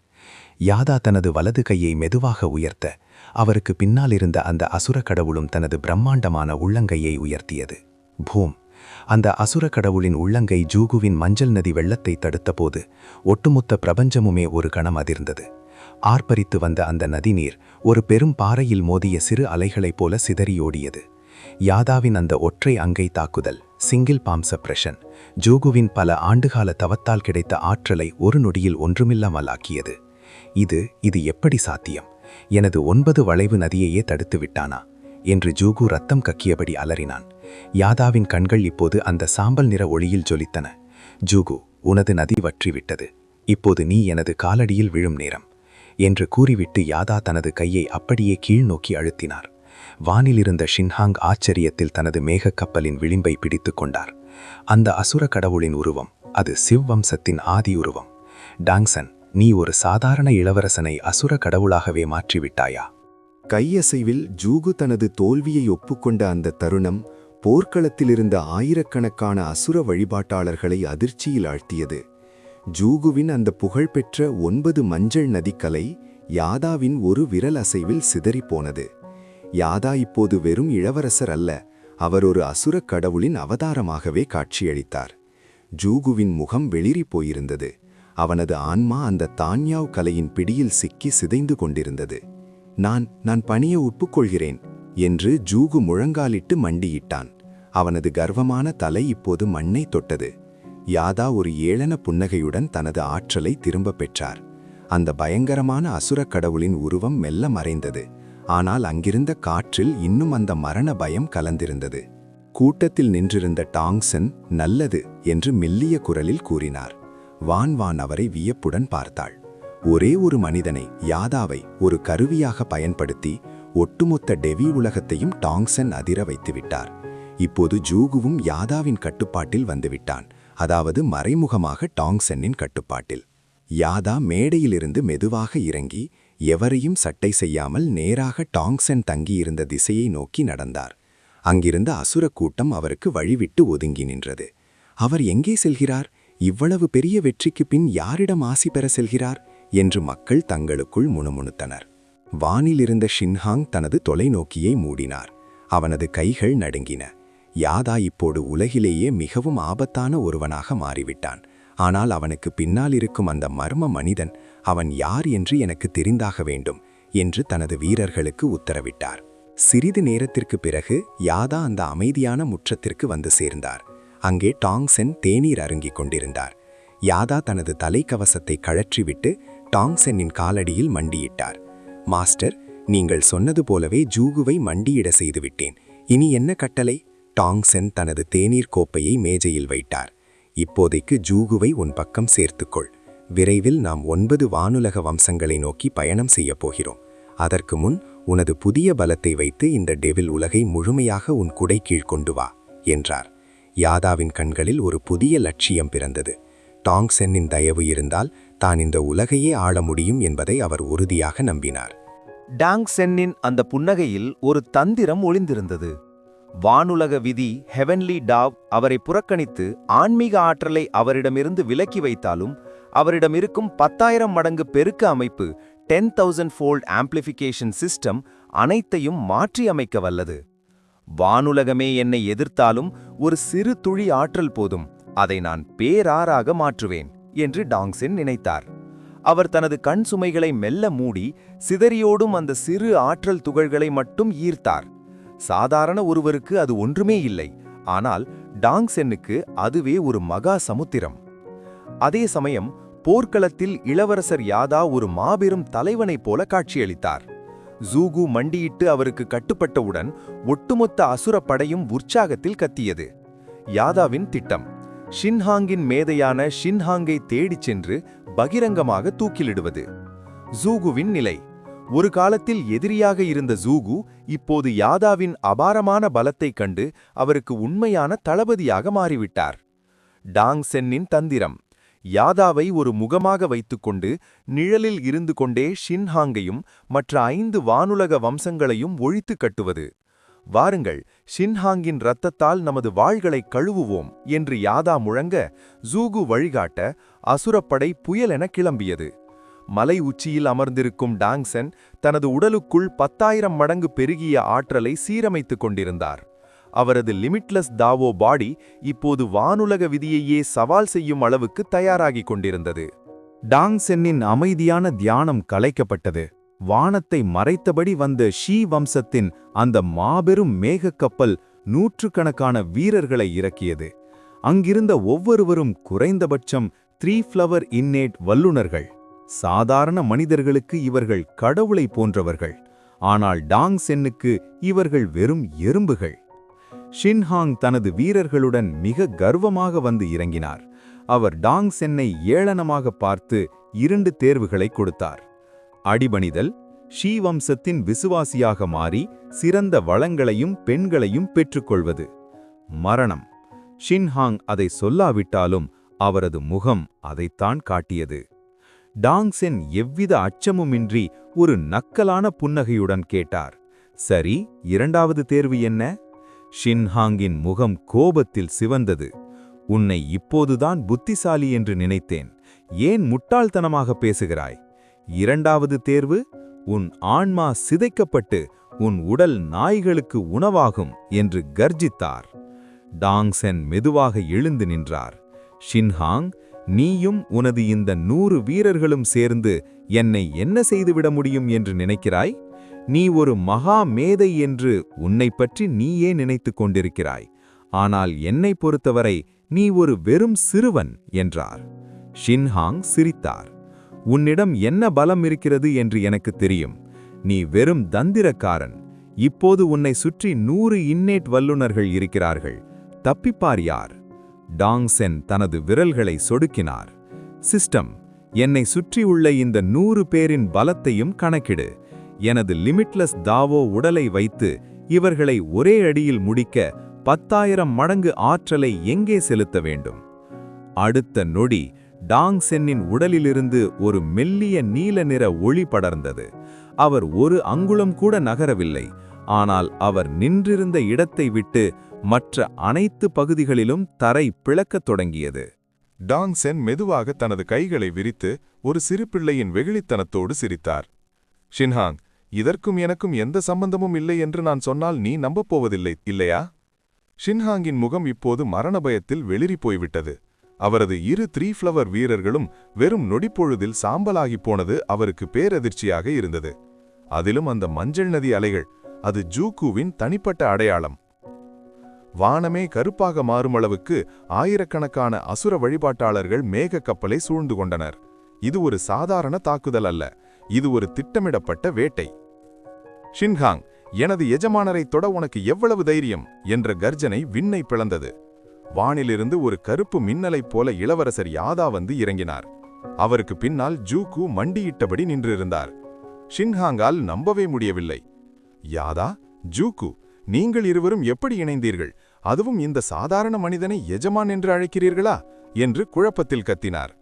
Speaker 10: யாதா தனது வலது கையை மெதுவாக உயர்த்த, அவருக்கு பின்னால் இருந்த அந்த அசுர கடவுளும் தனது பிரம்மாண்டமான உள்ளங்கையை உயர்த்தியது. பூம்! அந்த அசுர கடவுளின் உள்ளங்கை ஜூகுவின் மஞ்சள் நதி வெள்ளத்தை தடுத்தபோது ஒட்டுமொத்த பிரபஞ்சமுமே ஒரு கணம் அதிர்ந்தது. ஆர்ப்பரித்து வந்த அந்த நதிநீர் ஒரு பெரும் பாறையில் மோதிய சிறு அலைகளைப் போல சிதறியோடியது. யாதாவின் அந்த ஒற்றை அங்கை தாக்குதல், சிங்கிள் பாம் சப்ரெஷன், ஜூகுவின் பல ஆண்டுகால தவத்தால் கிடைத்த ஆற்றலை ஒரு நொடியில் ஒன்றுமில்லாமலாக்கியது. இது எப்படி சாத்தியம்? எனது 9 வளைவு நதியையே தடுத்து விட்டானா என்று ஜூகு ரத்தம் கக்கியபடி அலறினான். யாதாவின் கண்கள் இப்போது அந்த சாம்பல் நிற ஒளியில் ஜொலித்தன. ஜூகு, உனது நதி வற்றிவிட்டது. இப்போது நீ எனது காலடியில் விழும் நேரம் என்று கூறிவிட்டு யாதா தனது கையை அப்படியே கீழ் நோக்கி அழுத்தினார். வானிலிருந்த ஷின்ஹாங் ஆச்சரியத்தில் தனது மேகக் கப்பலின் விளிம்பை பிடித்து கொண்டார். அந்த அசுர கடவுளின் உருவம், அது சிவ் வம்சத்தின் ஆதி உருவம். டாங்சன், நீ ஒரு சாதாரண இளவரசனை அசுர கடவுளாகவே மாற்றிவிட்டாயா?
Speaker 3: கையசைவில் ஜூகு தனது தோல்வியை ஒப்புக்கொண்ட அந்த தருணம் போர்க்களத்திலிருந்த ஆயிரக்கணக்கான அசுர வழிபாட்டாளர்களை அதிர்ச்சியில் ஆழ்த்தியது. ஜூகுவின் அந்த புகழ்பெற்ற 9 மஞ்சள் நதிக்கலை யாதாவின் ஒரு விரல் அசைவில் சிதறிப்போனது. யாதா இப்போது வெறும் இளவரசர் அல்ல, அவர் ஒரு அசுரக் கடவுளின் அவதாரமாகவே காட்சியளித்தார். ஜூகுவின் முகம் வெளிரி போயிருந்தது. அவனது ஆன்மா அந்த தான்யாவ் கலையின் பிடியில் சிக்கி சிதைந்து கொண்டிருந்தது. நான் பணிய ஒப்புக்கொள்கிறேன் என்று ஜூகு முழங்காலிட்டு மண்டியிட்டான். அவனது கர்வமான தலை இப்போது மண்ணை தொட்டது. யாதா ஒரு ஏளன புன்னகையுடன் தனது ஆற்றலை திரும்பப் பெற்றார். அந்த பயங்கரமான அசுரக் கடவுளின் உருவம் மெல்ல மறைந்தது. ஆனால் அங்கிருந்த காற்றில் இன்னும் அந்த மரண பயம் கலந்திருந்தது. கூட்டத்தில் நின்றிருந்த டாங்சன் நல்லது என்று மெல்லிய குரலில் கூறினார். வான் அவரை வியப்புடன் பார்த்தாள். ஒரே ஒரு மனிதனை, யாதாவை, ஒரு கருவியாக பயன்படுத்தி ஒட்டுமொத்த டெவி உலகத்தையும் டாங்சன் அதிர வைத்துவிட்டார். இப்போது ஜூகுவும் யாதாவின் கட்டுப்பாட்டில் வந்துவிட்டான். அதாவது மறைமுகமாக டாங்சனின் கட்டுப்பாட்டில். யாதா மேடையிலிருந்து மெதுவாக இறங்கி எவரையும் சட்டை செய்யாமல் நேராக டாங்சன் தங்கியிருந்த திசையை நோக்கி நடந்தார். அங்கிருந்த அசுர கூட்டம் அவருக்கு வழிவிட்டு ஒதுங்கி நின்றது. அவர் எங்கே செல்கிறார்? இவ்வளவு பெரிய வெற்றிக்கு பின் யாரிடம் ஆசி பெற செல்கிறார் என்று மக்கள் தங்களுக்குள் முணுமுணுத்தனர். வானிலிருந்த ஷின்ஹாங் தனது தொலைநோக்கியை மூடினார். அவனது கைகள் நடுங்கின. யாதா இப்போது உலகிலேயே மிகவும் ஆபத்தான ஒருவனாக மாறிவிட்டான். ஆனால் அவனுக்கு பின்னால் இருக்கும் அந்த மர்ம மனிதன், அவன் யார் என்று எனக்கு தெரிந்தாக வேண்டும் என்று தனது வீரர்களுக்கு உத்தரவிட்டார். சிறிது நேரத்திற்கு பிறகு யாதா அந்த அமைதியான முற்றத்திற்கு வந்து சேர்ந்தார். அங்கே டாங்சென் தேநீர் அருங்கிக் கொண்டிருந்தார். யாதா தனது தலைக்கவசத்தை கழற்றிவிட்டு டாங்சென்னின் காலடியில் மண்டியிட்டார். மாஸ்டர், நீங்கள் சொன்னது போலவே ஜூகுவை மண்டியிட செய்துவிட்டேன். இனி என்ன கட்டளை? டாங்சென் தனது தேநீர் கோப்பையை மேஜையில் வைத்தார். இப்போதைக்கு ஜூகுவை உன் பக்கம் சேர்த்துக்கொள். விரைவில் நாம் 9 வானுலக வம்சங்களை நோக்கி பயணம் செய்யப் போகிறோம். அதற்கு முன் உனது புதிய பலத்தை வைத்து இந்த டெவில் உலகை முழுமையாக உன் குடை கீழ் கொண்டு வா என்றார். யாதாவின் கண்களில் ஒரு புதிய லட்சியம் பிறந்தது. டாங்சென்னின் தயவு இருந்தால் தான் இந்த உலகையே ஆள முடியும் என்பதை அவர் உறுதியாக நம்பினார்.
Speaker 2: டாங்சென்னின் அந்த புன்னகையில் ஒரு தந்திரம் ஒளிந்திருந்தது. வானுலக விதி ஹெவன்லி டாவ் அவரை புறக்கணித்து ஆன்மீக ஆற்றலை அவரிடமிருந்து விலக்கி வைத்தாலும் அவரிடம் இருக்கும் 10,000 மடங்கு பெருக்க அமைப்பு 10,000 fold ஆம்பிளிஃபிகேஷன் சிஸ்டம் அனைத்தையும் மாற்றி அமைக்க வல்லது. வானுலகமே என்னை எதிர்த்தாலும் ஒரு சிறு துளி ஆற்றல் போதும், அதை நான் பேராறாக மாற்றுவேன் என்று டாங்சென் நினைத்தார். அவர் தனது கண் சுமைகளை மெல்ல மூடி சிதறியோடும் அந்த சிறு ஆற்றல் துகள்களை மட்டும் ஈர்த்தார். சாதாரண ஒருவருக்கு அது ஒன்றுமே இல்லை, ஆனால் டாங்சென்னுக்கு அதுவே ஒரு மகா சமுத்திரம். அதே சமயம் போர்க்களத்தில் இளவரசர் யாதா ஒரு மாபெரும் தலைவனைப் போல காட்சியளித்தார். ஜூகு மண்டியிட்டு அவருக்கு கட்டுப்பட்டவுடன் ஒட்டுமொத்த அசுர படையும் உற்சாகத்தில் கத்தியது. யாதாவின் திட்டம் ஷின்ஹாங்கின் மேதையான ஷின்ஹாங்கை தேடிச் சென்று பகிரங்கமாக தூக்கிலிடுவது. ஜூகுவின் நிலை. ஒரு காலத்தில் எதிரியாக இருந்த ஜூகு இப்போது யாதாவின் அபாரமான பலத்தைக் கண்டு அவருக்கு உண்மையான தளபதியாக மாறிவிட்டார். டாங் சென்னின் தந்திரம். யாதாவை ஒரு முகமாக வைத்துக்கொண்டு நிழலில் இருந்து கொண்டே ஷின்ஹாங்கையும் மற்ற 5 வானுலக வம்சங்களையும் ஒழித்து கட்டுவது. வாருங்கள், ஷின்ஹாங்கின் இரத்தத்தால் நமது வாள்களை கழுவுவோம் என்று யாதா முழங்க, ஜூகு வழிகாட்ட அசுரப்படை புயலென கிளம்பியது. மலை உச்சியில் அமர்ந்திருக்கும் டாங்சென் தனது உடலுக்குள் 10,000 மடங்கு பெருகிய ஆற்றலை சீரமைத்துக் கொண்டிருந்தார். அவரது லிமிட்லெஸ் தாவோ பாடி இப்போது வானுலக விதியையே சவால் செய்யும் அளவுக்கு தயாராகிக் கொண்டிருந்தது. டாங்சென்னின் அமைதியான தியானம் கலைக்கப்பட்டது. வானத்தை மறைத்தபடி வந்த ஷீ வம்சத்தின் அந்த மாபெரும் மேகக்கப்பல் நூற்றுக்கணக்கான வீரர்களை இறக்கியது. அங்கிருந்த ஒவ்வொருவரும் குறைந்தபட்சம் 3 ஃப்ளவர் இன்னேட் வல்லுநர்கள். சாதாரண மனிதர்களுக்கு இவர்கள் கடவுளை போன்றவர்கள். ஆனால் டாங் சென்னுக்கு இவர்கள் வெறும் எறும்புகள். ஷின்ஹாங் தனது வீரர்களுடன் மிக கர்வமாக வந்து இறங்கினார். அவர் டாங் சென்னை ஏளனமாக பார்த்து 2 தேர்வுகளை கொடுத்தார். அடிபணிதல், ஷீ வம்சத்தின் விசுவாசியாக மாறி சிறந்த வளங்களையும் பெண்களையும் பெற்றுக்கொள்வது. மரணம். ஷின்ஹாங் அதை சொல்லாவிட்டாலும் அவரது முகம் அதைத்தான் காட்டியது. டாங்சென் எவ்வித அச்சமுமின்றி ஒரு நக்கலான புன்னகையுடன் கேட்டார், சரி, 2வது தேர்வு என்ன? ஷின்ஹாங்கின் முகம் கோபத்தில் சிவந்தது. உன்னை இப்போதுதான் புத்திசாலி என்று நினைத்தேன். ஏன் முட்டாள்தனமாக பேசுகிறாய்? 2வது தேர்வு, உன் ஆன்மா சிதைக்கப்பட்டு உன் உடல் நாய்களுக்கு உணவாகும் என்று கர்ஜித்தார். டாங்சென் மெதுவாக எழுந்து நின்றார். ஷின்ஹாங், நீயும் உனது இந்த 100 வீரர்களும் சேர்ந்து என்னை என்ன செய்துவிட முடியும் என்று நினைக்கிறாய்? நீ ஒரு மகா மேதை என்று உன்னை பற்றி நீயே நினைத்துக் கொண்டிருக்கிறாய். ஆனால் என்னை பொறுத்தவரை நீ ஒரு வெறும் சிறுவன் என்றார். ஷின்ஹாங் சிரித்தார். உன்னிடம் என்ன பலம் இருக்கிறது என்று எனக்கு தெரியும். நீ வெறும் தந்திரக்காரன். இப்போது உன்னை சுற்றி 100 இன்னேட் வல்லுநர்கள் இருக்கிறார்கள். தப்பிப்பார் யார்? டாங்சென் தனது விரல்களை சொடுக்கினார். சிஸ்டம், என்னை சுற்றியுள்ள இந்த 100 பேரின் பலத்தையும் கணக்கிடு. எனது லிமிட்லெஸ் தாவோ உடலை வைத்து இவர்களை ஒரே அடியில் முடிக்க 10,000 மடங்கு ஆற்றலை எங்கே செலுத்த வேண்டும்? அடுத்த நொடி டாங்சென்னின் உடலிலிருந்து ஒரு மெல்லிய நீல நிற ஒளி படர்ந்தது. அவர் ஒரு அங்குலம் கூட நகரவில்லை. ஆனால் அவர் நின்றிருந்த இடத்தை விட்டு மற்ற அனைத்து பகுதிகளிலும் தரை பிளக்கத் தொடங்கியது.
Speaker 5: டாங்சென் மெதுவாக தனது கைகளை விரித்து ஒரு சிறு பிள்ளையின் வெகுளித்தனத்தோடு சிரித்தார். ஷின்ஹாங், இதற்கும் எனக்கும் எந்த சம்பந்தமும் இல்லை என்று நான் சொன்னால் நீ நம்பப் போவதில்லை, இல்லையா? ஷின்ஹாங்கின் முகம் இப்போது மரண பயத்தில் வெளிரி போய்விட்டது. அவரது 2 3 ஃப்ளவர் வீரர்களும் வெறும் நொடிப்பொழுதில் சாம்பலாகிப் போனது அவருக்கு பேரதிர்ச்சியாக இருந்தது. அதிலும் அந்த மஞ்சள் நதி அலைகள், அது ஜூகுவின் தனிப்பட்ட அடையாளம். வானமே கருப்பாக மாறுமளவுக்கு ஆயிரக்கணக்கான அசுர வழிபாட்டாளர்கள் மேக கப்பலை சூழ்ந்து கொண்டனர். இது ஒரு சாதாரண தாக்குதல் அல்ல, இது ஒரு திட்டமிடப்பட்ட வேட்டை. ஷின்ஹாங், எனது எஜமானரை தொட உனக்கு எவ்வளவு தைரியம் என்ற கர்ஜனை விண்ணை பிளந்தது. வானிலிருந்து ஒரு கருப்பு மின்னலைப் போல இளவரசர் யாதா வந்து இறங்கினார். அவருக்கு பின்னால் ஜூகு மண்டியிட்டபடி நின்றிருந்தார். ஷின்ஹாங்கால் நம்பவே முடியவில்லை. யாதா, ஜூகு, நீங்கள் இருவரும் எப்படி இணைந்தீர்கள்? அதுவும் இந்த சாதாரண மனிதனை எஜமான் என்று அழைக்கிறீர்களா என்று குழப்பத்தில் கத்தினார்.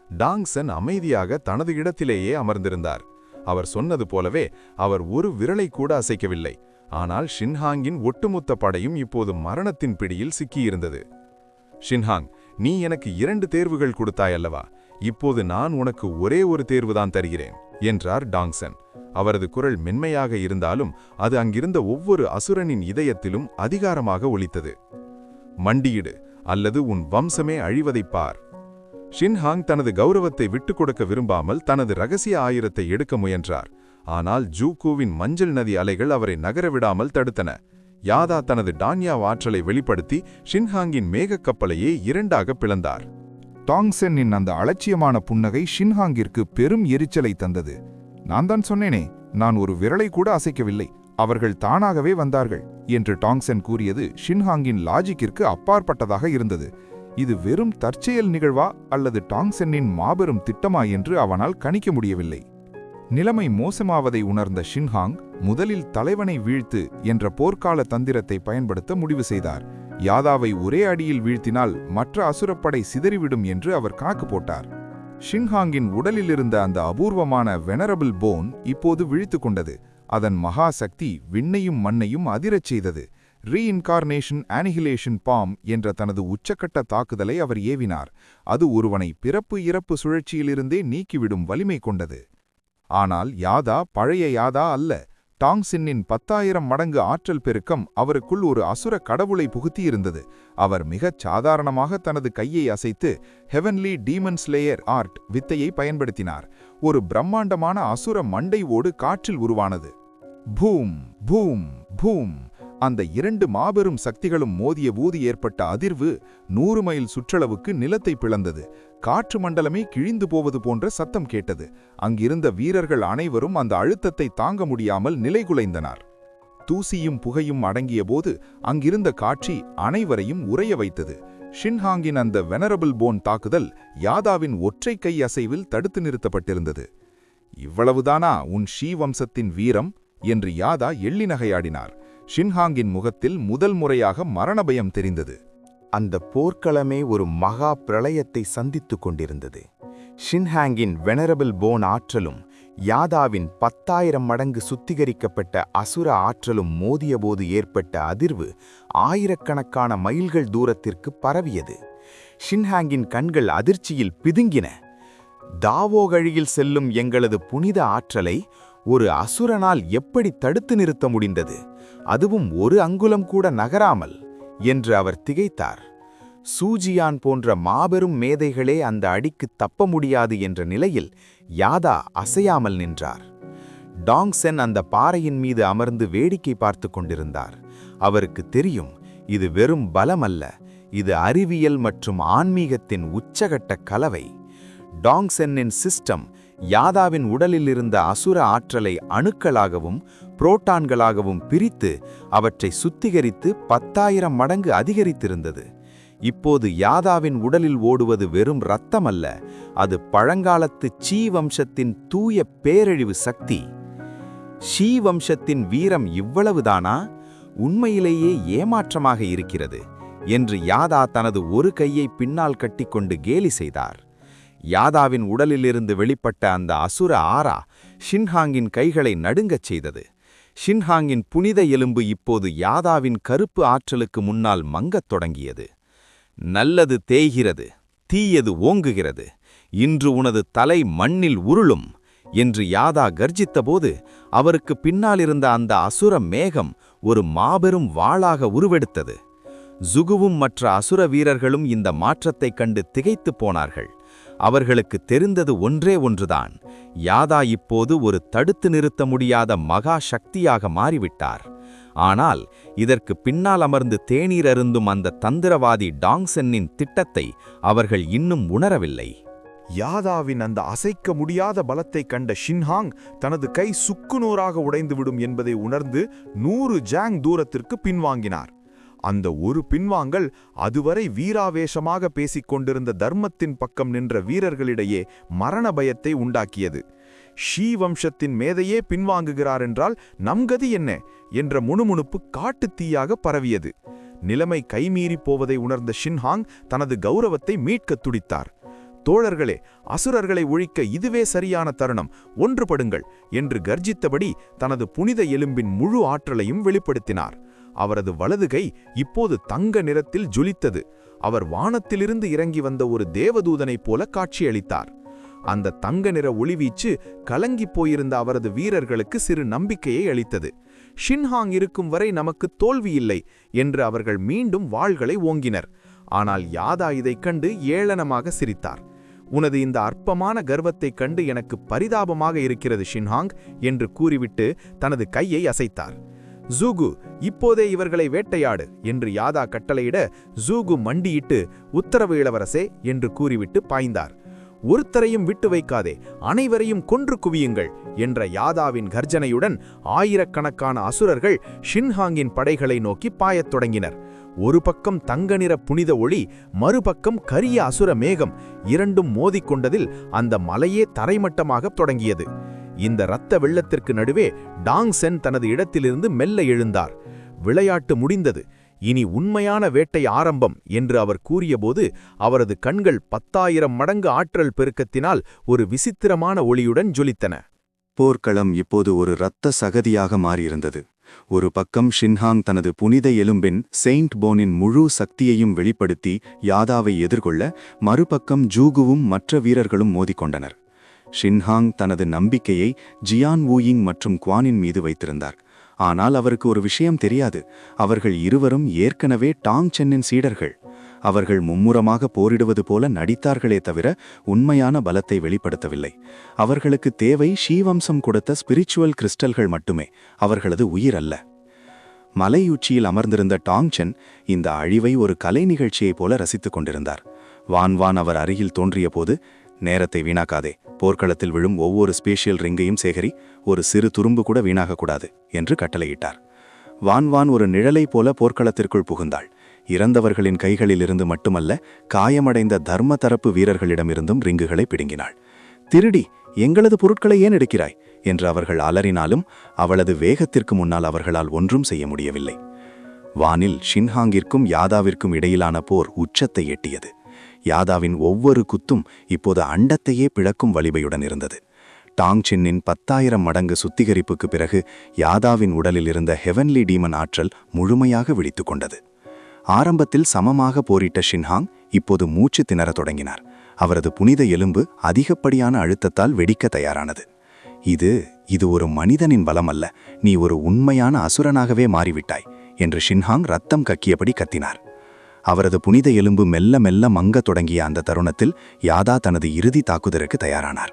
Speaker 5: டாங்சென் அமைதியாக தனது இடத்திலேயே அமர்ந்திருந்தார். அவர் சொன்னது போலவே அவர் ஒரு விரலை கூட அசைக்கவில்லை. ஆனால் ஷின்ஹாங்கின் ஒட்டுமொத்த படையும் இப்போது மரணத்தின் பிடியில் சிக்கியிருந்தது. ஷின்ஹாங், நீ எனக்கு 2 தேர்வுகள் கொடுத்தாயல்லவா? இப்போது நான் உனக்கு ஒரே ஒரு தேர்வுதான் தருகிறேன் என்றார் டாங்சென். அவரது குரல் மென்மையாக இருந்தாலும் அது அங்கிருந்த ஒவ்வொரு அசுரனின் இதயத்திலும் அதிகாரமாக ஒலித்தது. மண்டியிடு, அல்லது உன் வம்சமே அழிவதைப் பார். ஷின்ஹாங் தனது கௌரவத்தை விட்டுக் கொடுக்க விரும்பாமல் தனது ரகசிய ஆயுதத்தை எடுக்க முயன்றார். ஆனால் ஜூகுவின் மஞ்சள் நதி அலைகள் அவரை நகரவிடாமல் தடுத்தன. யாதா தனது டான்யா ஆற்றலை வெளிப்படுத்தி ஷின்ஹாங்கின் மேகக்கப்பலையே 2ஆக பிளந்தார்.
Speaker 11: டாங்சென்னின் அந்த அலட்சியமான புன்னகை ஷின்ஹாங்கிற்கு பெரும் எரிச்சலை தந்தது. நான் தான் சொன்னேனே, நான் ஒரு விரலை கூட அசைக்கவில்லை, அவர்கள் தானாகவே வந்தார்கள் என்று டாங்சென் கூறியது ஷின்ஹாங்கின் லாஜிக்கிற்கு அப்பாற்பட்டதாக இருந்தது. இது வெறும் தற்செயல் நிகழ்வா அல்லது டாங்சென்னின் மாபெரும் திட்டமா என்று அவனால் கணிக்க முடியவில்லை. நிலைமை மோசமாவதை உணர்ந்த ஷின்ஹாங் முதலில் தலைவனை வீழ்த்து என்ற போர்க்கால தந்திரத்தை பயன்படுத்த முடிவு செய்தார். யாதாவை ஒரே அடியில் வீழ்த்தினால் மற்ற அசுரப்படை சிதறிவிடும் என்று அவர் கணக்கு போட்டார். ஷின்ஹாங்கின் உடலில் இருந்த அந்த அபூர்வமான வெனரபிள் போன் இப்போது விழித்து கொண்டது. அதன் மகா சக்தி விண்ணையும் மண்ணையும் அதிரச் செய்தது. ரீஇன்கார்னேஷன் ஆனிஹிலேஷன் பாம் என்ற தனது உச்சக்கட்ட தாக்குதலை அவர் ஏவினார். அது ஒருவனை பிறப்பு இறப்பு சுழற்சியிலிருந்தே நீக்கிவிடும் வலிமை கொண்டது. ஆனால் யாதா பழைய யாதா அல்ல. டாங்ஸின்னின் 10,000 மடங்கு ஆற்றல் பெருக்கம் அவருக்குள் ஒரு அசுர கடவுளை புகுத்தியிருந்தது. அவர் மிகச் சாதாரணமாக தனது கையை அசைத்து ஹெவன்லி டீமன் ஸ்லேயர் ஆர்ட் வித்தையை பயன்படுத்தினார். ஒரு பிரம்மாண்டமான அசுர மண்டை ஓடு காற்றில் உருவானது. Boom boom boom! அந்த 2 மாபெரும் சக்திகளும் மோதிய போது ஏற்பட்ட அதிர்வு 100 மைல் சுற்றளவுக்கு நிலத்தை பிளந்தது. காற்று மண்டலமே கிழிந்து போவது போன்ற சத்தம் கேட்டது. அங்கிருந்த வீரர்கள் அனைவரும் அந்த அழுத்தத்தை தாங்க முடியாமல் நிலைகுலைந்தனர். தூசியும் புகையும் அடங்கிய போது அங்கிருந்த காட்சி அனைவரையும் உறைய வைத்தது. ஷின்ஹாங்கின் அந்த வெனரபிள் போன் தாக்குதல் யாதாவின் ஒற்றை கை அசைவில் தடுத்து நிறுத்தப்பட்டிருந்தது. இவ்வளவுதானா உன் ஷீ வம்சத்தின் வீரம் என்று யாதா எள்ளி நகையாடினார். ஷின்ஹாங்கின் முகத்தில் முதல் முறையாக மரணபயம் தெரிந்தது.
Speaker 2: அந்த போர்க்களமே ஒரு மகா பிரளயத்தை சந்தித்துக் கொண்டிருந்தது. ஷின்ஹாங்கின் வெனரபிள் போன் ஆற்றலும் யாதாவின் 10,000 மடங்கு சுத்திகரிக்கப்பட்ட அசுர ஆற்றலும் மோதியபோது ஏற்பட்ட அதிர்வு ஆயிரக்கணக்கான மைல்கள் தூரத்திற்கு பரவியது. ஷின்ஹாங்கின் கண்கள் அதிர்ச்சியில் பிதுங்கின. தாவோ வழியில் செல்லும் எங்களது புனித ஆற்றலை ஒரு அசுரனால் எப்படி தடுத்து நிறுத்த முடிந்தது, அதுவும் ஒரு அங்குலம் கூட நகராமல் என்று அவர் திகைத்தார். சூஜியான் போன்ற மாபெரும் மேதைகளே அந்த அடிக்கு தப்ப முடியாது என்ற நிலையில் யாதா அசையாமல் நின்றார். டாங்சென் அந்த பாறையின் மீது அமர்ந்து வேடிக்கை பார்த்து கொண்டிருந்தார். அவருக்கு தெரியும், இது வெறும் பலம் அல்ல, இது அறிவியல் மற்றும் ஆன்மீகத்தின் உச்சகட்ட கலவை. டாங்சென்னின் சிஸ்டம் யாதாவின் உடலில் இருந்த அசுர ஆற்றலை அணுக்களாகவும் புரோட்டான்களாகவும் பிரித்து அவற்றை சுத்திகரித்து 10,000 மடங்கு அதிகரித்திருந்தது. இப்போது யாதாவின் உடலில் ஓடுவது வெறும் இரத்தமல்ல, அது பழங்காலத்து சீ வம்சத்தின் தூய பேரழிவு சக்தி. ஷீ வம்சத்தின் வீரம் இவ்வளவுதானா? உண்மையிலேயே ஏமாற்றமாக இருக்கிறது என்று யாதா தனது ஒரு கையை பின்னால் கட்டிக்கொண்டு கேலி செய்தார். யாதாவின் உடலிலிருந்து வெளிப்பட்ட அந்த அசுர ஆரா ஷின்ஹாங்கின் கைகளை நடுங்கச் செய்தது. ஷின்ஹாங்கின் புனித எலும்பு இப்போது யாதாவின் கருப்பு ஆற்றலுக்கு முன்னால் மங்கத் தொடங்கியது. நல்லது தேய்கிறது, தீயது ஓங்குகிறது, இன்று உனது தலை மண்ணில் உருளும் என்று யாதா கர்ஜித்தபோது அவருக்கு பின்னாலிருந்த அந்த அசுர மேகம் ஒரு மாபெரும் வாளாக உருவெடுத்தது. ஜுகுவும் மற்ற அசுர வீரர்களும் இந்த மாற்றத்தைக் கண்டு திகைத்துப் போனார்கள். அவர்களுக்கு தெரிந்தது ஒன்றே ஒன்றுதான், யாதா இப்போது ஒரு தடுத்து நிறுத்த முடியாத மகா சக்தியாக மாறிவிட்டார். ஆனால் இதற்கு பின்னால் அமர்ந்து தேநீர் அருந்தும் அந்த தந்திரவாதி டாங்சென்னின் திட்டத்தை அவர்கள் இன்னும் உணரவில்லை.
Speaker 11: யாதாவின் அந்த அசைக்க முடியாத பலத்தை கண்ட ஷின்ஹாங் தனது கை சுக்குநூறாக உடைந்துவிடும் என்பதை உணர்ந்து 100 ஜாங் தூரத்திற்கு பின்வாங்கினார். அந்த ஒரு பின்வாங்கல் அதுவரை வீராவேசமாக பேசிக் கொண்டிருந்த தர்மத்தின் பக்கம் நின்ற வீரர்களிடையே மரண பயத்தை உண்டாக்கியது. ஷீ வம்சத்தின் மேதையே பின்வாங்குகிறார் என்றால் நம் கதி என்ன என்ற முணுமுணுப்பு காட்டுத் தீயாக பரவியது. நிலைமை கைமீறி போவதை உணர்ந்த ஷின்ஹாங் தனது கௌரவத்தை மீட்கத் துடித்தார். தோழர்களே, அசுரர்களை ஒழிக்க இதுவே சரியான தருணம், ஒன்றுபடுங்கள் என்று கர்ஜித்தபடி தனது புனித எலும்பின் முழு ஆற்றலையும் வெளிப்படுத்தினார். அவரது வலது கை இப்போது தங்க நிறத்தில் ஜொலித்தது. அவர் வானத்திலிருந்து இறங்கி வந்த ஒரு தேவதூதனைப் போல காட்சியளித்தார். அந்த தங்க நிற ஒளிவீச்சு கலங்கிப் போயிருந்த அவரது வீரர்களுக்கு சிறு நம்பிக்கையை அளித்தது. ஷின்ஹாங் இருக்கும் வரை நமக்கு தோல்வியில்லை என்று அவர்கள் மீண்டும் வாள்களை ஓங்கினர். ஆனால் யாதா இதைக் கண்டு ஏளனமாக சிரித்தார். உனது இந்த அற்பமான கர்வத்தைக் கண்டு எனக்கு பரிதாபமாக இருக்கிறது ஷின்ஹாங் என்று கூறிவிட்டு தனது கையை அசைத்தார். ஜூகு, இப்போதே இவர்களை வேட்டையாடு என்று யாதா கட்டளையிட ஜூகு மண்டியிட்டு உத்தரவு இளவரசே என்று கூறிவிட்டு பாய்ந்தார். ஒருத்தரையும் விட்டு வைக்காதே, அனைவரையும் கொன்று குவியுங்கள் என்ற யாதாவின் கர்ஜனையுடன் ஆயிரக்கணக்கான அசுரர்கள் ஷின்ஹாங்கின் படைகளை நோக்கி பாயத் தொடங்கினர். ஒரு பக்கம் தங்க நிற புனித ஒளி, மறுபக்கம் கரிய அசுர மேகம், இரண்டும் மோதிக்கொண்டதில் அந்த மலையே தரைமட்டமாகத் தொடங்கியது.
Speaker 2: இந்த இரத்த வெள்ளத்திற்கு நடுவே டாங் சென் தனது இடத்திலிருந்து மெல்ல எழுந்தார். விளையாட்டு முடிந்தது, இனி உண்மையான வேட்டை ஆரம்பம் என்று அவர் கூறியபோது அவரது கண்கள் 10,000 மடங்கு ஆற்றல் பெருக்கத்தினால் ஒரு விசித்திரமான ஒளியுடன் ஜொலித்தன.
Speaker 12: போர்க்களம் இப்போது ஒரு இரத்த சகதியாக மாறியிருந்தது. ஒரு பக்கம் ஷின்ஹாங் தனது புனித எலும்பின் செயின்ட் போனின் முழு சக்தியையும் வெளிப்படுத்தி யாதாவை எதிர்கொள்ள, மறுபக்கம் ஜூகுவும் மற்ற வீரர்களும் மோதிக்கொண்டனர். ஷின்ஹாங் தனது நம்பிக்கையை ஜியான் வூயிங் மற்றும் குவானின் மீது வைத்திருந்தார். ஆனால் அவருக்கு ஒரு விஷயம் தெரியாது. அவர்கள் இருவரும் ஏற்கனவே டாங் சென்னின் சீடர்கள். அவர்கள் மும்முரமாக போரிடுவது போல நடித்தார்களே தவிர உண்மையான பலத்தை வெளிப்படுத்தவில்லை. அவர்களுக்கு தேவை ஷீவம்சம் கொடுத்த ஸ்பிரிச்சுவல் கிறிஸ்டல்கள் மட்டுமே, அவர்களது உயிர் அல்ல. மலையுச்சியில் அமர்ந்திருந்த டாங் சென் இந்த அழிவை ஒரு கலை நிகழ்ச்சியைப் போல ரசித்துக் கொண்டிருந்தார். வான் அவர் அருகில் தோன்றிய போது, நேரத்தை வீணாக்காதே, போர்க்களத்தில் விழும் ஒவ்வொரு ஸ்பேஷியல் ரிங்கையும் சேகரி, ஒரு சிறு துரும்பு கூட வீணாகக்கூடாது என்று கட்டளையிட்டார். வான் ஒரு நிழலை போல போர்க்களத்திற்குள் புகுந்தாள். இறந்தவர்களின் கைகளிலிருந்து மட்டுமல்ல, காயமடைந்த தர்ம தரப்பு வீரர்களிடமிருந்தும் ரிங்குகளை பிடுங்கினாள். திருடி, எங்களது பொருட்களை ஏன் எடுக்கிறாய் என்று அவர்கள் அலறினாலும் அவளது வேகத்திற்கு முன்னால் அவர்களால் ஒன்றும் செய்ய முடியவில்லை. வானில் ஷின்ஹாங்கிற்கும் யாதாவிற்கும் இடையிலான போர் உச்சத்தை எட்டியது. யாதாவின் ஒவ்வொரு குத்தும் இப்போது அண்டத்தையே பிளக்கும் வலிமையுடன் இருந்தது. டாங் சென்னின் 10,000 மடங்கு சுத்திகரிப்புக்கு பிறகு யாதாவின் உடலில் இருந்த ஹெவன்லி டீமன் ஆற்றல் முழுமையாக விழித்து கொண்டது. ஆரம்பத்தில் சமமாக போரிட்ட ஷின்ஹாங் இப்போது மூச்சு திணறத் தொடங்கினார். அவரது புனித எலும்பு அதிகப்படியான அழுத்தத்தால் வெடிக்க தயாரானது. இது ஒரு மனிதனின் பலம் அல்ல, நீ ஒரு உண்மையான அசுரனாகவே மாறிவிட்டாய் என்று ஷின்ஹாங் ரத்தம் கக்கியபடி கத்தினார். அவரது புனித எலும்பு மெல்ல மெல்ல மங்கத் தொடங்கிய அந்த தருணத்தில் யாதா தனது இறுதி தாக்குதலுக்கு தயாரானார்.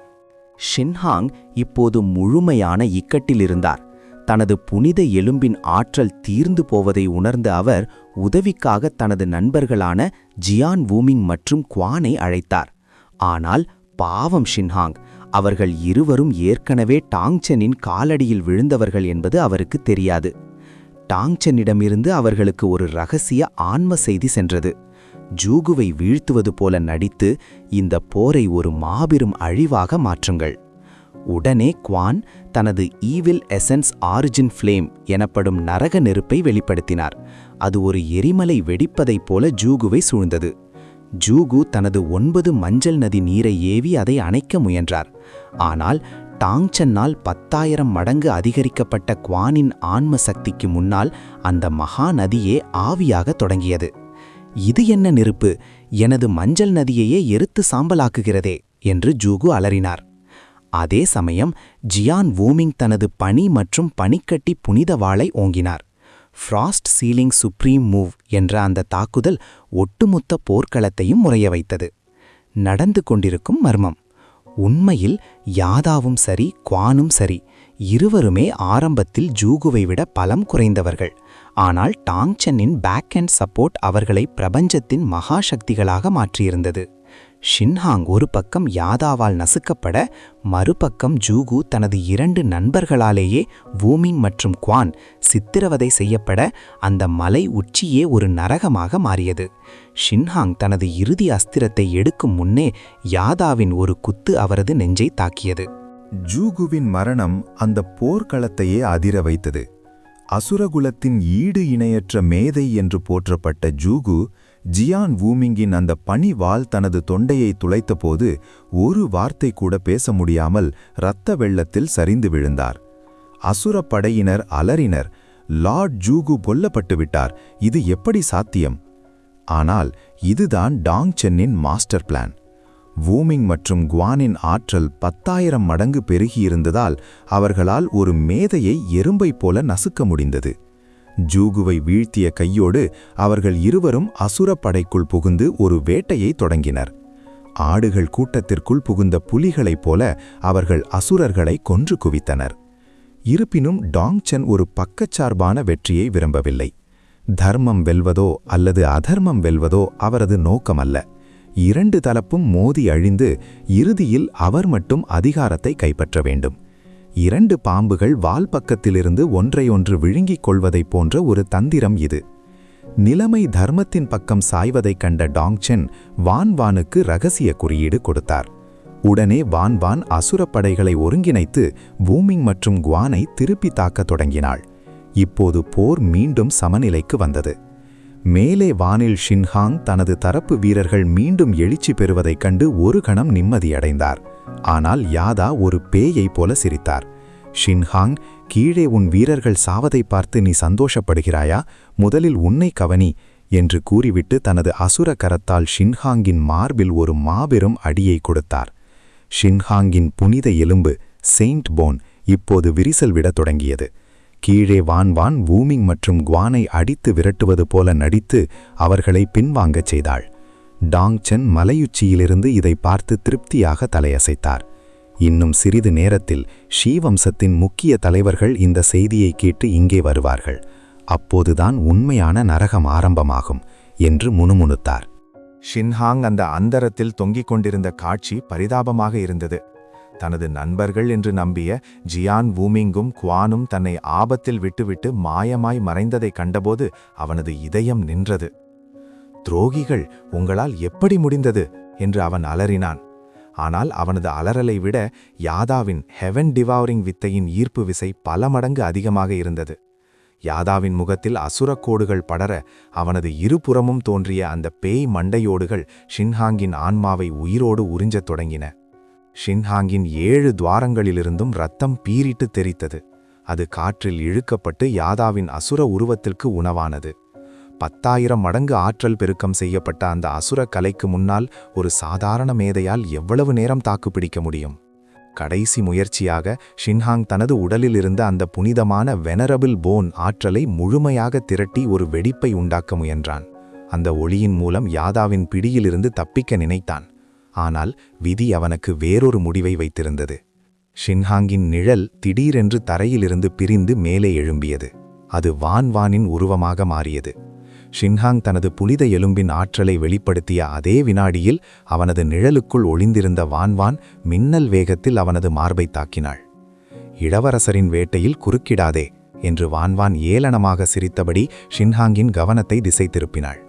Speaker 10: ஷின்ஹாங் இப்போது முழுமையான இக்கட்டில் இருந்தார். தனது புனித எலும்பின் ஆற்றல் தீர்ந்து போவதை உணர்ந்த அவர் உதவிக்காக தனது நண்பர்களான ஜியான் வூமிங் மற்றும் குவானை அழைத்தார். ஆனால் பாவம் ஷின்ஹாங், அவர்கள் இருவரும் ஏற்கனவே டாங் சென்னின் காலடியில் விழுந்தவர்கள் என்பது அவருக்கு தெரியாது. டாங் சென்னிடமிருந்து அவர்களுக்கு ஒரு ரகசிய ஆன்ம செய்தி சென்றது. ஜூகுவை வீழ்த்துவது போல நடித்து இந்த போரை ஒரு மாபெரும் அழிவாக மாற்றுங்கள். உடனே குவான் தனது ஈவில் எசன்ஸ் ஆரிஜின் ஃப்ளேம் எனப்படும் நரக நெருப்பை வெளிப்படுத்தினார். அது ஒரு எரிமலை வெடிப்பதைப் போல ஜூகுவை சூழ்ந்தது. ஜூகு தனது 9 மஞ்சள் நதி நீரை ஏவி அதை அணைக்க முயன்றார். ஆனால் டாங் சென்னால் 10,000 மடங்கு அதிகரிக்கப்பட்ட குவானின் ஆன்ம சக்திக்கு முன்னால் அந்த மகா நதியே ஆவியாக தொடங்கியது. இது என்ன நெருப்பு, எனது மஞ்சள் நதியையே எரித்து சாம்பலாக்குகிறதே என்று ஜூகு அலறினார். அதே சமயம் ஜியான் வூமிங் தனது பனி மற்றும் பனிக்கட்டி புனித வாளை ஓங்கினார். ஃப்ராஸ்ட் சீலிங் சுப்ரீம் மூவ் என்ற அந்த தாக்குதல் ஒட்டுமொத்த போர்க்களத்தையும் முறைய வைத்தது. நடந்து கொண்டிருக்கும் மர்மம். உண்மையில் யாதாவும் சரி குவானும் சரி, இருவருமே ஆரம்பத்தில் ஜூகுவை விட பலம் குறைந்தவர்கள். ஆனால் டாங் சென்னின் பேக் அண்ட் சப்போர்ட் அவர்களை பிரபஞ்சத்தின் மகா சக்திகளாக மாற்றியிருந்தது. ஷின்ஹாங் ஒரு பக்கம் யாதாவால் நசுக்கப்பட, மறுபக்கம் ஜூகு தனது 2 நண்பர்களாலேயே வூமிங் மற்றும் குவான் சித்திரவதை செய்யப்பட அந்த மலை உச்சியே ஒரு நரகமாக மாறியது. ஷின்ஹாங் தனது இறுதி அஸ்திரத்தை எடுக்கும் முன்னே யாதாவின் ஒரு குத்து அவரது நெஞ்சை தாக்கியது.
Speaker 7: ஜூகுவின் மரணம் அந்த போர்க்களத்தையே அதிர வைத்தது. அசுரகுலத்தின் ஈடு இணையற்ற மேதை என்று போற்றப்பட்ட ஜூகு ஜியான் வூமிங்கின் அந்த பனி வாள் தனது தொண்டையை துளைத்தபோது ஒரு வார்த்தை கூட பேச முடியாமல் இரத்த வெள்ளத்தில் சரிந்து விழுந்தார். அசுர படையினர் அலறினர், லார்ட் ஜூகு கொல்லப்பட்டு விட்டார், இது எப்படி சாத்தியம்? ஆனால் இதுதான் டாங் சென்னின் மாஸ்டர் பிளான். வூமிங் மற்றும் குவானின் ஆற்றல் 10,000 மடங்கு பெருகியிருந்ததால் அவர்களால் ஒரு மேதையை எறும்பைப் போல நசுக்க முடிந்தது. ஜூகுவை வீழ்த்திய கையோடு அவர்கள் இருவரும் அசுர படைக்குள் புகுந்து ஒரு வேட்டையை தொடங்கினர். ஆடுகள் கூட்டத்திற்குள் புகுந்த புலிகளைப் போல அவர்கள் அசுரர்களை கொன்று குவித்தனர். இருப்பினும் டாங் சென் ஒரு பக்கச்சார்பான வெற்றியை விரும்பவில்லை. தர்மம் வெல்வதோ அல்லது அதர்மம் வெல்வதோ அவரது நோக்கமல்ல. 2 தரப்பும் மோதி அழிந்து இறுதியில் அவர் மட்டும் அதிகாரத்தை கைப்பற்ற வேண்டும். 2 பாம்புகள் வால் பக்கத்திலிருந்து ஒன்றையொன்று விழுங்கிக் கொள்வதைப் போன்ற ஒரு தந்திரம் இது. நிலைமை தர்மத்தின் பக்கம் சாய்வதைக் கண்ட டாங் சென் வானுக்கு ரகசிய குறியீடு கொடுத்தார். உடனே வான் அசுரப் படைகளை ஒருங்கிணைத்து வூமிங் மற்றும் குவானை திருப்பி தாக்கத் தொடங்கினாள். இப்போது போர் மீண்டும் சமநிலைக்கு வந்தது. மேலே வானில் ஷின்ஹாங் தனது தரப்பு வீரர்கள் மீண்டும் எழுச்சி பெறுவதைக் கண்டு ஒரு கணம் நிம்மதியடைந்தார். ஆனால் யாதா ஒரு பேயைப் போல சிரித்தார். ஷின்ஹாங், கீழே உன் வீரர்கள் சாவதை பார்த்து நீ சந்தோஷப்படுகிறாயா? முதலில் உன்னை கவனி என்று கூறிவிட்டு தனது அசுர கரத்தால் ஷின்ஹாங்கின் மார்பில் ஒரு மாபெரும் அடியை கொடுத்தார். ஷின்ஹாங்கின் புனித எலும்பு செயின்ட் போன் இப்போது விரிசல் விடத் தொடங்கியது. கீழே வான் வூமிங் மற்றும் குவானை அடித்து விரட்டுவது போல நடித்து அவர்களை பின்வாங்கச் செய்தாள். டாங் சென் மலையுச்சியிலிருந்து இதை பார்த்து திருப்தியாக தலையசைத்தார். இன்னும் சிறிது நேரத்தில் ஷீ வம்சத்தின் முக்கிய தலைவர்கள் இந்த செய்தியை கேட்டு இங்கே வருவார்கள். அப்போதுதான் உண்மையான நரகம் ஆரம்பமாகும் என்று முணுமுணுத்தார்.
Speaker 2: ஷின்ஹாங் அந்த அந்தரத்தில் தொங்கிக் கொண்டிருந்த காட்சி பரிதாபமாக இருந்தது. தனது நண்பர்கள் என்று நம்பிய ஜியான் வூமிங்கும் குவானும் தன்னை ஆபத்தில் விட்டுவிட்டு மாயமாய் மறைந்ததைக் கண்டபோது அவனது இதயம் நின்றது. துரோகிகள், உங்களால் எப்படி முடிந்தது என்று அவன் அலறினான். ஆனால் அவனது அலறலை விட யாதாவின் ஹெவன் டிவவுரிங் வித்தையின் ஈர்ப்பு விசை பல மடங்கு அதிகமாக இருந்தது. யாதாவின் முகத்தில் அசுரக்கோடுகள் படர அவனது இருபுறமும் தோன்றிய அந்த பேய் மண்டையோடுகள் ஷின்ஹாங்கின் ஆன்மாவை உயிரோடு உறிஞ்சத் தொடங்கின. ஷின்ஹாங்கின் 7 துவாரங்களிலிருந்தும் இரத்தம் பீரிட்டு தெரித்தது. அது காற்றில் இழுக்கப்பட்டு யாதாவின் அசுர உருவத்திற்கு உணவானது. 10,000 மடங்கு ஆற்றல் பெருக்கம் செய்யப்பட்ட அந்த அசுர கலைக்கு முன்னால் ஒரு சாதாரண மேதையால் எவ்வளவு நேரம் தாக்குப்பிடிக்க முடியும்? கடைசி முயற்சியாக ஷின்ஹாங் தனது உடலில் இருந்த அந்த புனிதமான வெனரபிள் போன் ஆற்றலை முழுமையாக திரட்டி ஒரு வெடிப்பை உண்டாக்க முயன்றான். அந்த ஒளியின் மூலம் யாதாவின் பிடியிலிருந்து தப்பிக்க நினைத்தான். ஆனால் விதி அவனுக்கு வேறொரு முடிவை வைத்திருந்தது. ஷின்ஹாங்கின் நிழல் திடீரென்று தரையிலிருந்து பிரிந்து மேலே எழும்பியது. அது வானின் உருவமாக மாறியது. ஷின்ஹாங் தனது புனித எலும்பின் ஆற்றலை வெளிப்படுத்திய அதே வினாடியில் அவனது நிழலுக்குள் ஒளிந்திருந்த வான் மின்னல் வேகத்தில் அவனது மார்பை தாக்கினாள். இளவரசரின் வேட்டையில் குறுக்கிடாதே என்று வான் ஏளனமாக சிரித்தபடி ஷின்ஹாங்கின் கவனத்தை திசை திருப்பினாள்.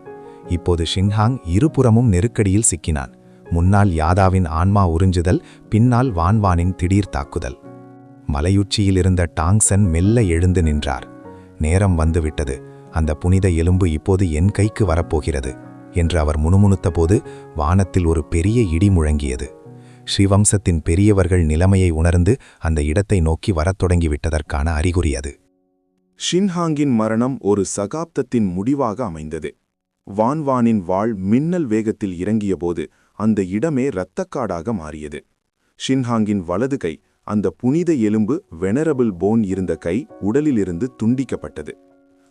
Speaker 2: இப்போது ஷின்ஹாங் இருபுறமும் நெருக்கடியில் சிக்கினான். முன்னால் யாதாவின் ஆன்மா உறிஞ்சுதல், பின்னால் வானின் திடீர் தாக்குதல். மலையுச்சியில் இருந்த டாங் சென் மெல்ல எழுந்து நின்றார். நேரம் வந்துவிட்டது. அந்த புனித எலும்பு இப்போது என் கைக்கு வரப்போகிறது என்று அவர் முணுமுணுத்தபோது வானத்தில் ஒரு பெரிய இடி முழங்கியது. ஸ்ரீவம்சத்தின் பெரியவர்கள் நிலைமையை உணர்ந்து அந்த இடத்தை நோக்கி வரத் தொடங்கிவிட்டதற்கான அறிகுறி அது.
Speaker 5: ஷின்ஹாங்கின் மரணம் ஒரு சகாப்தத்தின் முடிவாக அமைந்தது. வானின் வாள் மின்னல் வேகத்தில் இறங்கியபோது அந்த இடமே இரத்தக்காடாக மாறியது. ஷின்ஹாங்கின் வலது கை, அந்த புனித எலும்பு வெனரபிள் போன் இருந்த கை, உடலிலிருந்து துண்டிக்கப்பட்டது.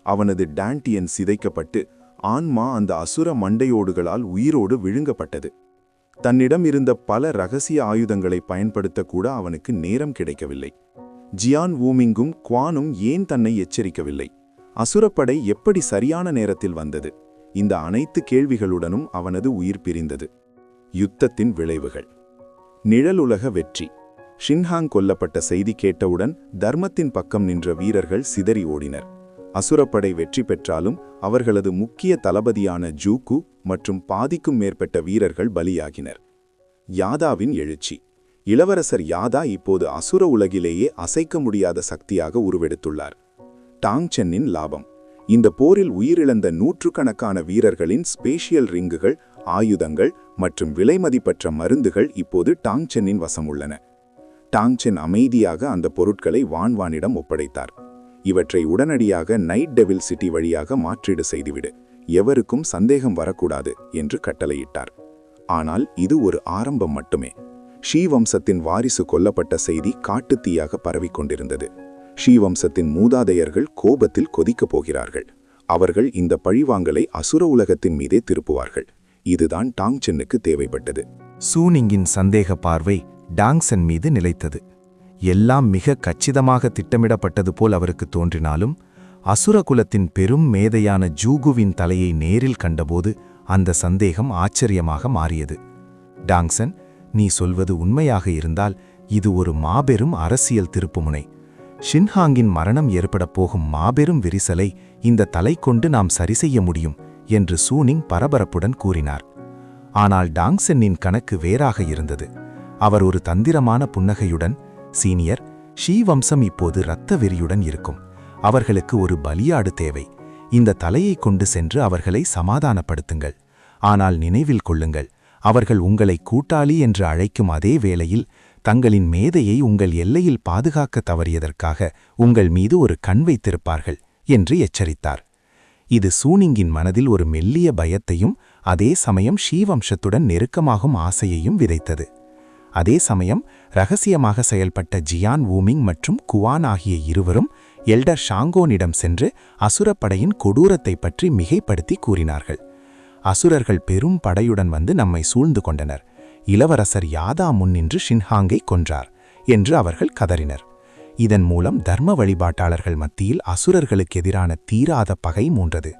Speaker 5: அவனது டான்டியன் சிதைக்கப்பட்டு ஆன்மா அந்த அசுர மண்டையோடுகளால் உயிரோடு விழுங்கப்பட்டது. தன்னிடம் இருந்த பல ரகசிய ஆயுதங்களை பயன்படுத்தக்கூட அவனுக்கு நேரம் கிடைக்கவில்லை. ஜியான் வூமிங்கும் குவானும் ஏன் தன்னை எச்சரிக்கவில்லை? அசுரப்படை எப்படி சரியான நேரத்தில் வந்தது? இந்த அனைத்து கேள்விகளுடனும் அவனது உயிர் பிரிந்தது. யுத்தத்தின் விளைவுகள். நிழலுலக வெற்றி. ஷின்ஹாங் கொல்லப்பட்ட செய்தி கேட்டவுடன் தர்மத்தின் பக்கம் நின்ற வீரர்கள் சிதறி ஓடினர். அசுரப்படை வெற்றி பெற்றாலும் அவர்களது முக்கிய தளபதியான ஜூகு மற்றும் பாதிக்கும் மேற்பட்ட வீரர்கள் பலியாகினர். யாதாவின் எழுச்சி. இளவரசர் யாதா இப்போது அசுர உலகிலேயே அசைக்க முடியாத சக்தியாக உருவெடுத்துள்ளார். டாங் சென்னின் லாபம். இந்த போரில் உயிரிழந்த நூற்றுக்கணக்கான வீரர்களின் ஸ்பேஷியல் ரிங்குகள், ஆயுதங்கள் மற்றும் விலைமதிப்பற்ற மருந்துகள் இப்போது டாங் சென்னின் வசம் உள்ளன. டாங் சென் அமைதியாக அந்த பொருட்களை வானிடம் ஒப்படைத்தார். இவற்றை உடனடியாக நைட் டெவில் சிட்டி வழியாக மாற்றீடு செய்துவிடு, எவருக்கும் சந்தேகம் வரக்கூடாது என்று கட்டளையிட்டார். ஆனால் இது ஒரு ஆரம்பம் மட்டுமே. ஷீ வம்சத்தின் வாரிசு கொல்லப்பட்ட செய்தி காட்டுத்தீயாக பரவிக்கொண்டிருந்தது. ஷீ வம்சத்தின் மூதாதையர்கள் கோபத்தில் கொதிக்கப் போகிறார்கள். அவர்கள் இந்த பழிவாங்கலை அசுர உலகத்தின் மீதே திருப்புவார்கள். இதுதான் டாங் சென்னுக்கு தேவைப்பட்டது.
Speaker 2: சூனிங்கின் சந்தேக பார்வை டாங்சென் மீது நிலைத்தது. எல்லாம் மிக கச்சிதமாக திட்டமிடப்பட்டது போல் அவருக்கு தோன்றினாலும் அசுரகுலத்தின் பெரும் மேதையான ஜூகுவின் தலையை நேரில் கண்டபோது அந்த சந்தேகம் ஆச்சரியமாக மாறியது. டாங்சன், நீ சொல்வது உண்மையாக இருந்தால் இது ஒரு மாபெரும் அரசியல் திருப்புமுனை. ஷின்ஹாங்கின் மரணம் ஏற்படப் போகும் மாபெரும் விரிசலை இந்த தலை கொண்டு நாம் சரிசெய்ய முடியும் என்று சூனிங் பரபரப்புடன் கூறினார். ஆனால் டாங்சென்னின் கணக்கு வேறாக இருந்தது.
Speaker 7: அவர் ஒரு தந்திரமான புன்னகையுடன், சீனியர், ஷீ வம்சம் இப்போது இரத்த வெறியுடன் இருக்கும். அவர்களுக்கு ஒரு பலியாடு தேவை. இந்த தலையை கொண்டு சென்று அவர்களை சமாதானப்படுத்துங்கள். ஆனால் நினைவில் கொள்ளுங்கள், அவர்கள் உங்களை கூட்டாளி என்று அழைக்கும் அதே வேளையில் தங்களின் மேதையை உங்கள் எல்லையில் பாதுகாக்க தவறியதற்காக உங்கள் மீது ஒரு கண் வைத்திருப்பார்கள் என்று எச்சரித்தார். இது சூனிங்கின் மனதில் ஒரு மெல்லிய பயத்தையும் அதே சமயம் ஷீவம்சத்துடன் நெருக்கமாகும் ஆசையையும் விதைத்தது. அதே சமயம் ரகசியமாக செயல்பட்ட ஜியான் வூமிங் மற்றும் குவான் ஆகிய இருவரும் எல்டர் ஷாங்கோனிடம் சென்று அசுரப்படையின் கொடூரத்தை பற்றி மிகைப்படுத்தி கூறினார்கள். அசுரர்கள் பெரும் படையுடன் வந்து நம்மை சூழ்ந்து கொண்டனர். இளவரசர் யாதா முன்னின்று ஷின்ஹாங்கை கொன்றார் என்று அவர்கள் கதறினர். இதன் மூலம் தர்ம வழிபாட்டாளர்கள் மத்தியில் அசுரர்களுக்கு எதிரான தீராத பகை மூண்டது.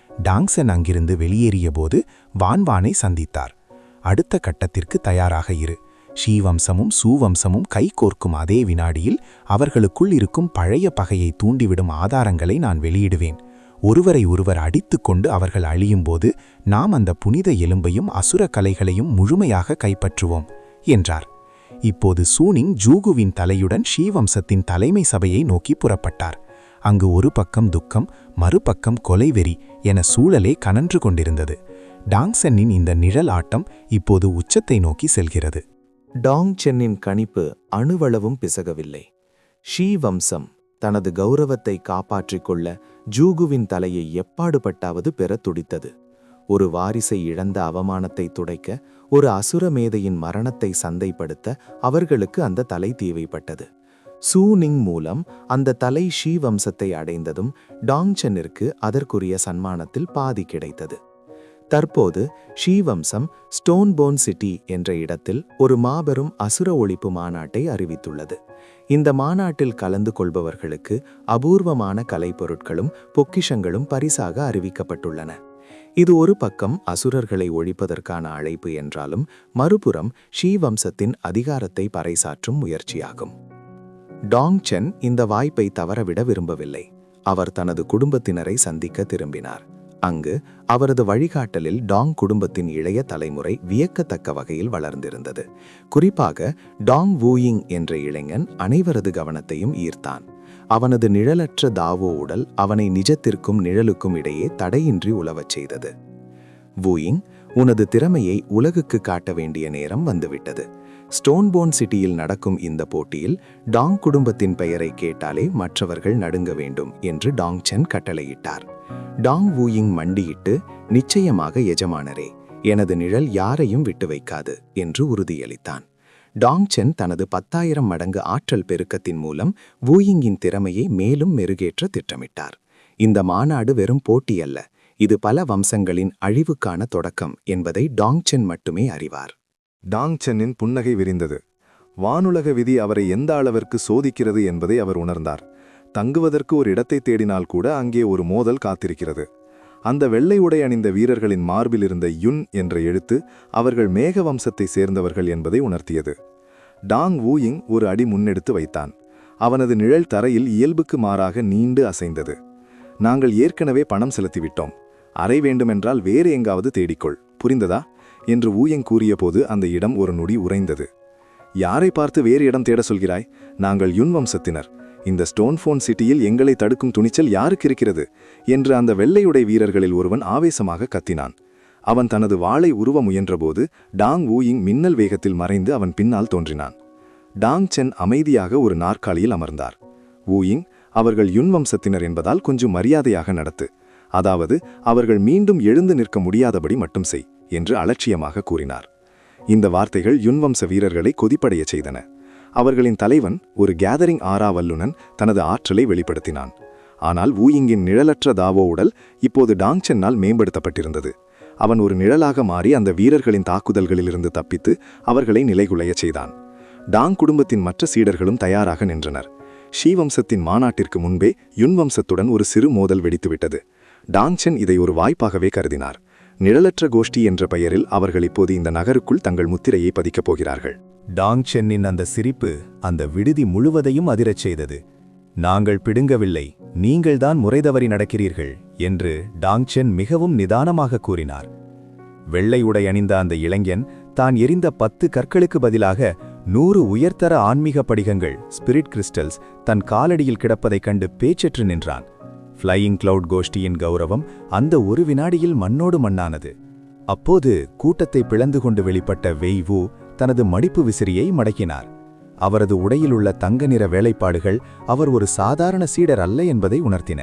Speaker 7: டாங்சன் அங்கிருந்து வெளியேறியபோது வான்வானை சந்தித்தார். அடுத்த கட்டத்திற்கு தயாராக இரு. ஷீவம்சமும் சூவம்சமும் கைகோர்க்கும் அதே வினாடியில் அவர்களுக்குள் இருக்கும் பழைய பகையை தூண்டிவிடும் ஆதாரங்களை நான் வெளியிடுவேன். ஒருவரை ஒருவர் அடித்துக்கொண்டு அவர்கள் அழியும்போது நாம் அந்த புனித எலும்பையும் அசுர கலைகளையும் முழுமையாக கைப்பற்றுவோம் என்றார். இப்போது சூனிங் ஜூகுவின் தலையுடன் ஷீவம்சத்தின் தலைமை சபையை நோக்கி புறப்பட்டார். அங்கு ஒரு பக்கம் துக்கம், மறுபக்கம் கொலைவெறி என சூழலே கனன்று கொண்டிருந்தது. டாங்சென்னின் இந்த நிழல் ஆட்டம் இப்போது உச்சத்தை நோக்கி செல்கிறது.
Speaker 8: டாங் சென்னின் கணிப்பு அணுவளவும் பிசகவில்லை. ஷீ வம்சம் தனது கௌரவத்தை காப்பாற்றிக் கொள்ள ஜூகுவின் தலையை எப்பாடுபட்டாவது பெற துடித்தது. ஒரு வாரிசை இழந்த அவமானத்தை துடைக்க, ஒரு அசுர மேதையின் மரணத்தை சந்தைப்படுத்த அவர்களுக்கு அந்த தலை தேவைப்பட்டது. சூனிங் மூலம் அந்த தலை ஷீ வம்சத்தை அடைந்ததும் டாங்சென்னிற்கு அதற்குரிய சன்மானத்தில் பாதி கிடைத்தது. தற்போது ஷீ வம்சம் ஸ்டோன்போன் சிட்டி என்ற இடத்தில் ஒரு மாபெரும் அசுர ஒழிப்பு மாநாட்டை அறிவித்துள்ளது. இந்த மாநாட்டில் கலந்து கொள்பவர்களுக்கு அபூர்வமான கலைப்பொருட்களும் பொக்கிஷங்களும் பரிசாக அறிவிக்கப்பட்டுள்ளன. இது ஒரு பக்கம் அசுரர்களை ஒழிப்பதற்கான அழைப்பு என்றாலும், மறுபுறம் ஷீ வம்சத்தின் அதிகாரத்தை பறைசாற்றும் முயற்சியாகும். டாங்சென் இந்த வாய்ப்பை தவறவிட விரும்பவில்லை. அவர் தனது குடும்பத்தினரை சந்திக்க திரும்பினார். அங்கு அவரது வழிகாட்டலில் டாங் குடும்பத்தின் இளைய தலைமுறை வியக்கத்தக்க வகையில் வளர்ந்திருந்தது. குறிப்பாக டாங் வூயிங் என்ற இளைஞன் அனைவரது கவனத்தையும் ஈர்த்தான். அவனது நிழலற்ற தாவோ உடல் அவனை நிஜத்திற்கும் நிழலுக்கும் இடையே தடையின்றி உலவச் செய்தது. வூயிங், உனது திறமையை உலகுக்கு காட்ட வேண்டிய நேரம் வந்துவிட்டது. ஸ்டோன்போன் சிட்டியில் நடக்கும் இந்த போட்டியில் டாங் குடும்பத்தின் பெயரை கேட்டாலே மற்றவர்கள் நடுங்க வேண்டும் என்று டாங்சென் கட்டளையிட்டார். டாங் வூயிங் மண்டியிட்டு, நிச்சயமாக எஜமானரே, எனது நிழல் யாரையும் விட்டு வைக்காது என்று உறுதியளித்தான். டாங்சென் தனது 10,000 மடங்கு ஆற்றல் பெருக்கத்தின் மூலம் வூயிங்கின் திறமையை மேலும் மெருகேற்ற திட்டமிட்டார். இந்த மாநாடு வெறும் போட்டி அல்ல, இது பல வம்சங்களின் அழிவுக்கான தொடக்கம் என்பதை டாங்சென் மட்டுமே அறிவார்.
Speaker 4: டாங்சென்னின் புன்னகை விரிந்தது. வானுலக விதி அவரை எந்த அளவிற்கு சோதிக்கிறது என்பதை அவர் உணர்ந்தார். தங்குவதற்கு ஒரு இடத்தை தேடினால் கூட அங்கே ஒரு மோதல் காத்திருக்கிறது. அந்த வெள்ளை உடை அணிந்த வீரர்களின் மார்பில் இருந்த யுன் என்ற எழுத்து அவர்கள் மேக வம்சத்தை சேர்ந்தவர்கள் என்பதை உணர்த்தியது. டாங் வூயிங் ஒரு அடி முன்னெடுத்து வைத்தான். அவனது நிழல் தரையில் இயல்புக்கு மாறாக நீண்டு அசைந்தது. நாங்கள் ஏற்கனவே பணம் செலுத்திவிட்டோம். அறை வேண்டுமென்றால் வேறு எங்காவது தேடிக்கொள், புரிந்ததா என்று வூயிங் கூறியபோது அந்த இடம் ஒரு நொடி உறைந்தது. யாரை பார்த்து வேறு இடம் தேட சொல்கிறாய்? நாங்கள் யுன் வம்சத்தினர். இந்த ஸ்டோன்போன் சிட்டியில் எங்களை தடுக்கும் துணிச்சல் யாருக்கு இருக்கிறது என்று அந்த வெள்ளையுடை வீரர்களில் ஒருவன் ஆவேசமாக கத்தினான். அவன் தனது வாளை உருவ முயன்றபோது டாங் வூயிங் மின்னல் வேகத்தில் மறைந்து அவன் பின்னால் தோன்றினான். டாங்சென் அமைதியாக ஒரு நாற்காலியில் அமர்ந்தார். வூயிங், அவர்கள் யுன் வம்சத்தினர் என்பதால் கொஞ்சம் மரியாதையாக நடத்து, அதாவது அவர்கள் மீண்டும் எழுந்து நிற்க முடியாதபடி மட்டும் செய் என்று அலட்சியமாக கூறினார். இந்த வார்த்தைகள் யுன் வம்ச வீரர்களை கொதிப்படைய செய்தன. அவர்களின் தலைவன், ஒரு கேதரிங் ஆரா வல்லுநன், தனது ஆற்றலை வெளிப்படுத்தினான். ஆனால் வூயிங்கின் நிழலற்ற தாவோ உடல் இப்போது டாங்சென்னால் மேம்படுத்தப்பட்டிருந்தது. அவன் ஒரு நிழலாக மாறி அந்த வீரர்களின் தாக்குதல்களிலிருந்து தப்பித்து அவர்களை நிலைகுலையச் செய்தான். டாங் குடும்பத்தின் மற்ற சீடர்களும் தயாராக நின்றனர். ஷீ வம்சத்தின் மாநாட்டிற்கு முன்பே யுன் வம்சத்துடன் ஒரு சிறு மோதல் வெடித்துவிட்டது. டாங்சென் இதை ஒரு வாய்ப்பாகவே கருதினார். நிழலற்ற கோஷ்டி என்ற பெயரில் அவர்கள் இப்போது இந்த நகருக்குள் தங்கள் முத்திரையை பதிக்கப் போகிறார்கள்.
Speaker 1: டாங்சென்னின் அந்த சிரிப்பு அந்த விடுதி முழுவதையும் அதிரச் செய்தது. நாங்கள் பிடுங்கவில்லை, நீங்கள்தான் முறைதவறி நடக்கிறீர்கள் என்று டாங்சென் மிகவும் நிதானமாக கூறினார். வெள்ளை உடை அணிந்த அந்த இளைஞன்
Speaker 2: தான் எரிந்த 10 கற்களுக்கு பதிலாக 100 உயர்தர ஆன்மீக படிகங்கள் ஸ்பிரிட் கிறிஸ்டல்ஸ் தன் காலடியில் கிடப்பதைக் கண்டு பேச்சற்று நின்றான். ஃப்ளையிங் கிளவுட் கோஷ்டியின் கௌரவம் அந்த ஒரு வினாடியில் மண்ணோடு மண்ணானது. அப்போது கூட்டத்தை பிளந்து கொண்டு வெளிப்பட்ட வெய் வு தனது மடிப்பு விசிறியை மடக்கினார். அவரது உடையில் உள்ள தங்க நிற வேலைப்பாடுகள் அவர் ஒரு சாதாரண சீடர் அல்ல என்பதை உணர்த்தின.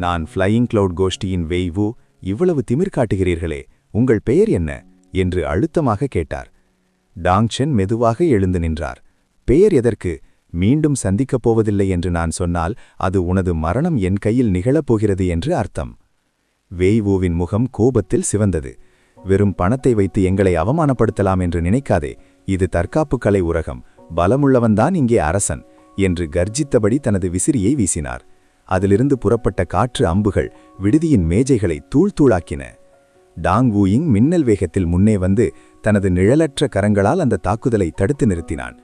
Speaker 2: நான் ஃப்ளையிங் கிளவுட் கோஷ்டியின் வெய் வு, இவ்வளவு திமிர் காட்டுகிறீர்களே, உங்கள் பெயர் என்ன என்று அழுத்தமாக கேட்டார். டாங் சென் மெதுவாக எழுந்து நின்றார். பெயர் எதற்கு? மீண்டும் சந்திக்கப் போவதில்லை என்று நான் சொன்னால் அது உனது மரணம் என் கையில் நிகழப்போகிறது என்று அர்த்தம். வெய் வுவின் முகம் கோபத்தில் சிவந்தது. வெறும் பணத்தை வைத்து எங்களை அவமானப்படுத்தலாம் என்று நினைக்காதே, இது தற்காப்பு கலை உலகம், பலமுள்ளவன்தான் இங்கே அரசன் என்று கர்ஜித்தபடி தனது விசிறியை வீசினார். அதிலிருந்து புறப்பட்ட காற்று அம்புகள் விடுதியின் மேஜைகளை தூள்தூளாக்கின. டாங் வூயிங் மின்னல் வேகத்தில் முன்னே வந்து தனது நிழலற்ற கரங்களால் அந்த தாக்குதலை தடுத்து நிறுத்தினான்.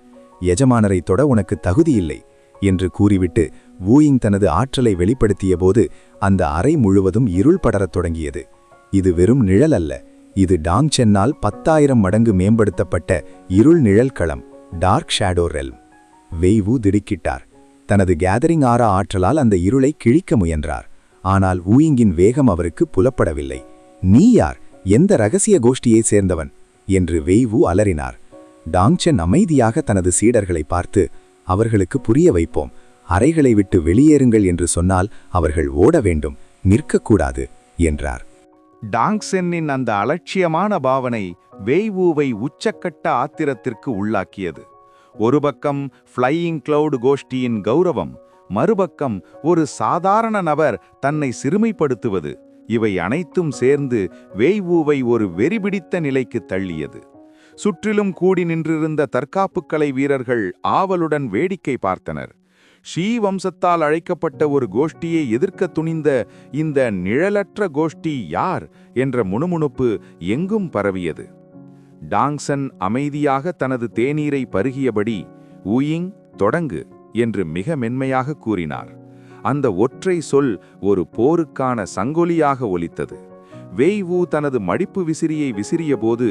Speaker 2: எஜமானரை தொட உனக்கு தகுதியில்லை என்று கூறிவிட்டு வூயிங் தனது ஆற்றலை வெளிப்படுத்திய போது அந்த அறை முழுவதும் இருள் படரத் தொடங்கியது. இது வெறும் நிழல் அல்ல, இது டாங் சென்னால் 10,000 மடங்கு மேம்படுத்தப்பட்ட இருள் நிழல் களம், டார்க் ஷேடோ ரெல்ம். வெய் வு திடுக்கிட்டார். தனது கேதரிங் ஆரா ஆற்றலால் அந்த இருளை கிழிக்க முயன்றார். ஆனால் வூயிங்கின் வேகம் அவருக்கு புலப்படவில்லை. நீ யார்? எந்த ரகசிய கோஷ்டியைச் சேர்ந்தவன் என்று வெய் வு அலறினார். டாங் சென் அமைதியாக தனது சீடர்களை பார்த்து, அவர்களுக்கு புரிய வைப்போம், அறைகளை விட்டு வெளியேறுங்கள் என்று சொன்னால் அவர்கள் ஓட வேண்டும், நிற்கக்கூடாது என்றார்.
Speaker 4: டாங் சென்னின் அந்த அலட்சியமான பாவனை வெய் வுவை உச்சக்கட்ட ஆத்திரத்திற்கு உள்ளாக்கியது. ஒரு பக்கம் ஃப்ளையிங் கிளவுட் கோஷ்டியின் கௌரவம், மறுபக்கம் ஒரு சாதாரண நபர் தன்னை சிறுமைப்படுத்துவது, இவை அனைத்தும் சேர்ந்து வெய் வுவை ஒரு வெறிபிடித்த நிலைக்கு தள்ளியது. சுற்றிலும் கூடி நின்றிருந்த தற்காப்புக்கலை வீரர்கள் ஆவலுடன் வேடிக்கை பார்த்தனர். ஷீ வம்சத்தால் அழைக்கப்பட்ட ஒரு கோஷ்டியை எதிர்க்க துணிந்த இந்த நிழலற்ற கோஷ்டி யார் என்ற முணுமுணுப்பு எங்கும் பரவியது. டாங்சன் அமைதியாக தனது தேநீரை பருகியபடி, வூயிங் தொடங்கு என்று மிக மென்மையாக கூறினார். அந்த ஒற்றை சொல் ஒரு போருக்கான சங்கொலியாக ஒலித்தது. வெய் வு தனது மடிப்பு விசிறியை விசிறியபோது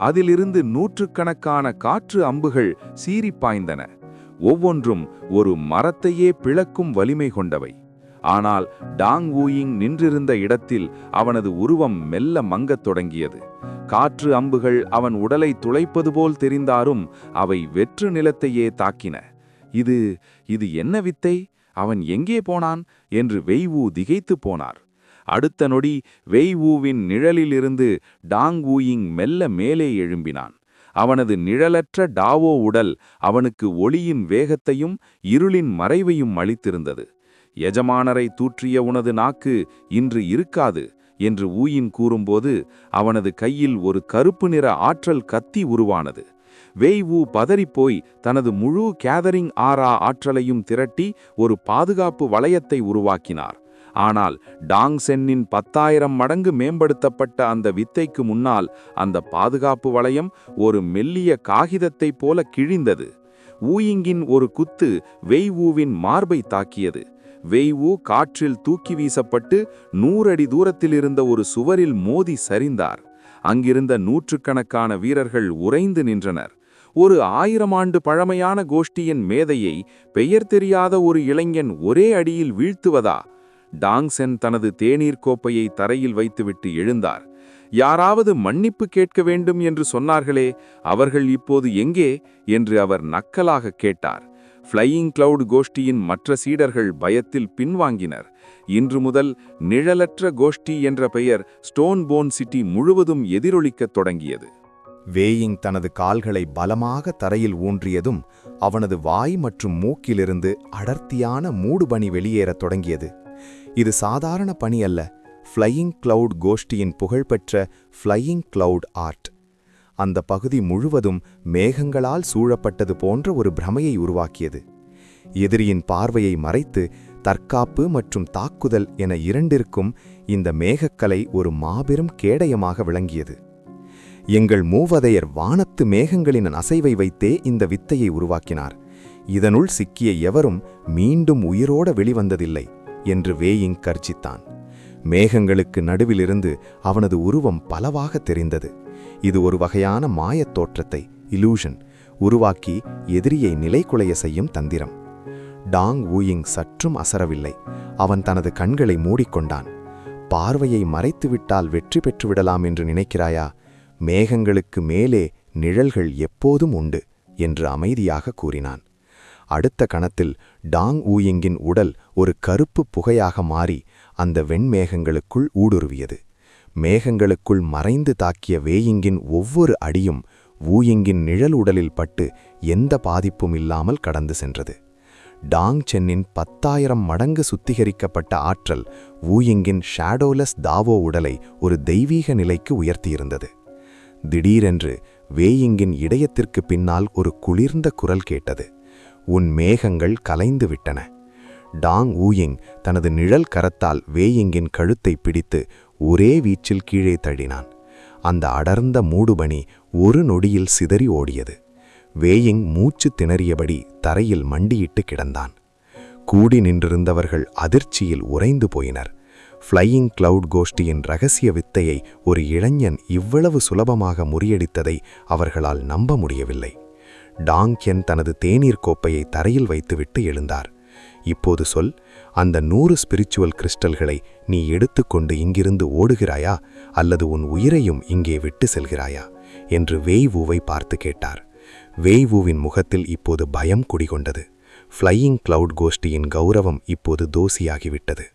Speaker 4: அதிலிருந்து நூற்றுக்கணக்கான காற்று அம்புகள் சீறிப் பாய்ந்தன. ஒவ்வொன்றும் ஒரு மரத்தையே பிளக்கும் வலிமை கொண்டவை. ஆனால் டாங் வூயிங் நின்றிருந்த இடத்தில் அவனது உருவம் மெல்ல மங்கத் தொடங்கியது. காற்று அம்புகள் அவன் உடலை துளைப்பது போல் தெரிந்தாலும் அவை வெற்று நிலத்தையே தாக்கின. இது என்ன வித்தை? அவன் எங்கே போனான் என்று வெய் வு திகைத்துப் போனார். அடுத்த நொடி வெய் வுவின் நிழலிலிருந்து டாங் வூயிங் மெல்ல மேலே எழும்பினான். அவனது நிழலற்ற டாவோ உடல் அவனுக்கு ஒளியின் வேகத்தையும் இருளின் மறைவையும் அளித்திருந்தது. எஜமானரை தூற்றிய உனது நாக்கு இன்று இருக்காது என்று வூயின் கூறும்போது அவனது கையில் ஒரு கருப்பு நிற ஆற்றல் கத்தி உருவானது. வெய் வு பதறிப்போய் தனது முழு கேதரிங் ஆரா ஆற்றலையும் திரட்டி ஒரு பாதுகாப்பு வளையத்தை உருவாக்கினார். ஆனால் டாங் சென்னின் 10,000 மடங்கு மேம்படுத்தப்பட்ட அந்த வித்தைக்கு முன்னால் அந்த பாதுகாப்பு வளையம் ஒரு மெல்லிய காகிதத்தைப் போல கிழிந்தது. வூயிங்கின் ஒரு குத்து வெய் வுவின் மார்பை தாக்கியது. வெய் வு காற்றில் தூக்கி வீசப்பட்டு 100 அடி தூரத்தில் இருந்த ஒரு சுவரில் மோதி சரிந்தார். அங்கிருந்த நூற்றுக்கணக்கான வீரர்கள் உறைந்து நின்றனர். ஒரு 1000 ஆண்டு பழமையான கோஷ்டியின் மேதையை பெயர் தெரியாத ஒரு இளைஞன் ஒரே அடியில் வீழ்த்துவதா? டாங் சென் தனது தேநீர் கோப்பையை தரையில் வைத்துவிட்டு எழுந்தார். யாராவது மன்னிப்பு கேட்க வேண்டும் என்று சொன்னார்களே, அவர்கள் இப்போது எங்கே என்று அவர் நக்கலாக கேட்டார். ஃப்ளையிங் கிளவுட் கோஷ்டியின் மற்ற சீடர்கள் பயத்தில் பின்வாங்கினர். இன்று முதல் நிழலற்ற கோஷ்டி என்ற பெயர் ஸ்டோன் போன் சிட்டி முழுவதும் எதிரொலிக்கத் தொடங்கியது.
Speaker 2: வேயிங் தனது கால்களை பலமாக தரையில் ஊன்றியதும் அவனது வாய் மற்றும் மூக்கிலிருந்து அடர்த்தியான மூடுபனி வெளியேறத் தொடங்கியது. இது சாதாரண பனி அல்ல, ஃப்ளையிங் கிளவுட் கோஷ்டியின் புகழ்பெற்ற ஃப்ளையிங் கிளவுட் ஆர்ட். அந்த பகுதி முழுவதும் மேகங்களால் சூழப்பட்டது போன்ற ஒரு பிரமையை உருவாக்கியது. எதிரியின் பார்வையை மறைத்து தற்காப்பு மற்றும் தாக்குதல் என இரண்டிற்கும் இந்த மேகக்கலை ஒரு மாபெரும் கேடயமாக விளங்கியது. எங்கள் மூவதையர் வானத்து மேகங்களின் அசைவை வைத்தே இந்த வித்தையை உருவாக்கினார். இதனுள் சிக்கிய எவரும் மீண்டும் உயிரோட வெளிவந்ததில்லை என்று வேயிங் கர்ஜித்தான். மேகங்களுக்கு நடுவிலிருந்து அவனது உருவம் பலவாக தெரிந்தது. இது ஒரு வகையான மாயத் தோற்றத்தை இலூஷன் உருவாக்கி எதிரியை நிலைகுலைய செய்யும் தந்திரம். டாங் வூயிங் சற்றும் அசரவில்லை. அவன் தனது கண்களை மூடிக்கொண்டான். பார்வையை மறைத்துவிட்டால் வெற்றி பெற்றுவிடலாம் என்று நினைக்கிறாயா? மேகங்களுக்கு மேலே நிழல்கள் எப்போதும் உண்டு என்று அமைதியாக கூறினான். அடுத்த கணத்தில் டாங் வூயிங்கின் உடல் ஒரு கருப்பு புகையாக மாறி அந்த வெண்மேகங்களுக்குள் ஊடுருவியது. மேகங்களுக்குள் மறைந்து தாக்கிய வேயிங்கின் ஒவ்வொரு அடியும் வூயிங்கின் நிழல் உடலில் பட்டு எந்த பாதிப்பும் இல்லாமல் கடந்து சென்றது. டாங் சென்னின் 10,000 மடங்கு சுத்திகரிக்கப்பட்ட ஆற்றல் வூயிங்கின் ஷேடோலெஸ் தாவோ உடலை ஒரு தெய்வீக நிலைக்கு உயர்த்தியிருந்தது. திடீரென்று வேயிங்கின் இதயத்திற்கு பின்னால் ஒரு குளிர்ந்த குரல் கேட்டது. உன் மேகங்கள் கலைந்து விட்டன. டாங் வூயிங் தனது நிழல் கரத்தால் வேயிங்கின் கழுத்தை பிடித்து ஒரே வீச்சில் கீழே தள்ளினான். அந்த அடர்ந்த மூடுபனி ஒரு நொடியில் சிதறி ஓடியது. வேயிங் மூச்சு திணறியபடி தரையில் மண்டியிட்டு கிடந்தான். கூடி நின்றிருந்தவர்கள் அதிர்ச்சியில் உறைந்து போயினர். ஃப்ளையிங் கிளவுட் கோஷ்டியின் ரகசிய வித்தையை ஒரு இளைஞன் இவ்வளவு சுலபமாக முறியடித்ததை அவர்களால் நம்ப முடியவில்லை. டாங் கென் தனது தேநீர் கோப்பையை தரையில் வைத்துவிட்டு எழுந்தார். இப்போது சொல், அந்த 100 ஸ்பிரிச்சுவல் கிறிஸ்டல்களை நீ எடுத்துக்கொண்டு இங்கிருந்து ஓடுகிறாயா அல்லது உன் உயிரையும் இங்கே விட்டு செல்கிறாயா என்று வேய்வூவை பார்த்து கேட்டார். வேய்வூவின் முகத்தில் இப்போது பயம் குடிகொண்டது. ஃப்ளையிங் கிளவுட் கோஷ்டியின் கௌரவம் இப்போது தோசியாகிவிட்டது.